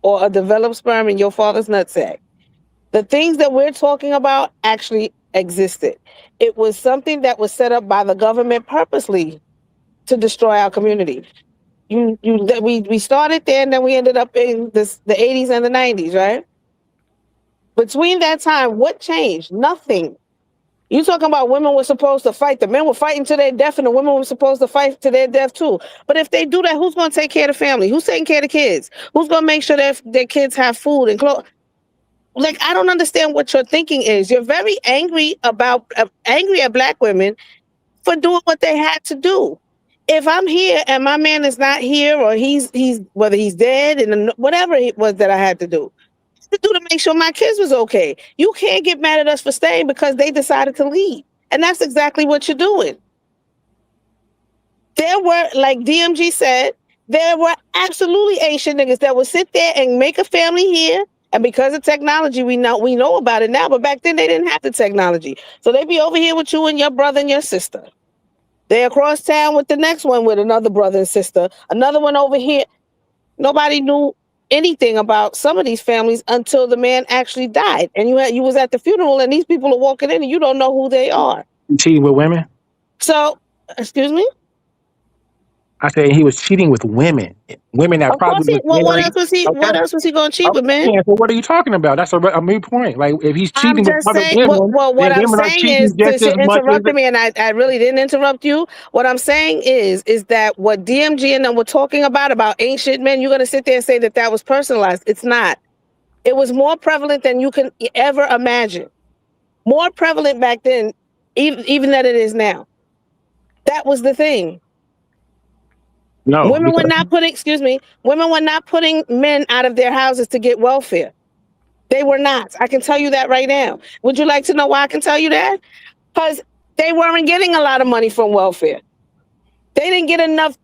or a developed sperm in your father's nutsack, the things that we're talking about actually existed. It was something that was set up by the government purposely to destroy our community. We started there and then we ended up in the 80s and the 90s, right? Between that time, what changed? Nothing. You talking about women were supposed to fight. The men were fighting to their death and the women were supposed to fight to their death too. But if they do that, who's going to take care of the family? Who's taking care of the kids? Who's going to make sure that their kids have food and clothes? Like, I don't understand what your thinking is. You're very angry at black women for doing what they had to do. If I'm here and my man is not here, or he's whether he's dead and whatever it was that I had to do to make sure my kids was okay. You can't get mad at us for staying because they decided to leave. And that's exactly what you're doing. There were, like DMG said, there were absolutely Asian niggas that would sit there and make a family here. And because of technology, we know about it now, but back then they didn't have the technology. So they'd be over here with you and your brother and your sister. They're across town with the next one with another brother and sister. Another one over here. Nobody knew anything about some of these families until the man actually died. And you was at the funeral and these people are walking in and you don't know who they are. Cheating with women? So, excuse me? I said he was cheating with women. Women that probably what else was he going to cheat with, man? Yeah, so what are you talking about? That's a moot point. Like, if he's cheating with other women, what I'm saying is, since you interrupted me and I really didn't interrupt you, what I'm saying is that what DMG and them were talking about ancient men, you're going to sit there and say that was personalized. It's not. It was more prevalent than you can ever imagine. More prevalent back then, even than it is now. That was the thing. No, women were not putting men out of their houses to get welfare. They were not. I can tell you that right now. Would you like to know why I can tell you that? Because they weren't getting a lot of money from welfare. They didn't get enough.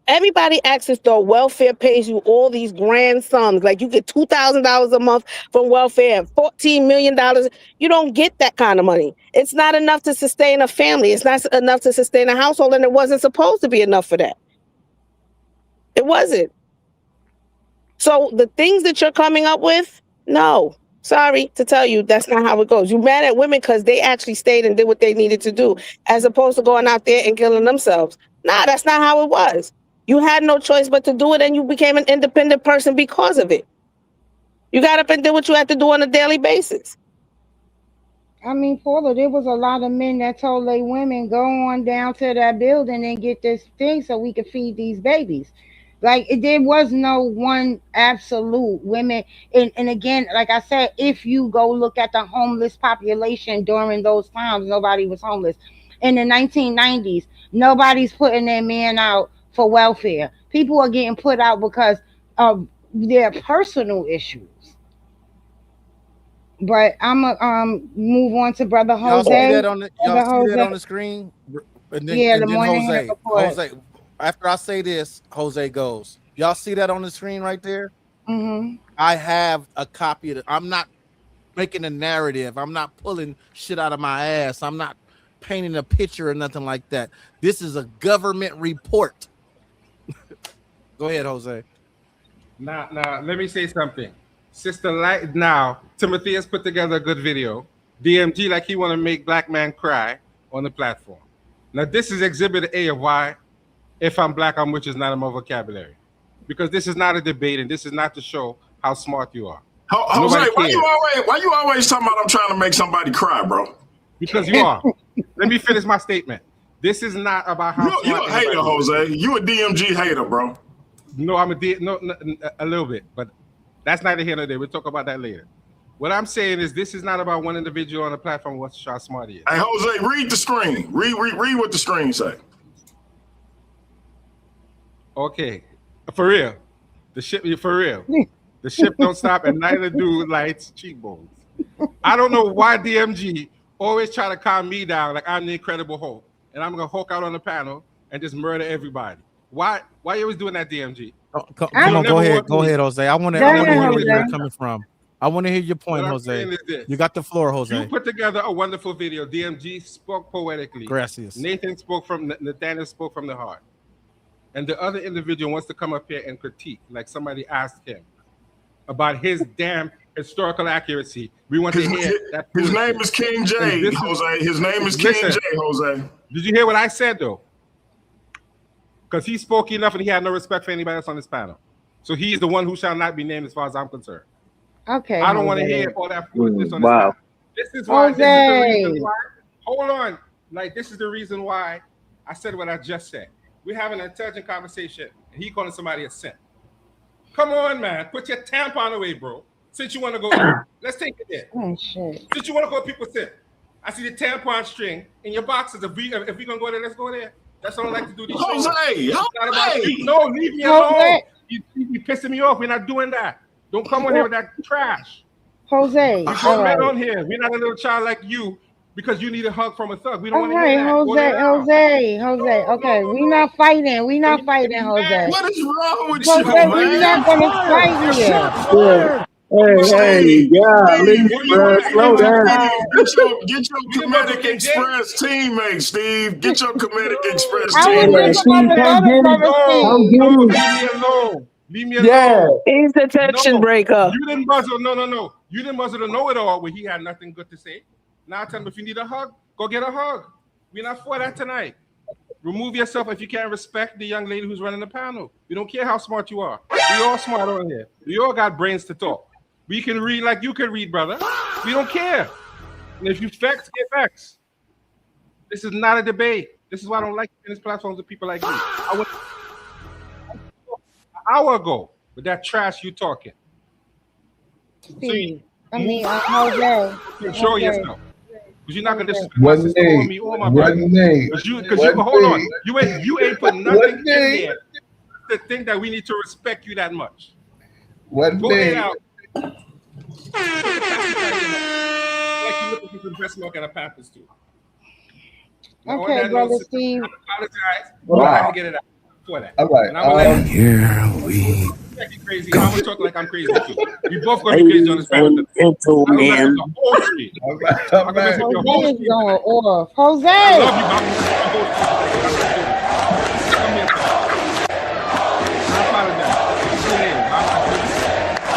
Everybody acts as though welfare pays you all these grand sums. Like you get $2,000 a month from welfare and $14 million. You don't get that kind of money. It's not enough to sustain a family. It's not enough to sustain a household, and it wasn't supposed to be enough for that. It wasn't. So the things that you're coming up with, no, sorry to tell you, that's not how it goes. You're mad at women because they actually stayed and did what they needed to do, as opposed to going out there and killing themselves. Nah, that's not how it was. You had no choice but to do it, and you became an independent person because of it. You got up and did what you had to do on a daily basis. I mean, Paula, there was a lot of men that told their women, go on down to that building and get this thing so we could feed these babies. Like, there was no one absolute women. And again, like I said, if you go look at the homeless population during those times, nobody was homeless. in the 1990s. Nobody's putting their man out for welfare. People are getting put out because of their personal issues. But I'm gonna move on to Brother Y'all see Jose. that on the Brother see that on Jose. the screen? Yeah, the And then morning Jose. report. Jose, after I say this, Jose goes. Y'all see that on the screen right there? Mm-hmm. I have a copy of it. I'm not making a narrative. I'm not pulling shit out of my ass. I'm not painting a picture or nothing like that. This is a government report. Go ahead, Jose. Now, let me say something. Sister Lyte, now, Timothy has put together a good video. DMG, like he want to make black man cry on the platform. Now, this is exhibit A of why if I'm black, I'm rich is not in my vocabulary. Because this is not a debate and this is not to show how smart you are. Jose, why you always talking about I'm trying to make somebody cry, bro? Because you are. Let me finish my statement. This is not about how you a hater, Jose. You a DMG hater, bro. No, I'm a little bit, but that's neither here nor there. We'll talk about that later. What I'm saying is this is not about one individual on the platform what's how smart he is. Hey, Jose, read the screen. Read what the screen say. Okay, for real. For real. The ship don't stop, and neither do Lyte's cheekbones. I don't know why DMG always try to calm me down like I'm the Incredible Hulk, and I'm gonna Hulk out on the panel and just murder everybody. Why you always doing that, DMG? Come on, go ahead, Jose. I want to hear where you're coming from. I want to hear your point, Jose. You got the floor, Jose. You put together a wonderful video. DMG spoke poetically. Gracias. Nathaniel spoke from the heart. And the other individual wants to come up here and critique, like somebody asked him about his damn historical accuracy. We want to hear that. His name is King J, Jose. His name is King J, Jose. Did you hear what I said, though? Because he spoke enough and he had no respect for anybody else on this panel. So he is the one who shall not be named as far as I'm concerned. Okay. I don't want to hear all that foolishness on this panel. This is why. This is the reason why. Hold on. Like, this is the reason why I said what I just said. We're having an intelligent conversation, and he calling somebody a simp. Come on, man. Put your tampon away, bro. Since you want to go, let's take it there. Oh, shit. Since you want to go, people simp. I see the tampon string in your boxes. If we gonna go there, let's go there. That's what I like to do. These Jose, no, leave me alone. You pissing me off. We're not doing that. Don't come on here with that trash. Jose, come right on here. We're not a little child like you. Because you need a hug from a thug. We don't want to hear that. Jose. Okay, we're not fighting. We're not fighting, Jose. What is wrong with Jose, you, man? we're not gonna fight here. Hey, bro, slow down. Get your Comedic Express teammate, Steve. Get your Comedic Express teammate. Leave me alone. Leave me alone. Yeah. He's the tension breaker. You didn't muzzle. No. You didn't muzzle the know-it-all where he had nothing good to say. Now tell him if you need a hug, go get a hug. We're not for that tonight. Remove yourself if you can't respect the young lady who's running the panel. We don't care how smart you are. We all smart on here. We all got brains to talk. We can read like you can read, brother. We don't care. And if you vex, get vexed. This is not a debate. This is why I don't like these platforms with people like you. I went an hour ago with that trash you talking. Steve, Jose. Control yourself. Because you're not gonna disrespect my sister or me or my brother. Because you hold on. You ain't put nothing in there to think that we need to respect you that much. Go ahead out. Like you looking for some breast milk and a Pampers too. Okay, brother Steve. I apologize. But I had to get it out for that. All right. And I'm gonna let Here we crazy. I'm gonna talk like I'm crazy too. We both gonna be crazy on this panel. Man. All right. Jose. I love you, I apologize.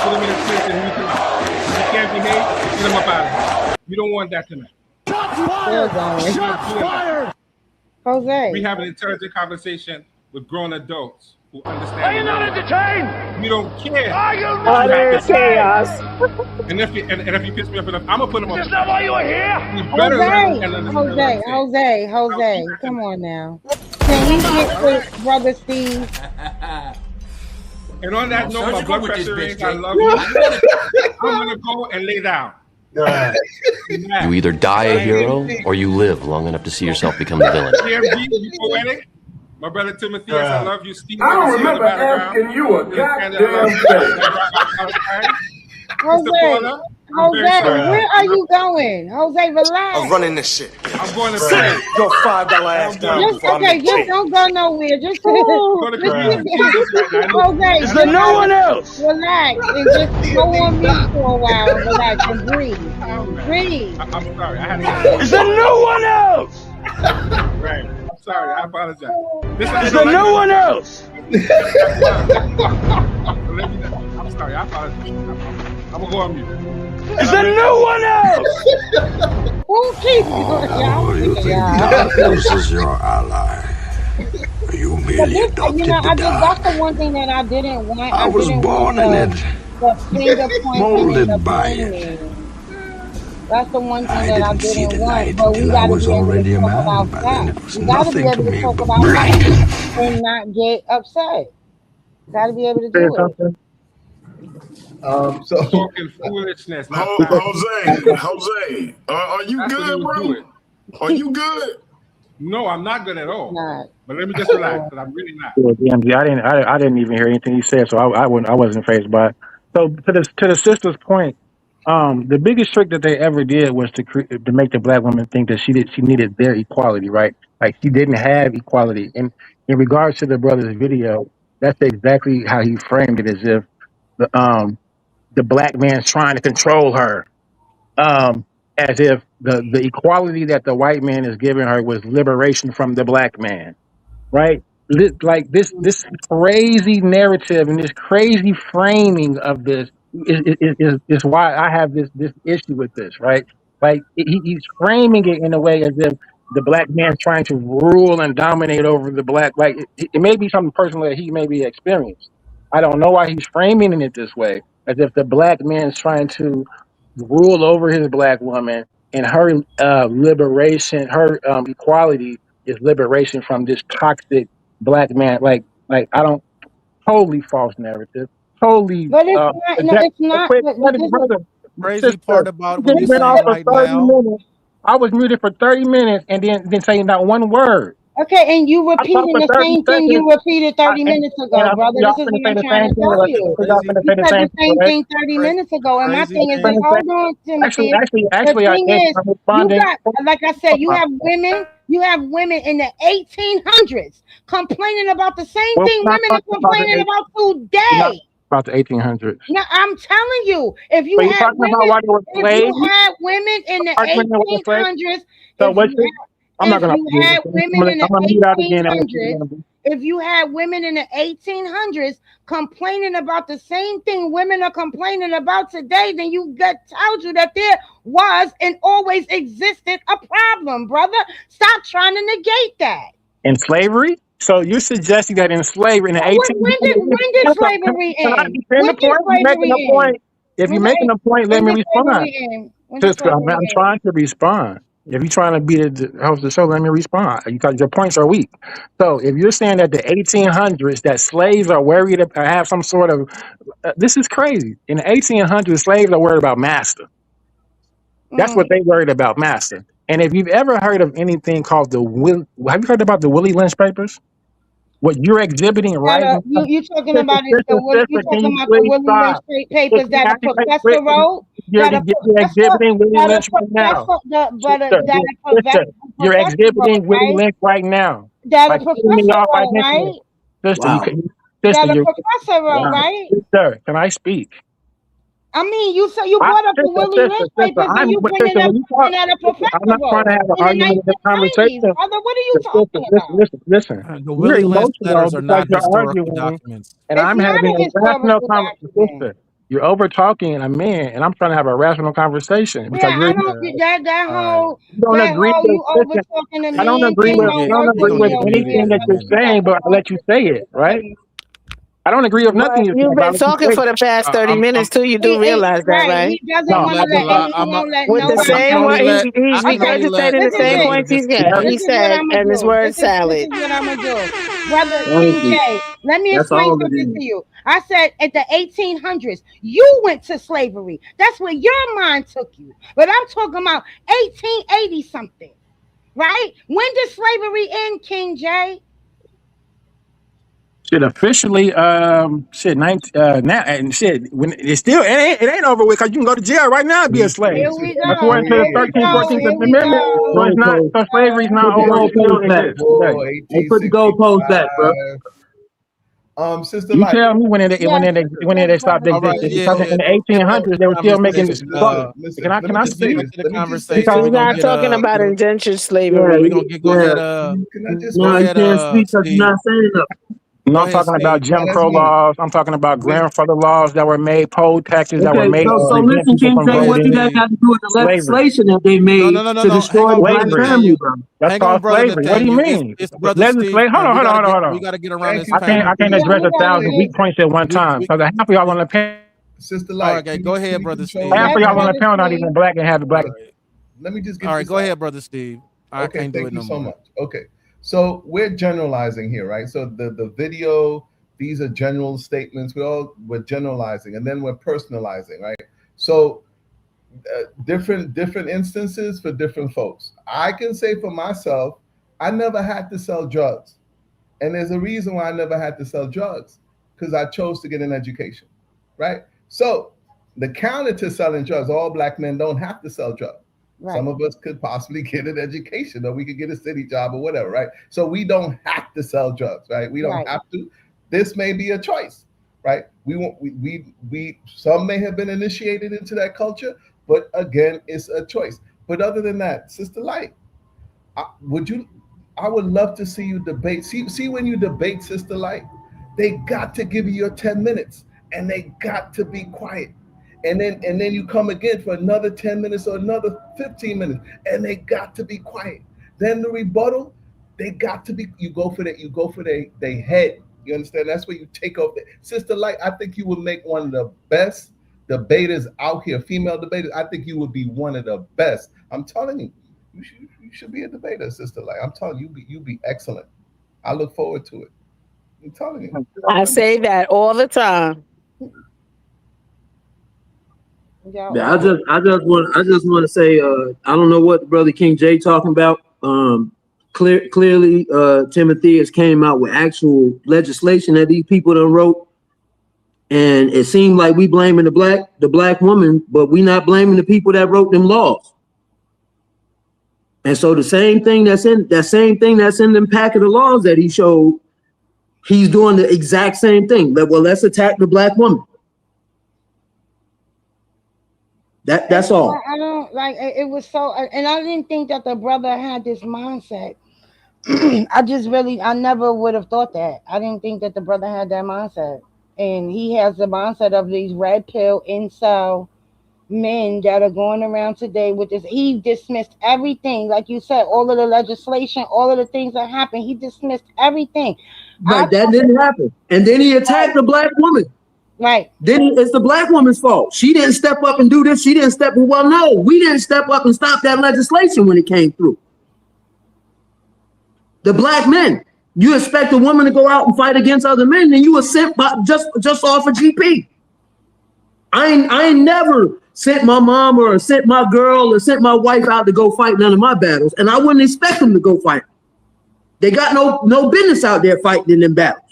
Put him in his place and we come out. If he can't behave, get him up out of here. We don't want that tonight. Shots fired. Jose. We have an intelligent conversation with grown adults who understand. Are you not entertained? We don't care. Are you not entertained? Chaos. And if you piss me off enough, I'm gonna put him up. Is that why you are here? You better learn and understand. Jose, come on now. Can you get with brother Steve? And on that note, my blood pressure is. I love you. I'm gonna go and lay down. You either die a hero or you live long enough to see yourself become the villain. TMG, you poetic? My brother Timothy, I love you. Steve, I don't remember asking you a goddamn thing. Jose, where are you going? Jose, relax. I'm running this shit. I'm going to play. Your $5 ass down before I make Just change. don't go nowhere. Just Go to Jose, Is there no one else? relax and just go on mute for a while and relax and breathe. Breathe. I'm sorry. I had to. Is there no one else? Right. I'm sorry. I apologize. Is there no one else? I'm sorry. I apologize. I'm gonna go on mute. Is there no one else? Who keeps going? This is your ally. You merely adopted the that's the one thing that I didn't want. I was born in it, The finger pointing molded and the by it. blaming. That's the one thing I that I didn't see didn't the want. light But we until I gotta was be able already to a talk man. about By then facts. it was We gotta be nothing able to to me talk but about blight. facts and not get upset. Gotta be able to do it. So talking foolishness. Jose, are you good, bro? Are you good? No, I'm not good at all. Not. But let me just relax, because I'm really not. Yeah, DMG, I didn't even hear anything he said, so I wasn't phased by it. So to the sister's point, the biggest trick that they ever did was to make the black woman think that she needed their equality, right? Like she didn't have equality. And in regards to the brother's video, that's exactly how he framed it, as if the black man's trying to control her, as if the equality that the white man is giving her was liberation from the black man, right? Like this crazy narrative and this crazy framing of this is why I have this issue with this, right? Like he's framing it in a way as if the black man's trying to rule and dominate over the black. Like it may be something personal that he maybe experienced. I don't know why he's framing it this way, as if the black man's trying to rule over his black woman, and her liberation, her equality is liberation from this toxic black man. Like I don't, totally false narrative, totally. But it's not. No, it's not. But this Brother, Crazy sister, part about you what just he's went off saying for right 30 now. minutes. I was muted for 30 minutes and then saying not one word. Okay, and you I talked repeating for the 30 same thing seconds. you repeated 30 minutes ago, brother. Y'all This is finna what say I'm the trying same to thing, tell right? you. Y'all finna You say the said same the thing, same right? thing 30 minutes ago, and my Crazy thing is this. thing. Hold on, Timothy. The Actually, thing is, I'm you responding. got, like I said, you have women in the 1800s complaining about the same Well, thing we're not women are talking about complaining about we're not today. about the 1800s. Now I'm telling you, if you So you're had talking about why they were slaves? women in the Arguing with the slaves? 1800s, So if what's you it? I'm not if gonna you argue had with you. women in I'm gonna the mute out again and let you 1800s, handle. if you had women in the 1800s complaining about the same thing women are complaining about today, then tells you that there was and always existed a problem, brother. Stop trying to negate that. In slavery? So you're suggesting that in slavery in the 1800s? When did slavery Can I end? defend the When did point? You're making a slavery end? point. If you're making a point, let When me did respond. slavery end? When did Sister, slavery I'm end? trying to respond. If you're trying to be the host of the show, let me respond. Because your points are weak. So if you're saying that the 1800s, that slaves are worried to have some sort of, this is crazy. In the 1800s, slaves are worried about master. That's what they worried about, master. And if you've ever heard of anything called have you heard about the Willie Lynch papers? What you're exhibiting right now? You talking about it? You Can talking you about the please Willie stop? Lynch papers that a professor wrote? You're exhibiting Willie Lynch right now. You're exhibiting Willie Lynch right now. That a By cutting me professor off by wrote, right? Sister, Wow. That a professor wrote, right? Sister, can I speak? I mean, you brought up the Willie Lynch papers and you bringing up something that a professor I'm not trying to have an argument in this conversation. Brother, what are you talking about? Listen. The You're Willie Lynch emotional letters are because not you're historical arguing, documents. and It's I'm not having a a rational historical conversation. document. Sister, you're over talking a man, and I'm trying to have a rational conversation because Yeah, I don't that whole you don't agree with. you over Listen, talking to I don't men agree thing with. don't I don't work agree with with me over anything here. that you're saying, but I let you say it, right? I don't agree with nothing But you you've said, but I been was talking for the past 30 minutes too. You do realize that, Right. right? He doesn't no. want to let, and he won't let With the nobody same else. one, let he's I can only let regurgitating the Listen to same this. points he This got. He is what said, I'm gonna and his do. word This salad. is what I'm gonna do, brother King Thank you. J. Let me That's explain all it something is. to you. I said at the 1800s, you went to slavery. That's where your mind took you. But I'm talking about 1880 something, right? When did slavery end, King J? Shit, officially, shit, 19, now, and shit, when it's still, it ain't over with because you can go to jail right now and be a slave. Here we go. According to the Here we 13th, go. 14th Here we Amendment, so it's go. not, so slavery is not Put the over. It still goalpost back. exists today. Hey, put the goalpost back, bro. Sister You Lyte. tell me when Yes, they stopped All right, existing. yeah, Because in the don't get off 1800s, the they were still making. conversation. Listen, let Can me I just Before we say speak? get this. to the Let me just say conversation, this. He's we're gonna not get talking about indentured slavery. yeah. Can go ahead, Can I just go No, you ahead, can't speak because you're Steve. not saying nothing. No, go I'm ahead, talking about Steve. Jim Crow laws. I'm talking about grandfather laws that were made, poll taxes that were Okay, made to so prevent listen, people King from J, what voting. do that got to do with the Slavery. legislation that they made to No. Hang destroy on, the brother black Slavery. family, Nathaniel. bro? That's Hang on, called brother slavery. What do you Nathaniel. mean? It's brother Steve Legislate. Hold turn. on, hold on, hold on, hold We on. gotta get around Thank this you, I thank can't you. I panel. can't Please, address Yeah, we a gotta thousand wait. weak do. points at one time We because half of y'all on the panel, Sister all Light, right, okay, go ahead, can you brother control Steve. half Yes, of y'all on yourself? the brother panel not even Steve. black and have a black. All right. Let me just All get right, this go out. ahead, brother Steve. I Okay, can't do thank it you no so more. much. Okay, so we're generalizing here, right? So the video, these are general statements. We're generalizing, and then we're personalizing, right? So different instances for different folks. I can say for myself, I never had to sell drugs, and there's a reason why I never had to sell drugs because I chose to get an education, right? So the counter to selling drugs, all black men don't have to sell drugs. Right. Some of us could possibly get an education or we could get a city job or whatever, right? So we don't have to sell drugs, right? We don't Right. have to. This may be a choice, right? We some may have been initiated into that culture, but again, it's a choice. But other than that, Sister Light, would you? I would love to see you debate. See when you debate, Sister Light, they got to give you your 10 minutes, and they got to be quiet. And then you come again for another 10 minutes or another 15 minutes, and they got to be quiet. Then the rebuttal, they got to be. You go for that. You go for they head. You understand? That's where you take off. Sister Light, I think you would make one of the best debaters out here, female debaters. I think you would be one of the best. I'm telling you, you should be a debater, Sister Light. I'm telling you, you be excellent. I look forward to it. I'm telling you. I say that all the time. Yeah, I just want to say, I don't know what the brother King J talking about. Clearly, Timothy has came out with actual legislation that these people done wrote, and it seemed like we blaming the black woman, but we not blaming the people that wrote them laws. And so the same thing that's in them packet of laws that he showed, he's doing the exact same thing. Well, let's attack the black woman. That's all. I don't like it was so, and I didn't think that the brother had this mindset. I never would have thought that. I didn't think that the brother had that mindset. And he has the mindset of these red pill incel men that are going around today with this. He dismissed everything, like you said, all of the legislation, all of the things that happened. He dismissed everything. But that didn't happen. And then he attacked the black woman. Right. Then it's the black woman's fault. She didn't step up and do this. She didn't step. Well, no, we didn't step up and stop that legislation when it came through. The black men. You expect a woman to go out and fight against other men, and you were sent by just off a GP. I ain't never sent my mom or sent my girl or sent my wife out to go fight none of my battles, and I wouldn't expect them to go fight. They got no business out there fighting in them battles.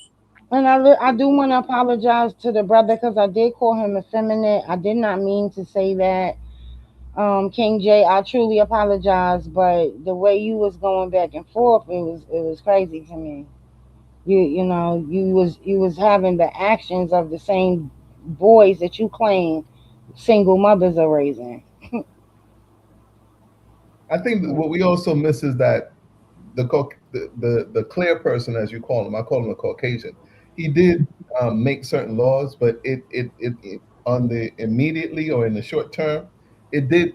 And I do want to apologize to the brother because I did call him effeminate. I did not mean to say that. King J, I truly apologize, but the way you was going back and forth, it was crazy to me. You was having the actions of the same boys that you claim single mothers are raising. I think what we also miss is that the clear person, as you call him, I call him a Caucasian. He did make certain laws, but it on the immediately or in the short term, it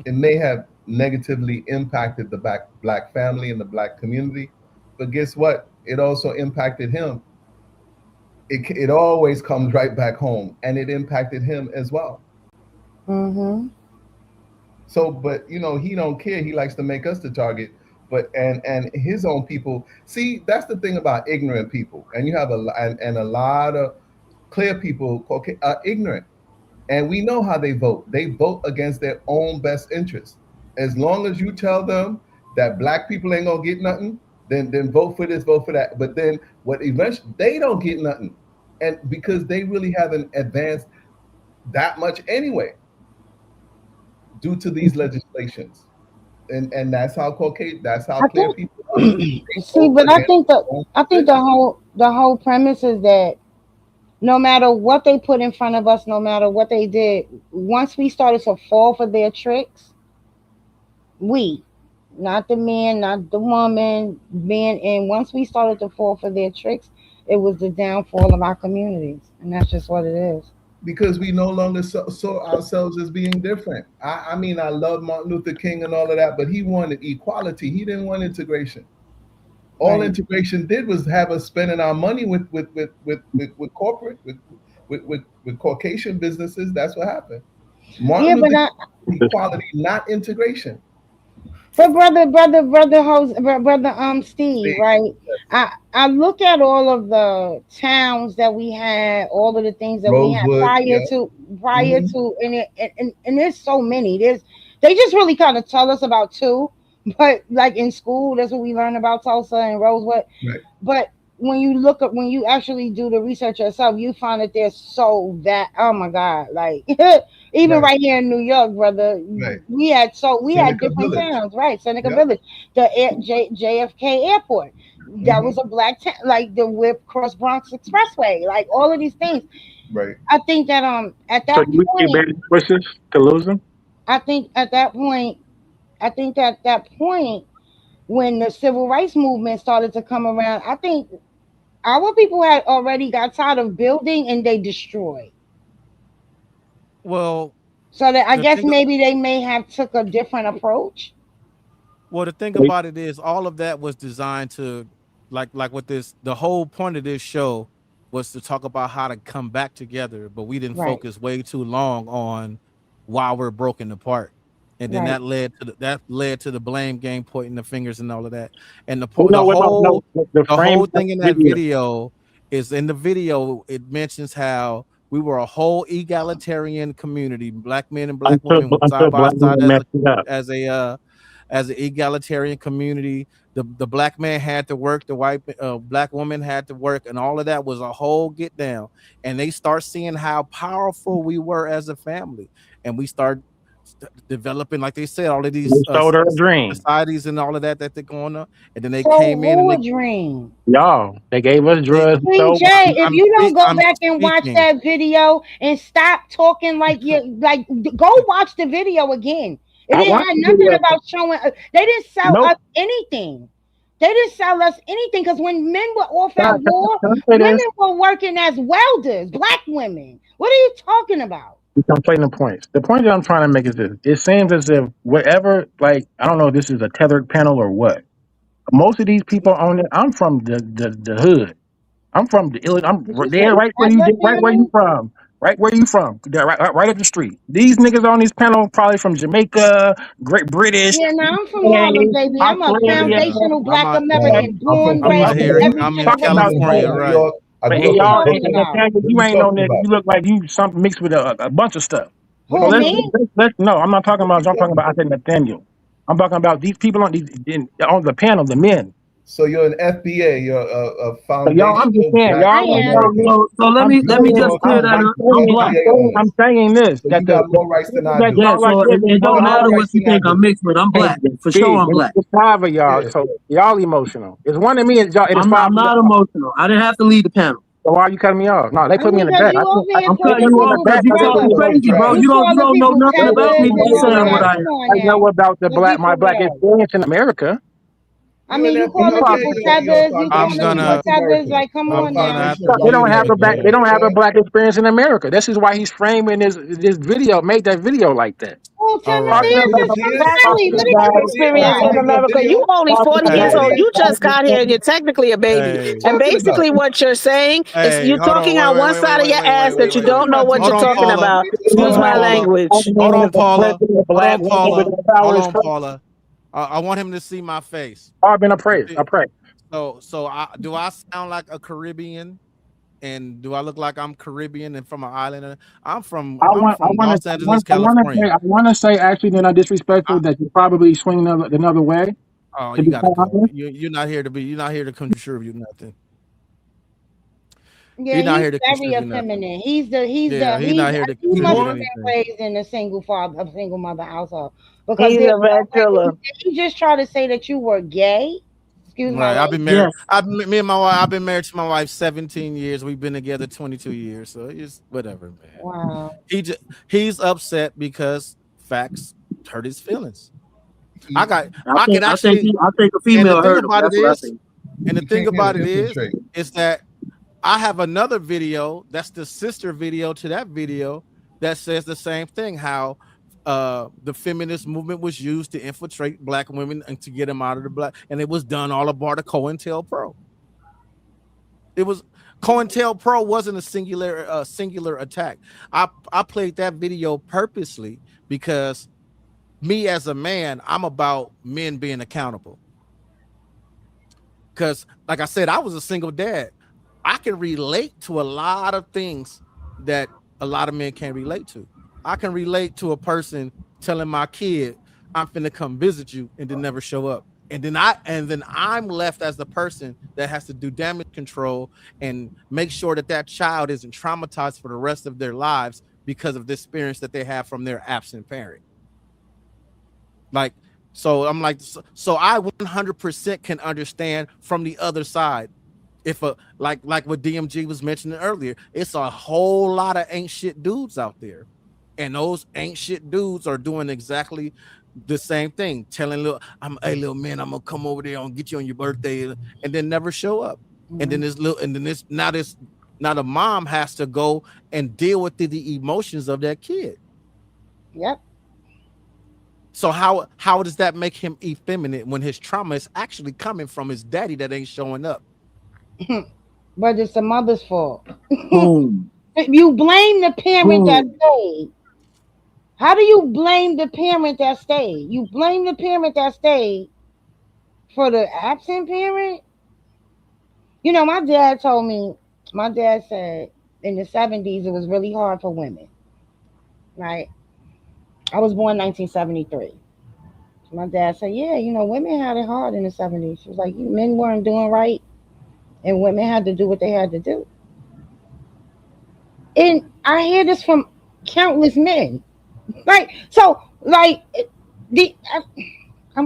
may have negatively impacted the black family and the black community. But guess what? It also impacted him it always comes right back home, and it impacted him as well. Mm-hmm. So, but he don't care. He likes to make us the target. But and his own people. See, that's the thing about ignorant people, and you have a lot of clear people are ignorant, and we know how they vote. They vote against their own best interests. As long as you tell them that black people ain't gonna get nothing, then vote for this, vote for that. But then what eventually they don't get nothing, and because they really haven't advanced that much anyway, due to these legislations. And that's how I clear think. people are. They See, vote but I against think their own position. the whole premise is that no matter what they put in front of us, no matter what they did, once we started to fall for their tricks, we, not the man, not the woman, men, and once we started to fall for their tricks, it was the downfall of our communities, and that's just what it is. Because we no longer saw ourselves as being different. I mean, I love Martin Luther King and all of that, but he wanted equality. He didn't want integration. All Right. integration did was have us spending our money with corporate with Caucasian businesses. That's what happened. Martin Yeah, Luther but King equality, not integration. brother Steve, See, right? I look at all of the towns that we had, all of the things that we had Rosewood, yeah. prior Hmm. to, and there's so many. They just really kind of tell us about two, but like in school, that's what we learn about Tulsa and Rosewood. Right, But when you actually do the research yourself, you find that there's so that, oh my God, like even right, right here in New York, brother, right. we had Seneca different Village. towns, right? Seneca Yep. Village, JFK Airport, that Hmm. was a black town, like the Whip Cross Bronx Expressway, like all of these things. Right. I think that at So that you point, better choices to lose them. I think at that point, I think that point when the civil rights movement started to come around, I think our people had already got tired of building and they destroyed. Well, So that I the guess thing maybe they may have took a different approach. the thing about it is all of that was designed to like with this the whole point of this show was to talk about how to come back together, but we didn't Right, focus way too long on why we're broken apart. And then right. that led to the blame game, pointing the fingers and all of that. And You know what? No, the the frame whole of thing in the that video. video is in the video. It mentions how we were a whole egalitarian community. Black men and black women were side Until by black side women messed it up. as an egalitarian community. The black man had to work, the white black woman had to work, and all of that was a whole get down. And they start seeing how powerful we were as a family, and we start developing, like they said, all of They these sold her a dream. societies and all of that they're going on. And then they So came in and who they a dream? Y'all, they gave us they drugs. Queen So J, if you don't go I'm back and watch speaking. that video and stop talking like you like, go watch the video again. It I didn't watched have the nothing video. about showing. They didn't sell Nope. us anything. They didn't sell us anything because when men were off Can I, at war, can I say women this? were working as welders. Black women. What are you talking about? I'm playing the points. The point that I'm trying to make is this: it seems as if whatever, like, I don't know if this is a tethered panel or what. Most of these people on it, I'm from the hood. I'm from the Did you say there, right where other right where you panel? from, right where you from, right up the street. These niggas on this panel probably from Jamaica, Great British, Yeah, now I'm from Harlem, UK, baby. I'm a Australia. foundational I'm black out, American, I'm from born, I'm bred, out Queens, here. every baby. I'm shit in of a Talking I live about in black California, Harlem, woman. New right? York. I but What are grew and up you in y'all talking and Brooklyn. about? Nathaniel, What are you you ain't no talking nigga. about? You look like you something mixed with a bunch of stuff. So Who, me? let's no, I'm not talking What are about. you I'm talking talking about. I about? said Nathaniel. I'm talking about these people on the panel, the men. So you're an FBA. You're a So y'all, I'm just foundational saying, Black I y'all don't am. know. American. So let I'm me You're saying, just clear I'm that I'm up. I'm saying, black. FBA on I'm this. saying this So that you got more rights than I that do. Yeah, y'all right so there, it You don't got more matter y'all what rights you than I think. I'm do. mixed with. I'm hey, black. For sure, big. I'm black. It's five of y'all, Yeah. so y'all emotional. It's one of me, and y'all. It is five I'm of not y'all. emotional. I didn't have to lead the panel. So why are you cutting me off? No, they I put me in mean, the because back. you over I here I'm they cutting calling put you me in the off people because back you because they put talking me brothers. in the crazy, back. bro. You You calling don't know people nothing Whoa, whoa, about brothers me, whoa, but and you all whoa, of saying what whoa. that. I Come am. on I know now. about Let's be my for black real. experience in America. I You mean, an you You calling FBA. talking? people You're a tethers. You I'm calling foundational people gonna Black tethers. American. Like, come You're a I'm on gonna now. have foundational to They Black don't leave have it a American. black. You They here. don't have a understand? black experience in America. This is why he's framing this video. Made that video like that. Who Oh, Timothy, Talking it's about, his family. What talking are you about, Experience in talking about? America. You only talking 40 years about, old. Hey, You just got here and you're technically a baby. hey, And Talking about. basically what you're saying is hey, you're hold on. talking Wait, out wait, one wait, wait, side of wait, your wait, wait, ass wait, that you wait, don't wait. know what Hold you're on, talking Paula. about. Hold Excuse on, my Paula. language. Hold on, Paula. Hold black on, women with Paula. their power Hold is on, crazy. Paula. I want him to see my face. I've been appraised. Appraised. Do I sound like a Caribbean? And do I look like I'm Caribbean and from an island? I'm from Los Angeles, California. I want to say, actually, they're not disrespectful. That you probably swing another way. Oh, To you be gotta quite go. honest, You're not here to be. You're not here to contribute nothing. Yeah, You're not he's here to very contribute nothing. effeminate. He's the Yeah, he's not here to he You must contribute have born? been anything. raised in a single mother household because He's there's a no red way pillar. he just tried to say that you were gay. Excuse my Right. I've been language. married. yes. Me and my wife. I've been married to my wife 17 years. We've been together 22 years. So it's whatever, man. Wow. He's upset because facts hurt his feelings. I I could actually. think a And the female thing heard him. about it That's what I is, think. and the You thing came here about to it infiltrate. is that I have another video that's the sister video to that video that says the same thing. How the feminist movement was used to infiltrate black women and to get them out of the black, and it was done all aboard of COINTELPRO. It was COINTELPRO wasn't a singular attack. I played that video purposely because me as a man, I'm about men being accountable. Because, like I said, I was a single dad. I can relate to a lot of things that a lot of men can't relate to. I can relate to a person telling my kid, "I'm finna come visit you," and then never show up. And then I'm left as the person that has to do damage control and make sure that that child isn't traumatized for the rest of their lives because of the experience that they have from their absent parent. Like, so I'm like, so I 100% can understand from the other side. If like what DMG was mentioning earlier, it's a whole lot of ain't shit dudes out there, and those ain't shit dudes are doing exactly the same thing, telling hey little man, I'm gonna come over there and get you on your birthday, and then never show up. And then now the mom has to go and deal with the emotions of that kid. Yep. So how does that make him effeminate when his trauma is actually coming from his daddy that ain't showing up? But it's the mother's fault. Boom. You blame the parent that Boom. stayed. How do you blame the parent that stayed? You blame the parent that stayed for the absent parent? You know, my dad said in the 70s it was really hard for women. Right? I was born 1973. My dad said, yeah, women had it hard in the 70s. She was like, men weren't doing right and women had to do what they had to do. And I hear this from countless men. I'm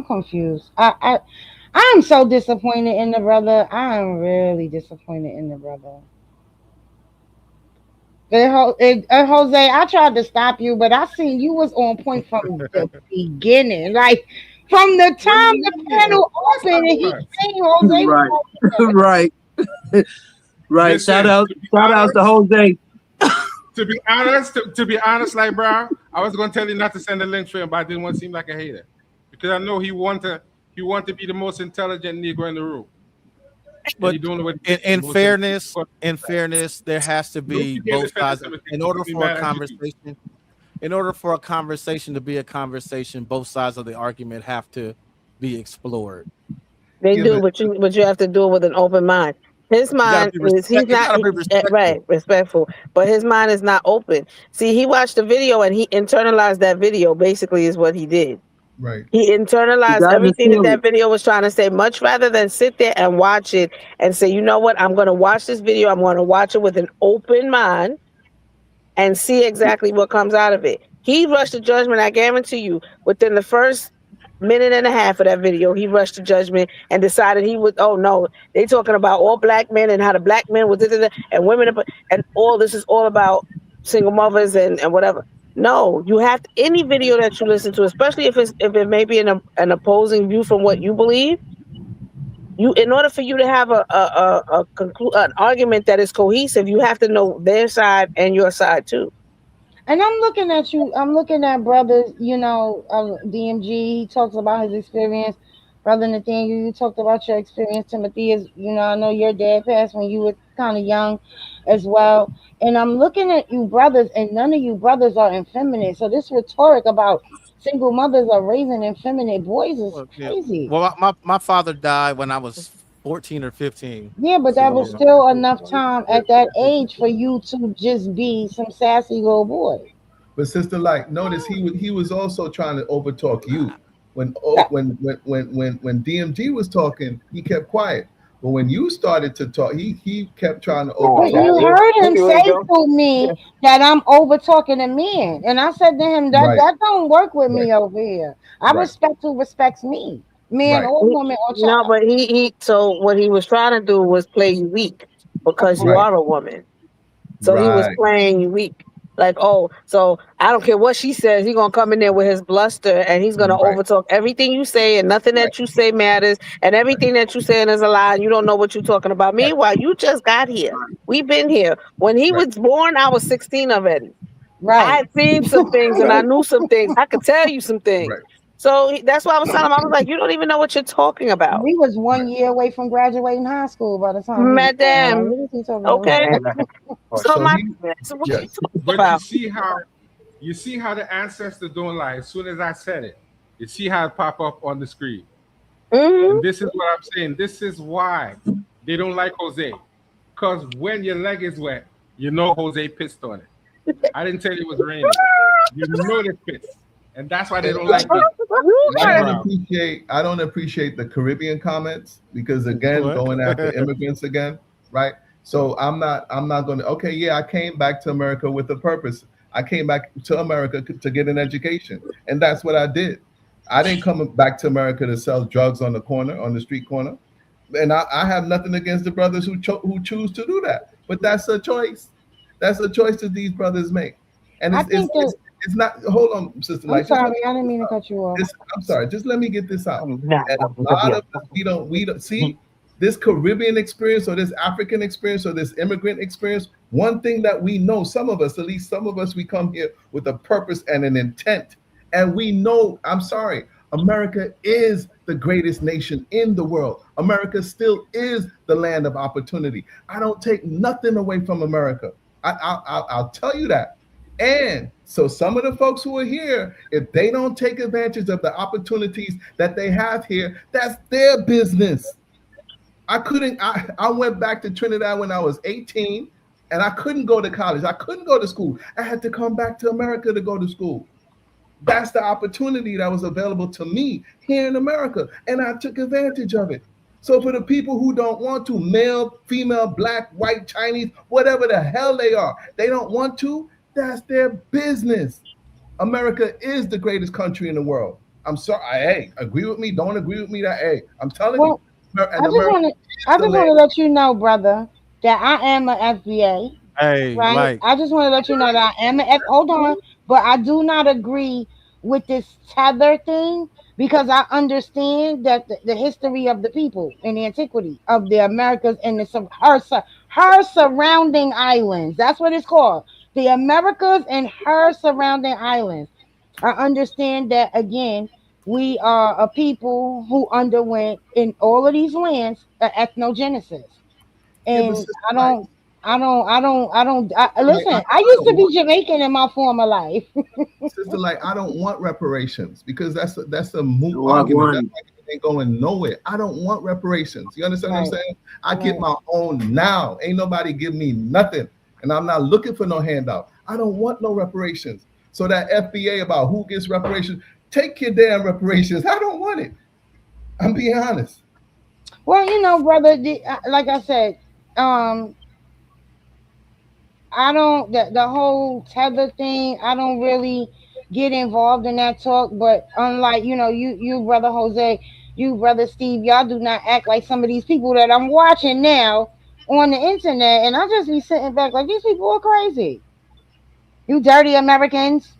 confused. I'm so disappointed in the brother. I'm really disappointed in the brother. Jose, I tried to stop you, but I seen you was on point from the beginning. Like from the What do time you the mean? panel opened and he came, Jose Right. was like, Right. Right. Listen, Shout outs to Jose. to be honest, like bro, I was gonna tell you not to send a link for him, but I didn't want to seem like a hater because I know he want to be the most intelligent Negro in the room. But in fairness, there has to Look, be you can't both defend sides. yourself. In order Be for a mad at you. conversation, in order for a conversation to be a conversation, both sides of the argument have to be explored. They Yeah, do, but you have to do it with an open mind. His You gotta mind be is he's You not gotta be respectful. right, respectful, but his mind is not open. See, he watched the video and he internalized that video. Basically, is what he did. right. He He internalized got in his everything that feelings. video was trying to say. Much rather than sit there and watch it and say, you know what, I'm going to watch this video. I'm going to watch it with an open mind and see exactly what comes out of it. He rushed to judgment. I guarantee you, within the first minute and a half of that video, he rushed to judgment and decided he would. Oh no, they talking about all black men and how the black men was and women and all this is all about single mothers and whatever. No, you have any video that you listen to, especially if it may be an opposing view from what you believe. You, in order for you to have an argument that is cohesive, you have to know their side and your side too. And I'm looking at you. I'm looking at brothers. DMG. He talks about his experience. Brother Nathaniel, you talked about your experience. Timothy is, I know your dad passed when you were kind of young, as well. And I'm looking at you brothers, and none of you brothers are effeminate. So this rhetoric about single mothers are raising effeminate boys is Well, yeah. crazy. Well, my father died when I was 14 or 15. Yeah, but So that was still enough time at that age for you to just be some sassy little boy. But sister, like, notice he was also trying to overtalk you. When Yeah. when DMG was talking, he kept quiet. But when you started to talk, he kept trying to But overtalk you you. heard him say to me that I'm over talking to men, and I said to him that Right, that don't work with right, me over here. I right, respect who respects me, man right, or woman or No, child. but so what he was trying to do was play you weak because you right, are a woman. So he was right, playing you weak. Like, oh, so I don't care what she says. He's gonna come in there with his bluster and he's gonna right, overtalk everything you say, and nothing right, that you say matters, and right, everything that you saying is a lie. And you don't know what you're talking about. right, Meanwhile, you just got here. We've been here. When he right, was born, I was 16 already. I Right. had seen some things and right, I knew some things. I could tell you some things. right, So that's why I was telling him. I was like, you don't even know what you're talking about, We was one right. year away from graduating high school by the time he was born. Like, madam. what is he talking Okay. about? So So my, he, so what you yes, talking But about? you see how the ancestors don't lie. As soon as I said it, you see how it pop up on the screen. Hmm. And this is what I'm saying. This is why they don't like Jose. Because when your leg is wet, you know Jose pissed on it. I didn't tell you it was raining. You know they pissed. And that's why they and don't like me. You I heard don't Anyhow, appreciate the Caribbean comments because again, what? going after immigrants again, right? So I'm not going to. Okay, yeah, I came back to America with a purpose. I came back to America to get an education, and that's what I did. I didn't come back to America to sell drugs on the corner, on the street corner, and I have nothing against the brothers who choose to do that. But that's a choice. That's a choice that these brothers make, and I it's it's think that it's, it's not. Hold on, sister, I'm like just let sorry, me I get didn't this mean to out. cut you off. I'm sorry. Just let me get this out. And a lot of us, we don't see this Caribbean experience or this African experience or this immigrant experience. One thing that we know, some of us, at least some of us, we come here with a purpose and an intent. And we know, I'm sorry, America is the greatest nation in the world. America still is the land of opportunity. I don't take nothing away from America. I'll tell you that. And so some of the folks who are here, if they don't take advantage of the opportunities that they have here, that's their business. I went back to Trinidad when I was 18 and I couldn't go to college. I couldn't go to school. I had to come back to America to go to school. That's the opportunity that was available to me here in America. And I took advantage of it. So for the people who don't want to, male, female, black, white, Chinese, whatever the hell they don't want to, that's their business. America is the greatest country in the world. I'm sorry. Hey, agree with me? Don't agree with me? That hey, I'm telling you, Well, and America I is the just want land. to let you know, brother, that I am a FBA. Hey, Right? like, I just want to let you know that I am hold on, but I do not agree with this tether thing because I understand that the history of the people and the antiquity of the Americas and her surrounding islands. That's what it's called. The Americas and her surrounding islands. I understand that again. We are a people who underwent in all of these lands ethnogenesis, Yeah, but and sister, I like, don't, I listen. I used to don't be want Jamaican in my former life. sister, like, I don't want reparations because that's a moot argument. That Wagwan. argument ain't going nowhere. I don't want reparations. You understand what I'm Right, saying? I get right. my own now. Ain't nobody give me nothing, and I'm not looking for no handout. I don't want no reparations. So that FBA about who gets reparations, take your damn reparations. I don't want it. I'm being honest. Well, brother, like I said, um, I don't the whole tether thing. I don't really get involved in that talk. But unlike you brother Jose, you brother Steve, y'all do not act like some of these people that I'm watching now on the internet, and I just be sitting back like these people are crazy. You dirty Americans.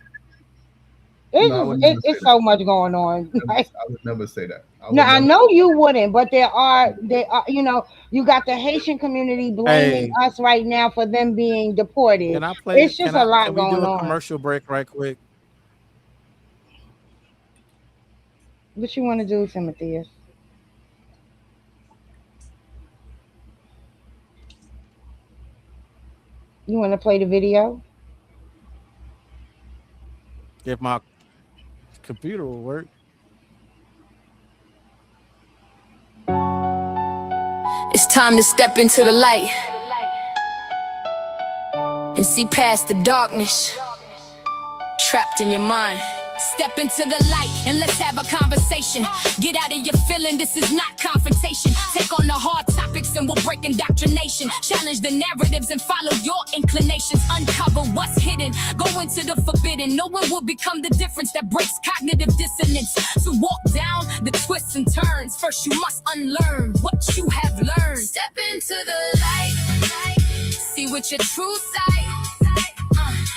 No, I would never say It's that. so much going on. Like, I would never say that. No, I know you wouldn't, but there are, you got the Haitian community blaming Hey, us right now for them being deported. can I play? It's just a Can lot we do going a on. commercial break right quick? What you want to do, Timotheus? You want to play the video? If my computer will work. It's time to step into the light and see past the darkness trapped in your mind. Step into the light and let's have a conversation. Get out of your feeling, this is not confrontation. Take on the hard topics and we'll break indoctrination. Challenge the narratives and follow your inclinations. Uncover what's hidden, go into the forbidden. No one will become the difference that breaks cognitive dissonance. So walk down the twists and turns. First you must unlearn what you have learned. Step into the light, see what your true sight.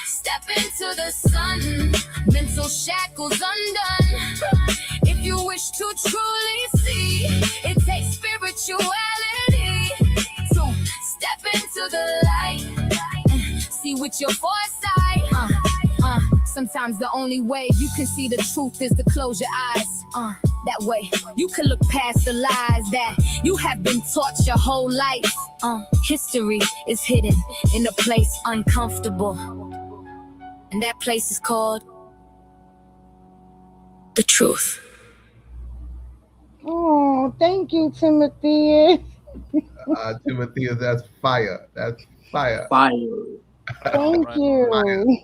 Step into the sun, mental shackles undone. If you wish to truly see, it takes spirituality. So step into the light, see with your foresight. Sometimes the only way you can see the truth is to close your eyes. That way you can look past the lies that you have been taught your whole life. History is hidden in a place uncomfortable. And that place is called the truth. Oh, thank you, Timothy. Timothy, that's fire. That's fire. Fire. Thank you.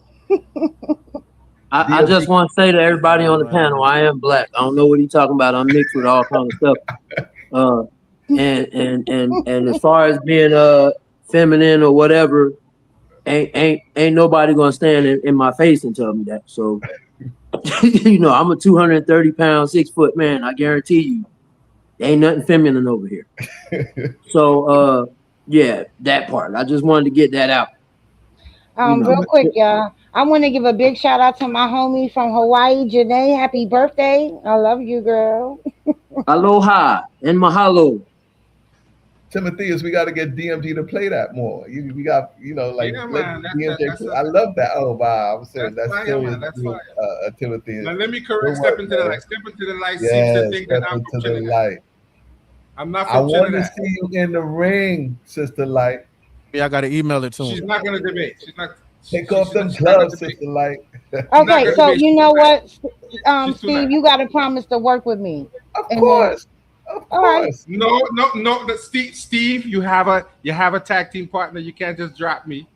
I just want to say to everybody on the panel, I am black. I don't know what he's talking about. I'm mixed with all kind of stuff. And as far as being feminine or whatever, ain't nobody gonna stand in my face and tell me that. So I'm a 230-pound, 6-foot man. I guarantee you, ain't nothing feminine over here. So yeah, that part. I just wanted to get that out. Real quick, y'all. I want to give a big shout out to my homie from Hawaii, Janae. Happy birthday. I love you, girl. Aloha and mahalo. Timothy, we got to get DMG to play that more. We got, like, Yeah, man, DMJ. I love that. Oh, wow. I'm serious. That's fire, serious. man. That's fire. Timothy. Now let me correct. Step into the light. Step into the light. Yes, Seems to think that step I'm into from the Trinidad. light. I'm not I from want to Trinidad. see you in the ring, Sister Light. Yeah, I got to email it to him. She's not going to debate. She's not. Take off them gloves, Sister Light. Okay, so you know what, Steve, you got to promise to work with me. Of course. Of course. No. Steve, you have a tag team partner. You can't just drop me.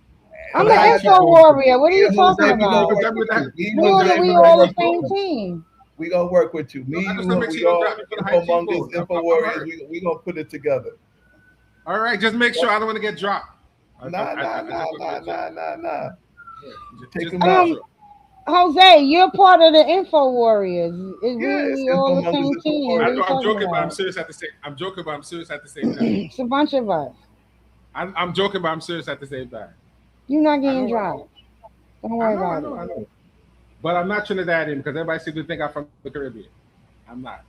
I'm an info warrior. What are you talking about? We all the same team. We gonna work with you. Me, we all info warriors. We gonna put it together. All right, just make sure I don't want to get dropped. Nah. Take them out. Jose, you're part of the info warriors. We all the same team. I'm joking, but I'm serious at the same. I'm joking, but I'm serious at the same time. It's a bunch of us. I'm joking, but I'm serious at the same time. You're not getting dropped. Don't worry about it. I know. But I'm not Trinidadian because everybody seems to think I'm from the Caribbean. I'm not.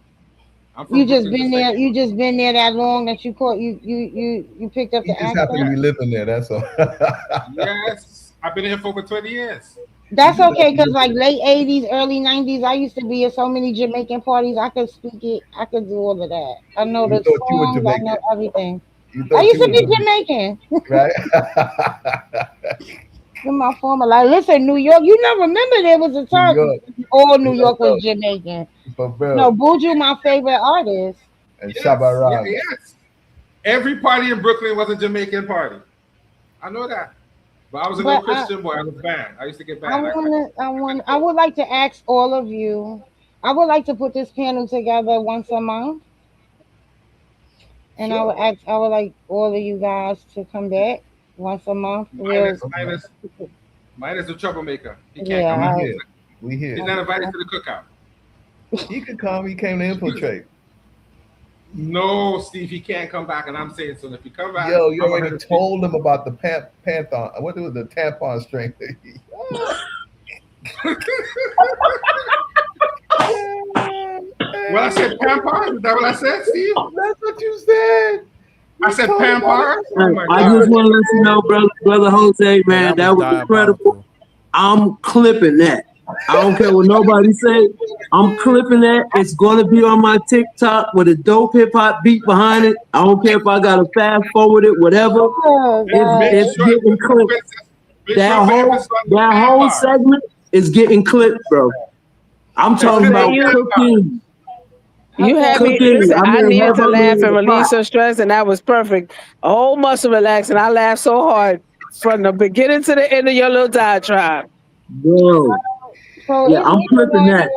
You just been there. You just been there that long that you caught you picked up the accent. You just happen to be living there. That's all. Yes, I've been here for over 20 years. That's okay, because like late 80s, early 90s, I used to be at so many Jamaican parties. I could speak it. I could do all of that. I know the songs. I know everything. I used to be Jamaican. Right? In my former life. Listen, New York, you know, remember there was a time all New York was Jamaican. No, Buju, my favorite artist. And Shabba Yes. Every party in Brooklyn was a Jamaican party. I know that. But I was a little Christian boy. I was banned. I used to get banned. I would like to ask all of you. I would like to put this panel together once a month. And sure. I would like all of you guys to come back once a month. Minus the troublemaker. He can't come here. We here. He's not invited to the cookout. He could come. He came to infiltrate. No, Steve, he can't come back, and I'm saying so. If he come back, you already told him about the Panthon. What was the tampon string? what I said? Pampers? Is that what I said, Steve? That's what you said. I said Pampers. Oh my I God. just want to let you know, brother Jose, man, that was incredible. diabolical. I'm clipping that. I don't care what nobody say. I'm clipping that. It's gonna be on my TikTok with a dope hip hop beat behind it. I don't care if I gotta fast forward it, whatever. Oh, Make It's sure, getting clipped. make That sure for emphasis on the whole Pampers. segment is getting clipped, bro. I'm talking about cooking. You had me. Cooking. Listen, I mean, needed to heavily laugh in and the pot. release some stress, and that was perfect. A whole muscle relax, and I laughed so hard from the beginning to the end of your little diatribe. Bro. So Yeah, it's I'm clipping that.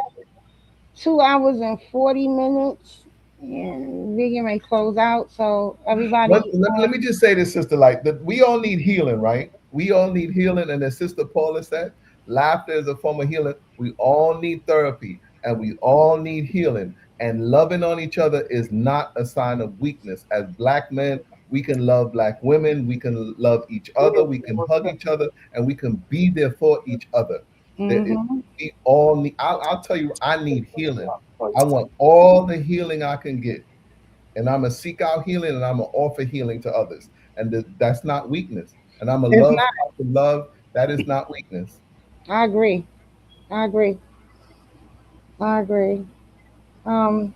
2 hours and 40 minutes, and we're getting ready to close out. So everybody, Let me just say this, Sister Light, that we all need healing, right? We all need healing, and as Sister Paula said, laughter is a form of healing. We all need therapy, and we all need healing. And loving on each other is not a sign of weakness. As Black men, we can love Black women, we can love each other, we can hug each other, and we can be there for each other. We all need. I'll tell you, I need healing. I want all the healing I can get, and I'm gonna seek out healing, and I'm gonna offer healing to others. And that's not weakness. And I'm gonna it's love not. to love. That is not weakness. I agree. I agree. I agree. Um,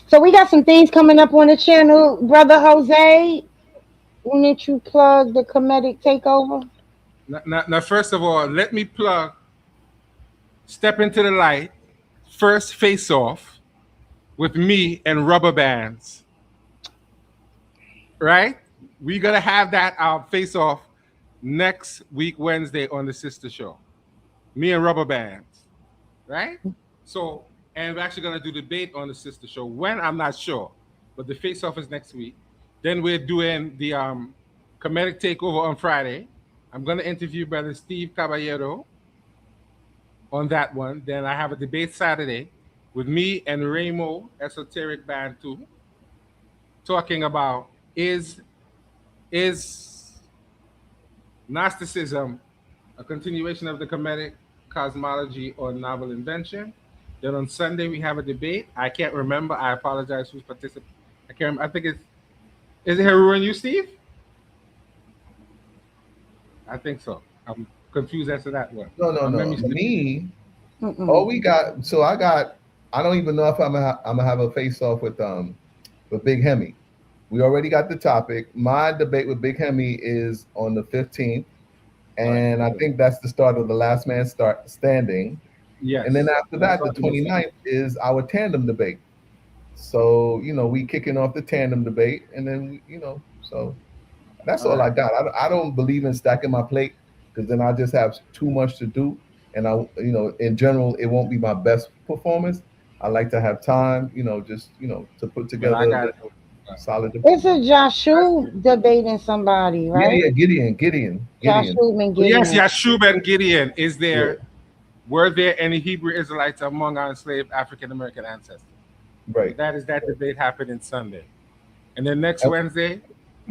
so we got some things coming up on the channel, brother Jose. Won't you plug the comedic takeover? Now, first of all, let me plug Step Into the Light, first face off with me and rubber bands. Right? We're going to have that face off next week, Wednesday, on the Sister Show. Me and rubber bands. Right? So, and we're actually going to do debate on the Sister Show. When, I'm not sure. But the face off is next week. Then we're doing the comedic takeover on Friday. I'm going to interview Brother Steve Caballero on that one. Then I have a debate Saturday with me and Ramo Esoteric Band 2, talking about is Gnosticism a continuation of the Kemetic cosmology or novel invention? Then on Sunday we have a debate. I can't remember. I apologize who's participating. I can't remember. I think is it Haru and you, Steve? I think so. I'm confused as to that one. No. Me. All we got. So I don't even know if I'm gonna have a face off with Big Hemi. We already got the topic. My debate with Big Hemi is on the 15th, and I think that's the start of the last man standing. Yes. And then after that, the 29th is our tandem debate. So we kicking off the tandem debate, and then so that's all I got. I don't believe in stacking my plate, because then I just have too much to do, and in general it won't be my best performance. I like to have time, just to put together a solid debate. It's a Joshua debating somebody, right? Gideon. Joshua and Yes, Gideon. Yashub and Gideon. Were there any Hebrew Israelites among our enslaved African American ancestors? Right. That debate happening Sunday. And then next Wednesday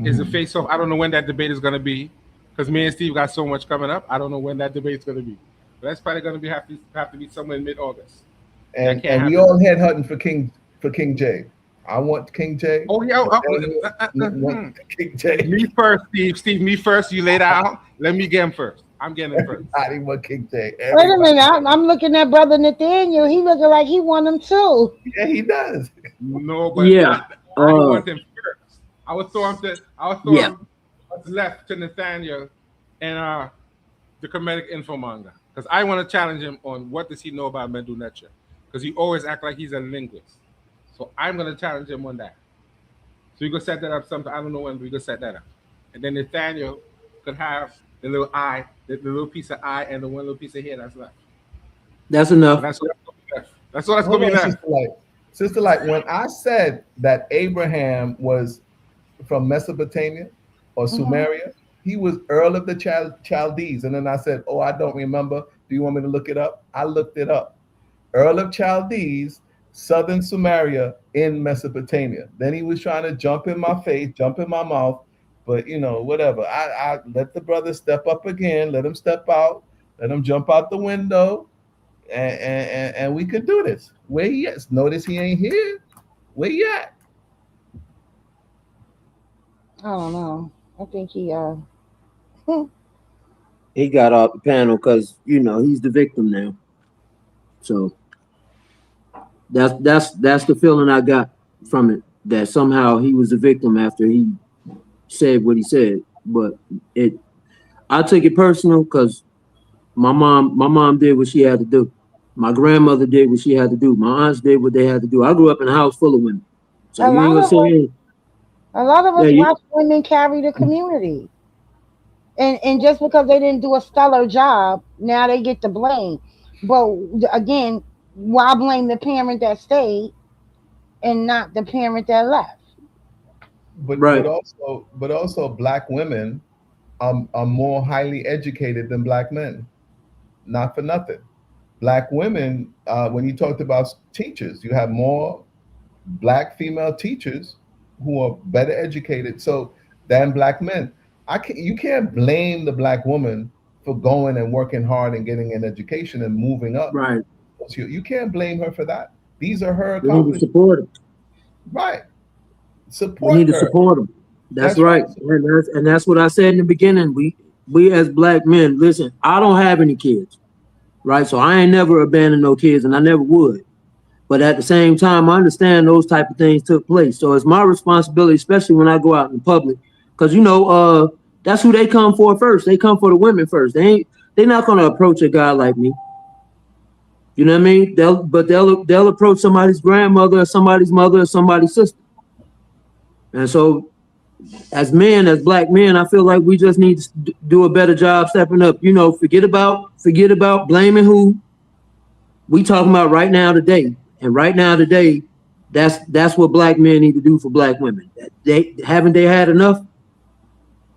is a face off. I don't know when that debate is going to be, because me and Steve got so much coming up. I don't know when that debate is going to be. But that's probably going to have to be somewhere in mid-August. And we all head hunting for King J. I want King J. Oh yeah. King J. Me first, Steve. Steve, me first. You laid out. Let me get him first. I'm getting him first. I didn't want King J. Wait a minute. I'm looking at brother Nathaniel. He looking like he won him too. Yeah, he does. No, but Yeah. I didn't want him first. I was throwing what's left to Nathaniel and the comedic infomonger, because I want to challenge him on what does he know about Medu Necha, because he always act like he's a linguist. So I'm going to challenge him on that. So you go set that up sometime. I don't know when we go set that up. And then Nathaniel could have the little eye, the little piece of eye, and the one little piece of hair that's left. That's enough. That's what going to be left. Sister Light, when I said that Abraham was from Mesopotamia or Sumeria, he was Earl of the Chaldees. And then I said, oh, I don't remember. Do you want me to look it up? I looked it up. Earl of Chaldees, Southern Sumeria in Mesopotamia. Then he was trying to jump in my face, jump in my mouth, but whatever. I let the brother step up again, let him step out, let him jump out the window, and we could do this. Where he is? Notice he ain't here. Where he at? I don't know. I think he He got off the panel because he's the victim now. So that's the feeling I got from it. That somehow he was the victim after he said what he said. But I took it personal because my mom did what she had to do. My grandmother did what she had to do. My aunts did what they had to do. I grew up in a house full of women. So a you ain't lot gonna of say, us hey, a lot of yeah, us watch women carry the community. And just because they didn't do a stellar job, now they get the blame. But again, why blame the parent that stayed and not the parent that left? right. But also black women are more highly educated than black men. Not for nothing. Black women, when you talked about teachers, you have more black female teachers who are better educated than black men. You can't blame the black woman for going and working hard and getting an education and moving up. Right. You can't blame her for that. These are her We need to accomplishments. support them. Right. We need Support to her. support them. That's That's right. right. And that's what I said in the beginning. We as black men, listen, I don't have any kids, right? So I ain't never abandoned no kids, and I never would. But at the same time, I understand those type of things took place. So it's my responsibility, especially when I go out in public, because that's who they come for first. They come for the women first. They're not gonna approach a guy like me. You know what I mean? They'll approach somebody's grandmother or somebody's mother or somebody's sister. And so as men, as black men, I feel like we just need to do a better job stepping up. Forget about blaming who. We talking about right now today, and right now today, that's what black men need to do for black women. They had enough,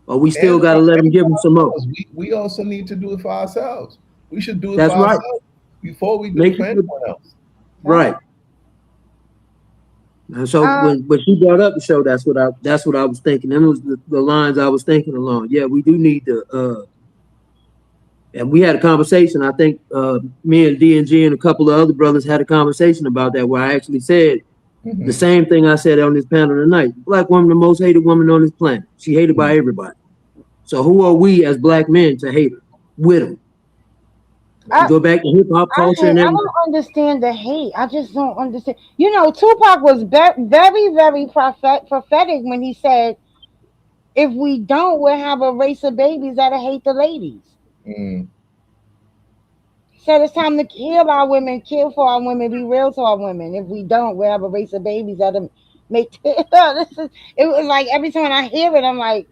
or we still got to let them give them some more. We also need to do it for ourselves. We should do it That's for right. ourselves before we do it for anyone else. Right. And so when she brought up the show, that's what I was thinking. Them was the lines I was thinking along. Yeah, we do need to. And we had a conversation. I think me and D&G and a couple of other brothers had a conversation about that, where I actually said the same thing I said on this panel tonight. Black woman, the most hated woman on this planet. She hated by everybody. So who are we as black men to hate her with them? Go back to hip hop culture and I everything. don't understand the hate. I just don't understand. Tupac was very, very prophetic when he said, if we don't, we'll have a race of babies that'll hate the ladies. Mm. He said it's time to heal our women, kill for our women, be real to our women. If we don't, we'll have a race of babies that'll make it was like every time I hear it, I'm like,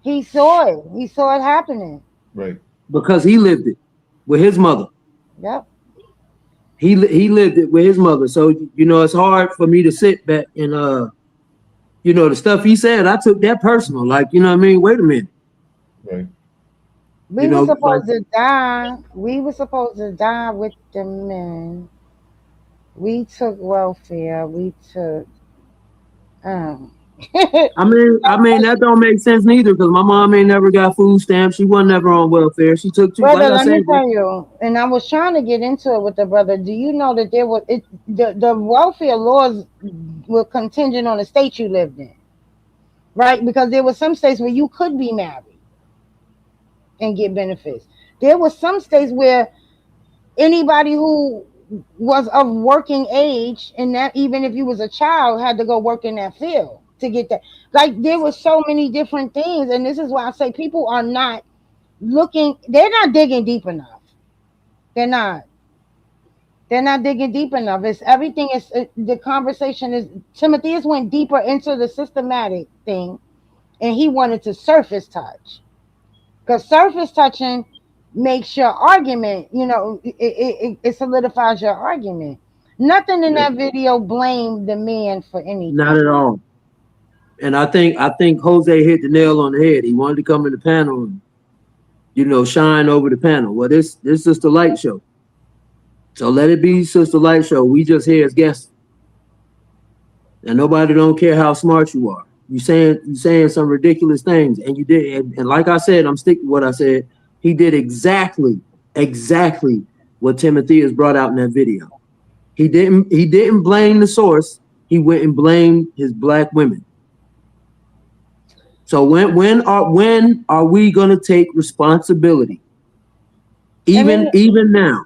he saw it. He saw it happening. Right. Because he lived it with his mother. Yep. He lived it with his mother. So it's hard for me to sit back and the stuff he said, I took that personal. Like, you know what I mean? Wait a minute. Right. We were supposed to die. We were supposed to die with the men. We took welfare. We took. I mean that don't make sense neither, because my mom ain't never got food stamps. She wasn't never on welfare. She took brother. Let me tell you, and I was trying to get into it with the brother. Do you know that there was the welfare laws were contingent on the state you lived in, right? Because there were some states where you could be married and get benefits. There were some states where anybody who was of working age, and that even if you was a child, had to go work in that field to get that. Like, there were so many different things, and this is why I say people are not looking. They're not digging deep enough. They're not digging deep enough. The conversation is, Timotheus went deeper into the systematic thing, and he wanted to surface touch, because surface touching makes your argument, it solidifies your argument. Nothing in that video blamed the man for anything. Not at all. And I think Jose hit the nail on the head. He wanted to come in the panel and, shine over the panel. Well, this is the Lyte show. So let it be Sister Lyte show. We just here as guests. And nobody don't care how smart you are. You saying some ridiculous things, and you did. And like I said, I'm sticking to what I said. He did exactly what Timothy has brought out in that video. He didn't blame the source. He went and blamed his black women. So when are we gonna take responsibility? Even now.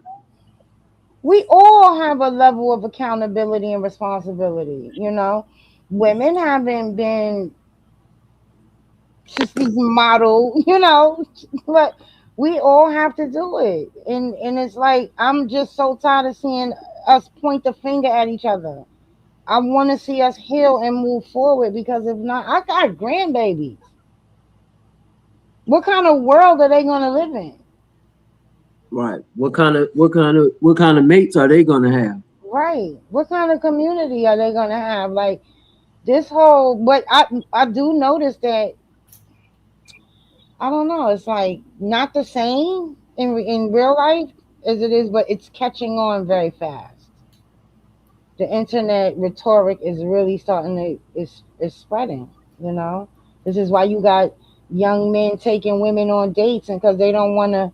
We all have a level of accountability and responsibility, you know. Women haven't been just these model, you know, but we all have to do it. And it's like I'm just so tired of seeing us point the finger at each other. I want to see us heal and move forward because if not, I got grandbabies. What kind of world are they going to live in? Right. What kind of mates are they gonna have? Right. What kind of community are they going to have? Like this whole, but I do notice that I don't know. It's like not the same in real life as it is, but it's catching on very fast. The internet rhetoric is really starting to is spreading. You know, this is why you got young men taking women on dates, and because they don't want to.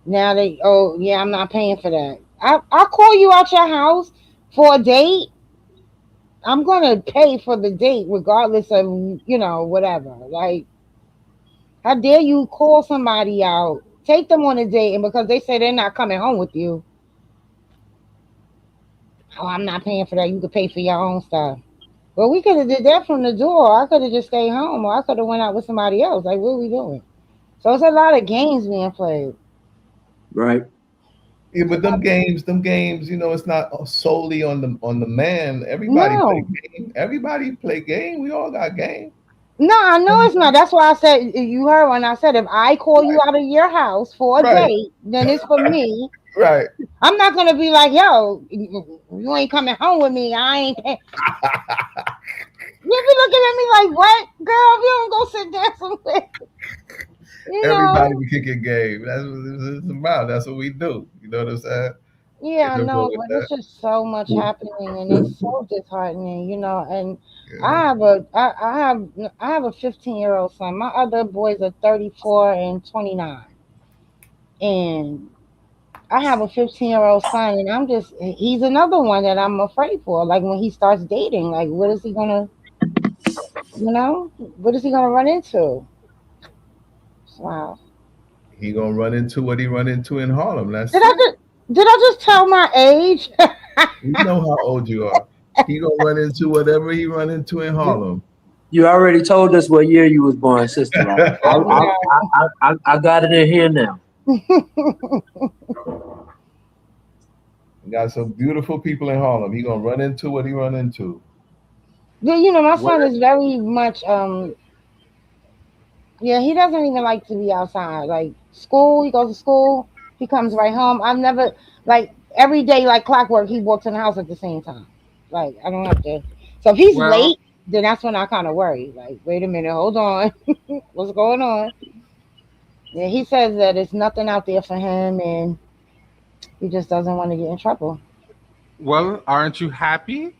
Now they, oh yeah, I'm not paying for that. I'll call you out your house for a date. I'm gonna pay for the date regardless of whatever. Like, how dare you call somebody out, take them on a date, and because they say they're not coming home with you, oh, I'm not paying for that. You could pay for your own stuff. Well, we could have did that from the door. I could have just stayed home, or I could have went out with somebody else. Like, what are we doing? So it's a lot of games being played. Right. Yeah, but them games, it's not solely on the man. Everybody play game. Everybody play game. We all got game. No, I know it's not. That's why I said you heard when I said if I call you out of your house for a date, then it's for me. Right. I'm not gonna be like, yo, you ain't coming home with me. I ain't. You be looking at me like, what, girl? If you don't go sit down somewhere. Everybody be kicking game. That's what it's about. That's what we do. You know what I'm saying? Yeah, I know, but it's just so much happening, and it's so disheartening, And I have a 15-year-old son. My other boys are 34 and 29, and I have a 15-year-old son, and he's another one that I'm afraid for. Like when he starts dating, like what is he gonna, what is he gonna run into? Wow. He gonna run into what he run into in Harlem. Did I just tell my age? You know how old you are. He gonna run into whatever he run into in Harlem. You already told us what year you was born, sister. I got it in here now. Got some beautiful people in Harlem. He gonna run into what he run into. Yeah, my son is very much yeah, he doesn't even like to be outside. Like school, he goes to school, he comes right home. I've never like every day like clockwork, he walks in the house at the same time. Like I don't have to. So if he's late, then that's when I kind of worry. Like, wait a minute, hold on, what's going on? Yeah, he says that it's nothing out there for him, and he just doesn't want to get in trouble. Well, aren't you happy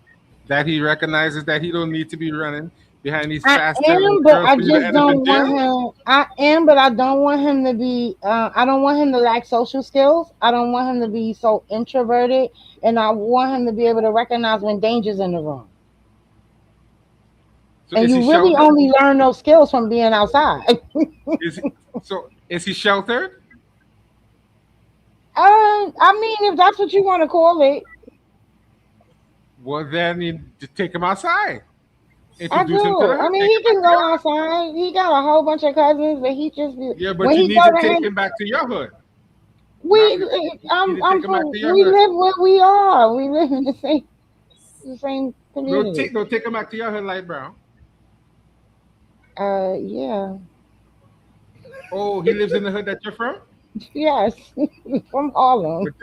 that he recognizes that he don't need to be running behind these fast I am, but I just don't want him. I am, but I don't want him to be. I don't want him to lack social skills. I don't want him to be so introverted, and I want him to be able to recognize when danger's in the room. So and you really only learn those skills from being outside. Is he sheltered? I mean, if that's what you want to call it. Well, then you take him outside. I do. I mean, he can go outside. He got a whole bunch of cousins, but he just yeah. But you need to take him back to your hood. We live where we are. We live in the same community. Don't take him back to your hood, Light Brown. Yeah. Oh, he lives in the hood that you're from? Yes, from Harlem.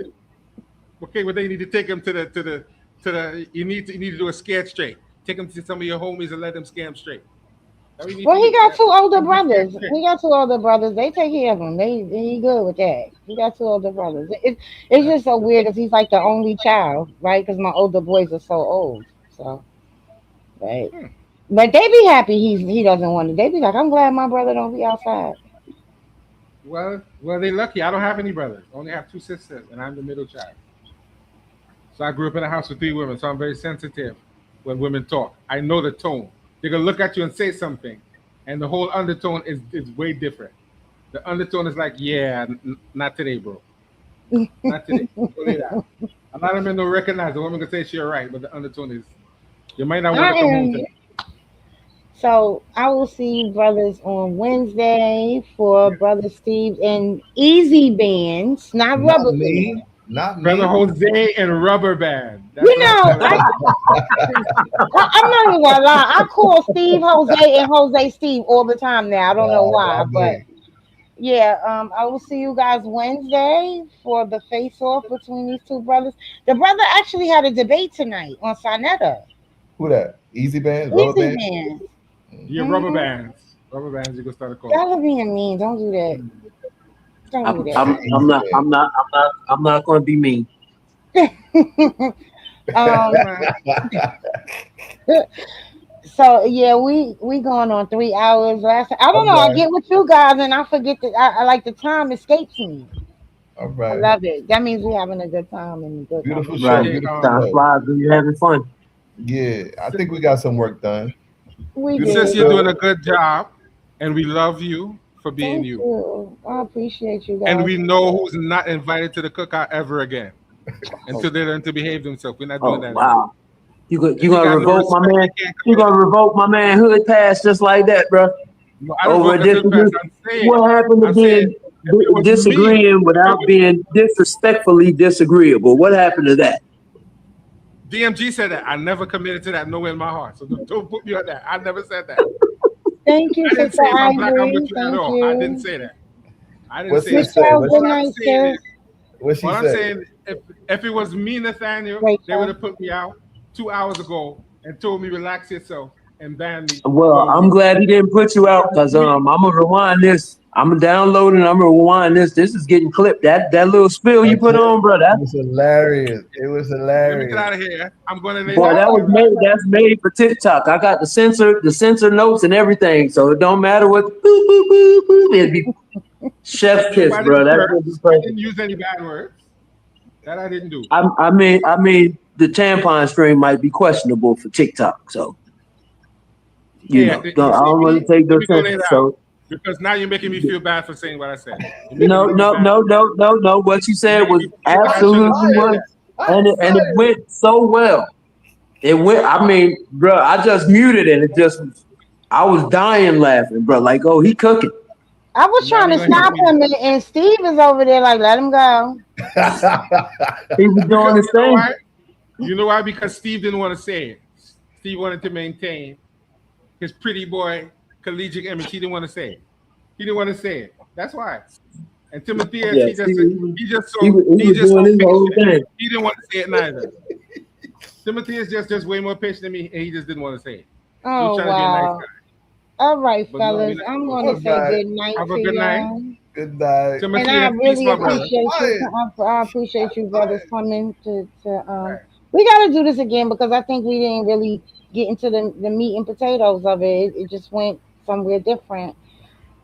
Okay, well, then you need to take him to the. You need to do a scared straight. Take him to some of your homies and let them scare him straight. Well, he got two older brothers. They take care of him. He good with that. He got two older brothers. It's just so weird because he's like the only child, right? Because my older boys are so old. So, right. But they be happy he doesn't want to. They be like, I'm glad my brother don't be outside. Well, they're lucky. I don't have any brothers. I only have two sisters, and I'm the middle child. So I grew up in a house with three women, so I'm very sensitive when women talk. I know the tone. They're gonna look at you and say something, and the whole undertone is way different. The undertone is like, yeah, not today, bro. Not today. Go lay down. A lot of men don't recognize the woman can say she's right, but the undertone is you might not want to come home today. So I will see you brothers on Wednesday for Brother Steve and Easy Bands, not Not rubber me. bands. Not me. Brother Jose and Rubber Band. That's You know, I'm not even gonna lie. I call Steve Jose and Jose Steve all the time now. I don't know why, but yeah, I will see you guys Wednesday for the face-off between these two brothers. The brother actually had a debate tonight on Sonetta. Who that? Easy Bands? Rubber Easy Bands? Bands. Yeah, Rubber Bands. Rubber Bands, you can start a call. Y'all are being mean. Don't do that. Don't do that. I'm not going to be mean. So yeah, we going on 3 hours. I don't know. I get with you guys and I forget that I like the time escapes me. All right. I love it. That means we're having a good time and good Beautiful show. Right. Beautiful Time show. flies when you're having fun. Yeah, I think we got some work done. We Sis, did. you're doing a good job, and we love you for being Thank you. you. I appreciate you guys. And we know who's not invited to the cookout ever again until they learn to behave themselves. We're not doing that. Wow. You gonna got no revoke my respect, man? you can't You gonna revoke my manhood pass just like that, bro? No, I don't Over vote for disagree. I'm saying, What happened to I'm being saying, if it was disagreeing without being disrespectfully disagreeable? What happened to that? DMG said that. I never committed to that nowhere in my heart. So don't put me on that. I never said that. Thank you, I didn't Sister say if I'm black, I'm Ivory. with you at Thank all. you. I didn't say that. I didn't What's say she that. say? Good night, sis. What she What I'm say? saying, if it was me, Nathaniel, Great they would have put me out 2 hours ago and told me relax yourself and banned me. Well, I'm glad he didn't put you out because I'm gonna rewind this. I'm gonna download and I'm gonna rewind this. This is getting clipped. That little spill you put on, bro. It was hilarious. It was Let me hilarious. get out of here. I'm going to lay Boy, down. that was made. That's made for TikTok. I got the censor notes and everything, so it don't matter what. Boop, boop, boop, boop. It'd be chef's kiss, Nobody bro. That's cursed. what I it's didn't use any bad words. That I didn't do. I mean, the tampon string might be questionable for TikTok, so you know, I don't really take those things. So because now you're making me feel bad for saying what I said. no. What you said was absolutely was, and it went so well. It went. I mean, bro, I just muted and it just. I was dying laughing, bro. Like, oh, he cooking. I was trying to stop him, and Steve is over there like, let him go. He was doing his thing. You know why? Because Steve didn't want to say it. Steve wanted to maintain his pretty boy collegiate image. He didn't want to say it. He didn't want to say it. That's why. And Timothy, he just so patient. He didn't want to say it neither. Timothy is just way more patient than me, and he just didn't want to say it. Oh, wow. All right, fellas. I'm going to say good night Have to a good night. y'all. Good night. Timothy, And I peace, really my brother. appreciate you. I appreciate you brothers coming to we got to do this again because I think we didn't really get into the meat and potatoes of it. It just went somewhere different.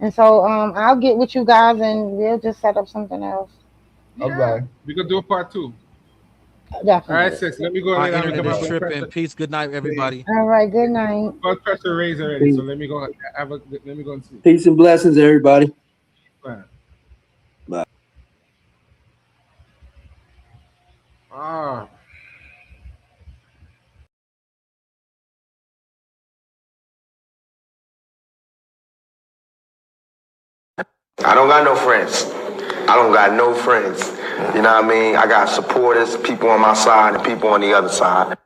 And so I'll get with you guys and we'll just set up something else. Okay. We could do a part 2. Definitely. All right, sis. Let me go. My internet is tripping. Peace. Good night, everybody. All right. Good night. Blood pressure raised already, so let me go. Let me go and see. Peace and blessings, everybody. Bye. Bye. Ah. I don't got no friends. I don't got no friends. You know what I mean? I got supporters, people on my side and people on the other side.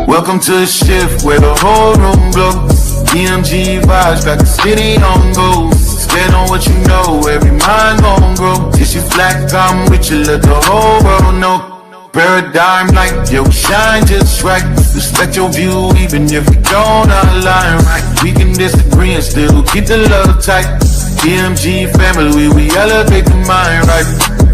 Welcome to the shift where the whole room glows. DMG vibes got the city on go. Stand on what you know, every mind gon' grow. This you flat, I'm with you, let the whole world know. Paradigm like yo, shine just right. Respect your view even if we don't align right. We can disagree and still keep the love tight. DMG family, we elevate the mind right.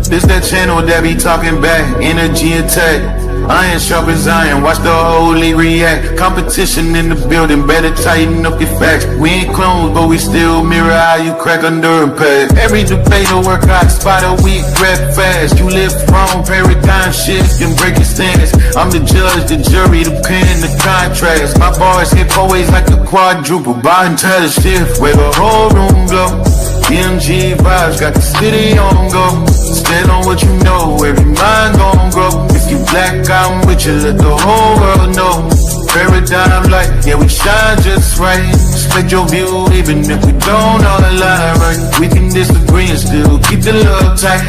This that channel that be talking back, energy attack. Iron sharp as iron, watch the holy react. Competition in the building, better tighten up your facts. We ain't clones, but we still mirror how you crack under impact. Every debater work out, spot a weak, rap fast. You live wrong, paradigm shift, and break your stance. I'm the judge, the jury, the pen, the contrast. My bars hit always like a quadruple, bottom to the shift, where the whole room go. DMG vibes got the city on go. Stand on what you know, every mind gon' grow. If you black, I'm with you, let the whole world know. Paradigm light, yeah, we shine just right. Respect your view, even if we don't all align right. We can disagree and still keep the love tight.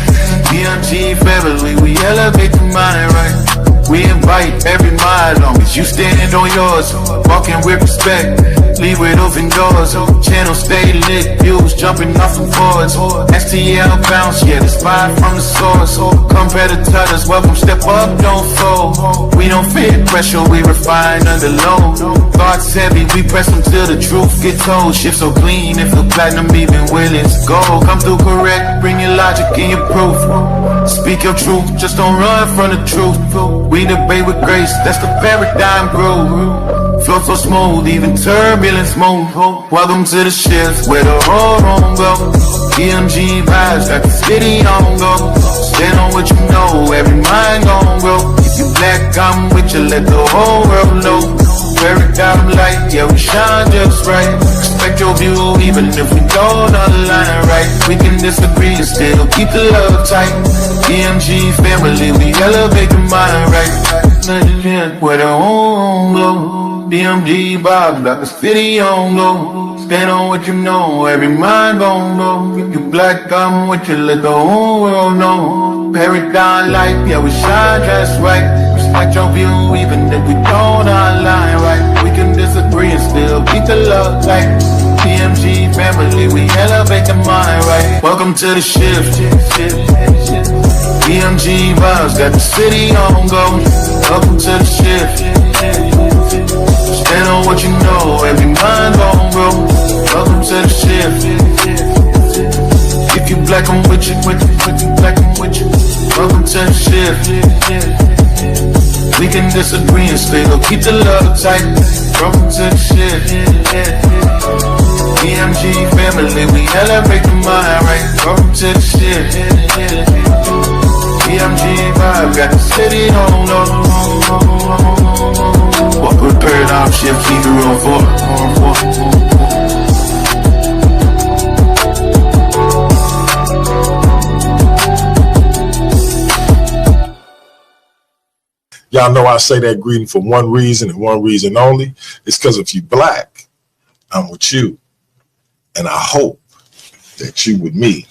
DMG family, we elevate the mind right. We invite every mind, long as you stand on yours. Walking with respect, leave with open doors. Channel stay lit, views jumping off from forwards. STL bounce, yeah, the spot from the source. Competitors, welcome, step up, don't fold. We don't fear pressure, we refine under load. Thoughts heavy, we press them till the truth get told. Shift so clean, if the platinum even willing to go. Come through correct, bring your logic and your proof. Speak your truth, just don't run from the truth. We debate with grace, that's the paradigm groove. Flow so smooth, even turbulence move. Welcome to the shift, where the whole room go. DMG vibes, got the city on go. Stand on what you know, every mind gon' grow. If you black, I'm with you, let the whole world know. Paradigm light, yeah, we shine just right. Respect your view, even if we don't align right. We can disagree and still keep the love tight. DMG family, we elevate the mind right. Where the home go. DMG Bob, got the city on go. Stand on what you know, every mind gon' go. If you black, I'm with you, let the whole world know. Paradigm light, yeah, we shine just right. Respect your view, even if we don't align right. We can disagree and still keep the love light. DMG family, we elevate the mind right. Welcome to the shift. DMG vibes, got the city on go. Welcome to the shift. Stand on what you know, every mind gon' grow. Welcome to the shift. If you black, I'm with you, black, I'm with you. Welcome to the shift. We can disagree and still keep the love tight. Welcome to the shift. DMG family, we elevate the mind right. Welcome to the shift. DMG vibe, got the city on low. Walk with paradigm shift, keep it real for. Y'all know I say that greeting for one reason and one reason only. It's because if you black, I'm with you. And I hope that you with me.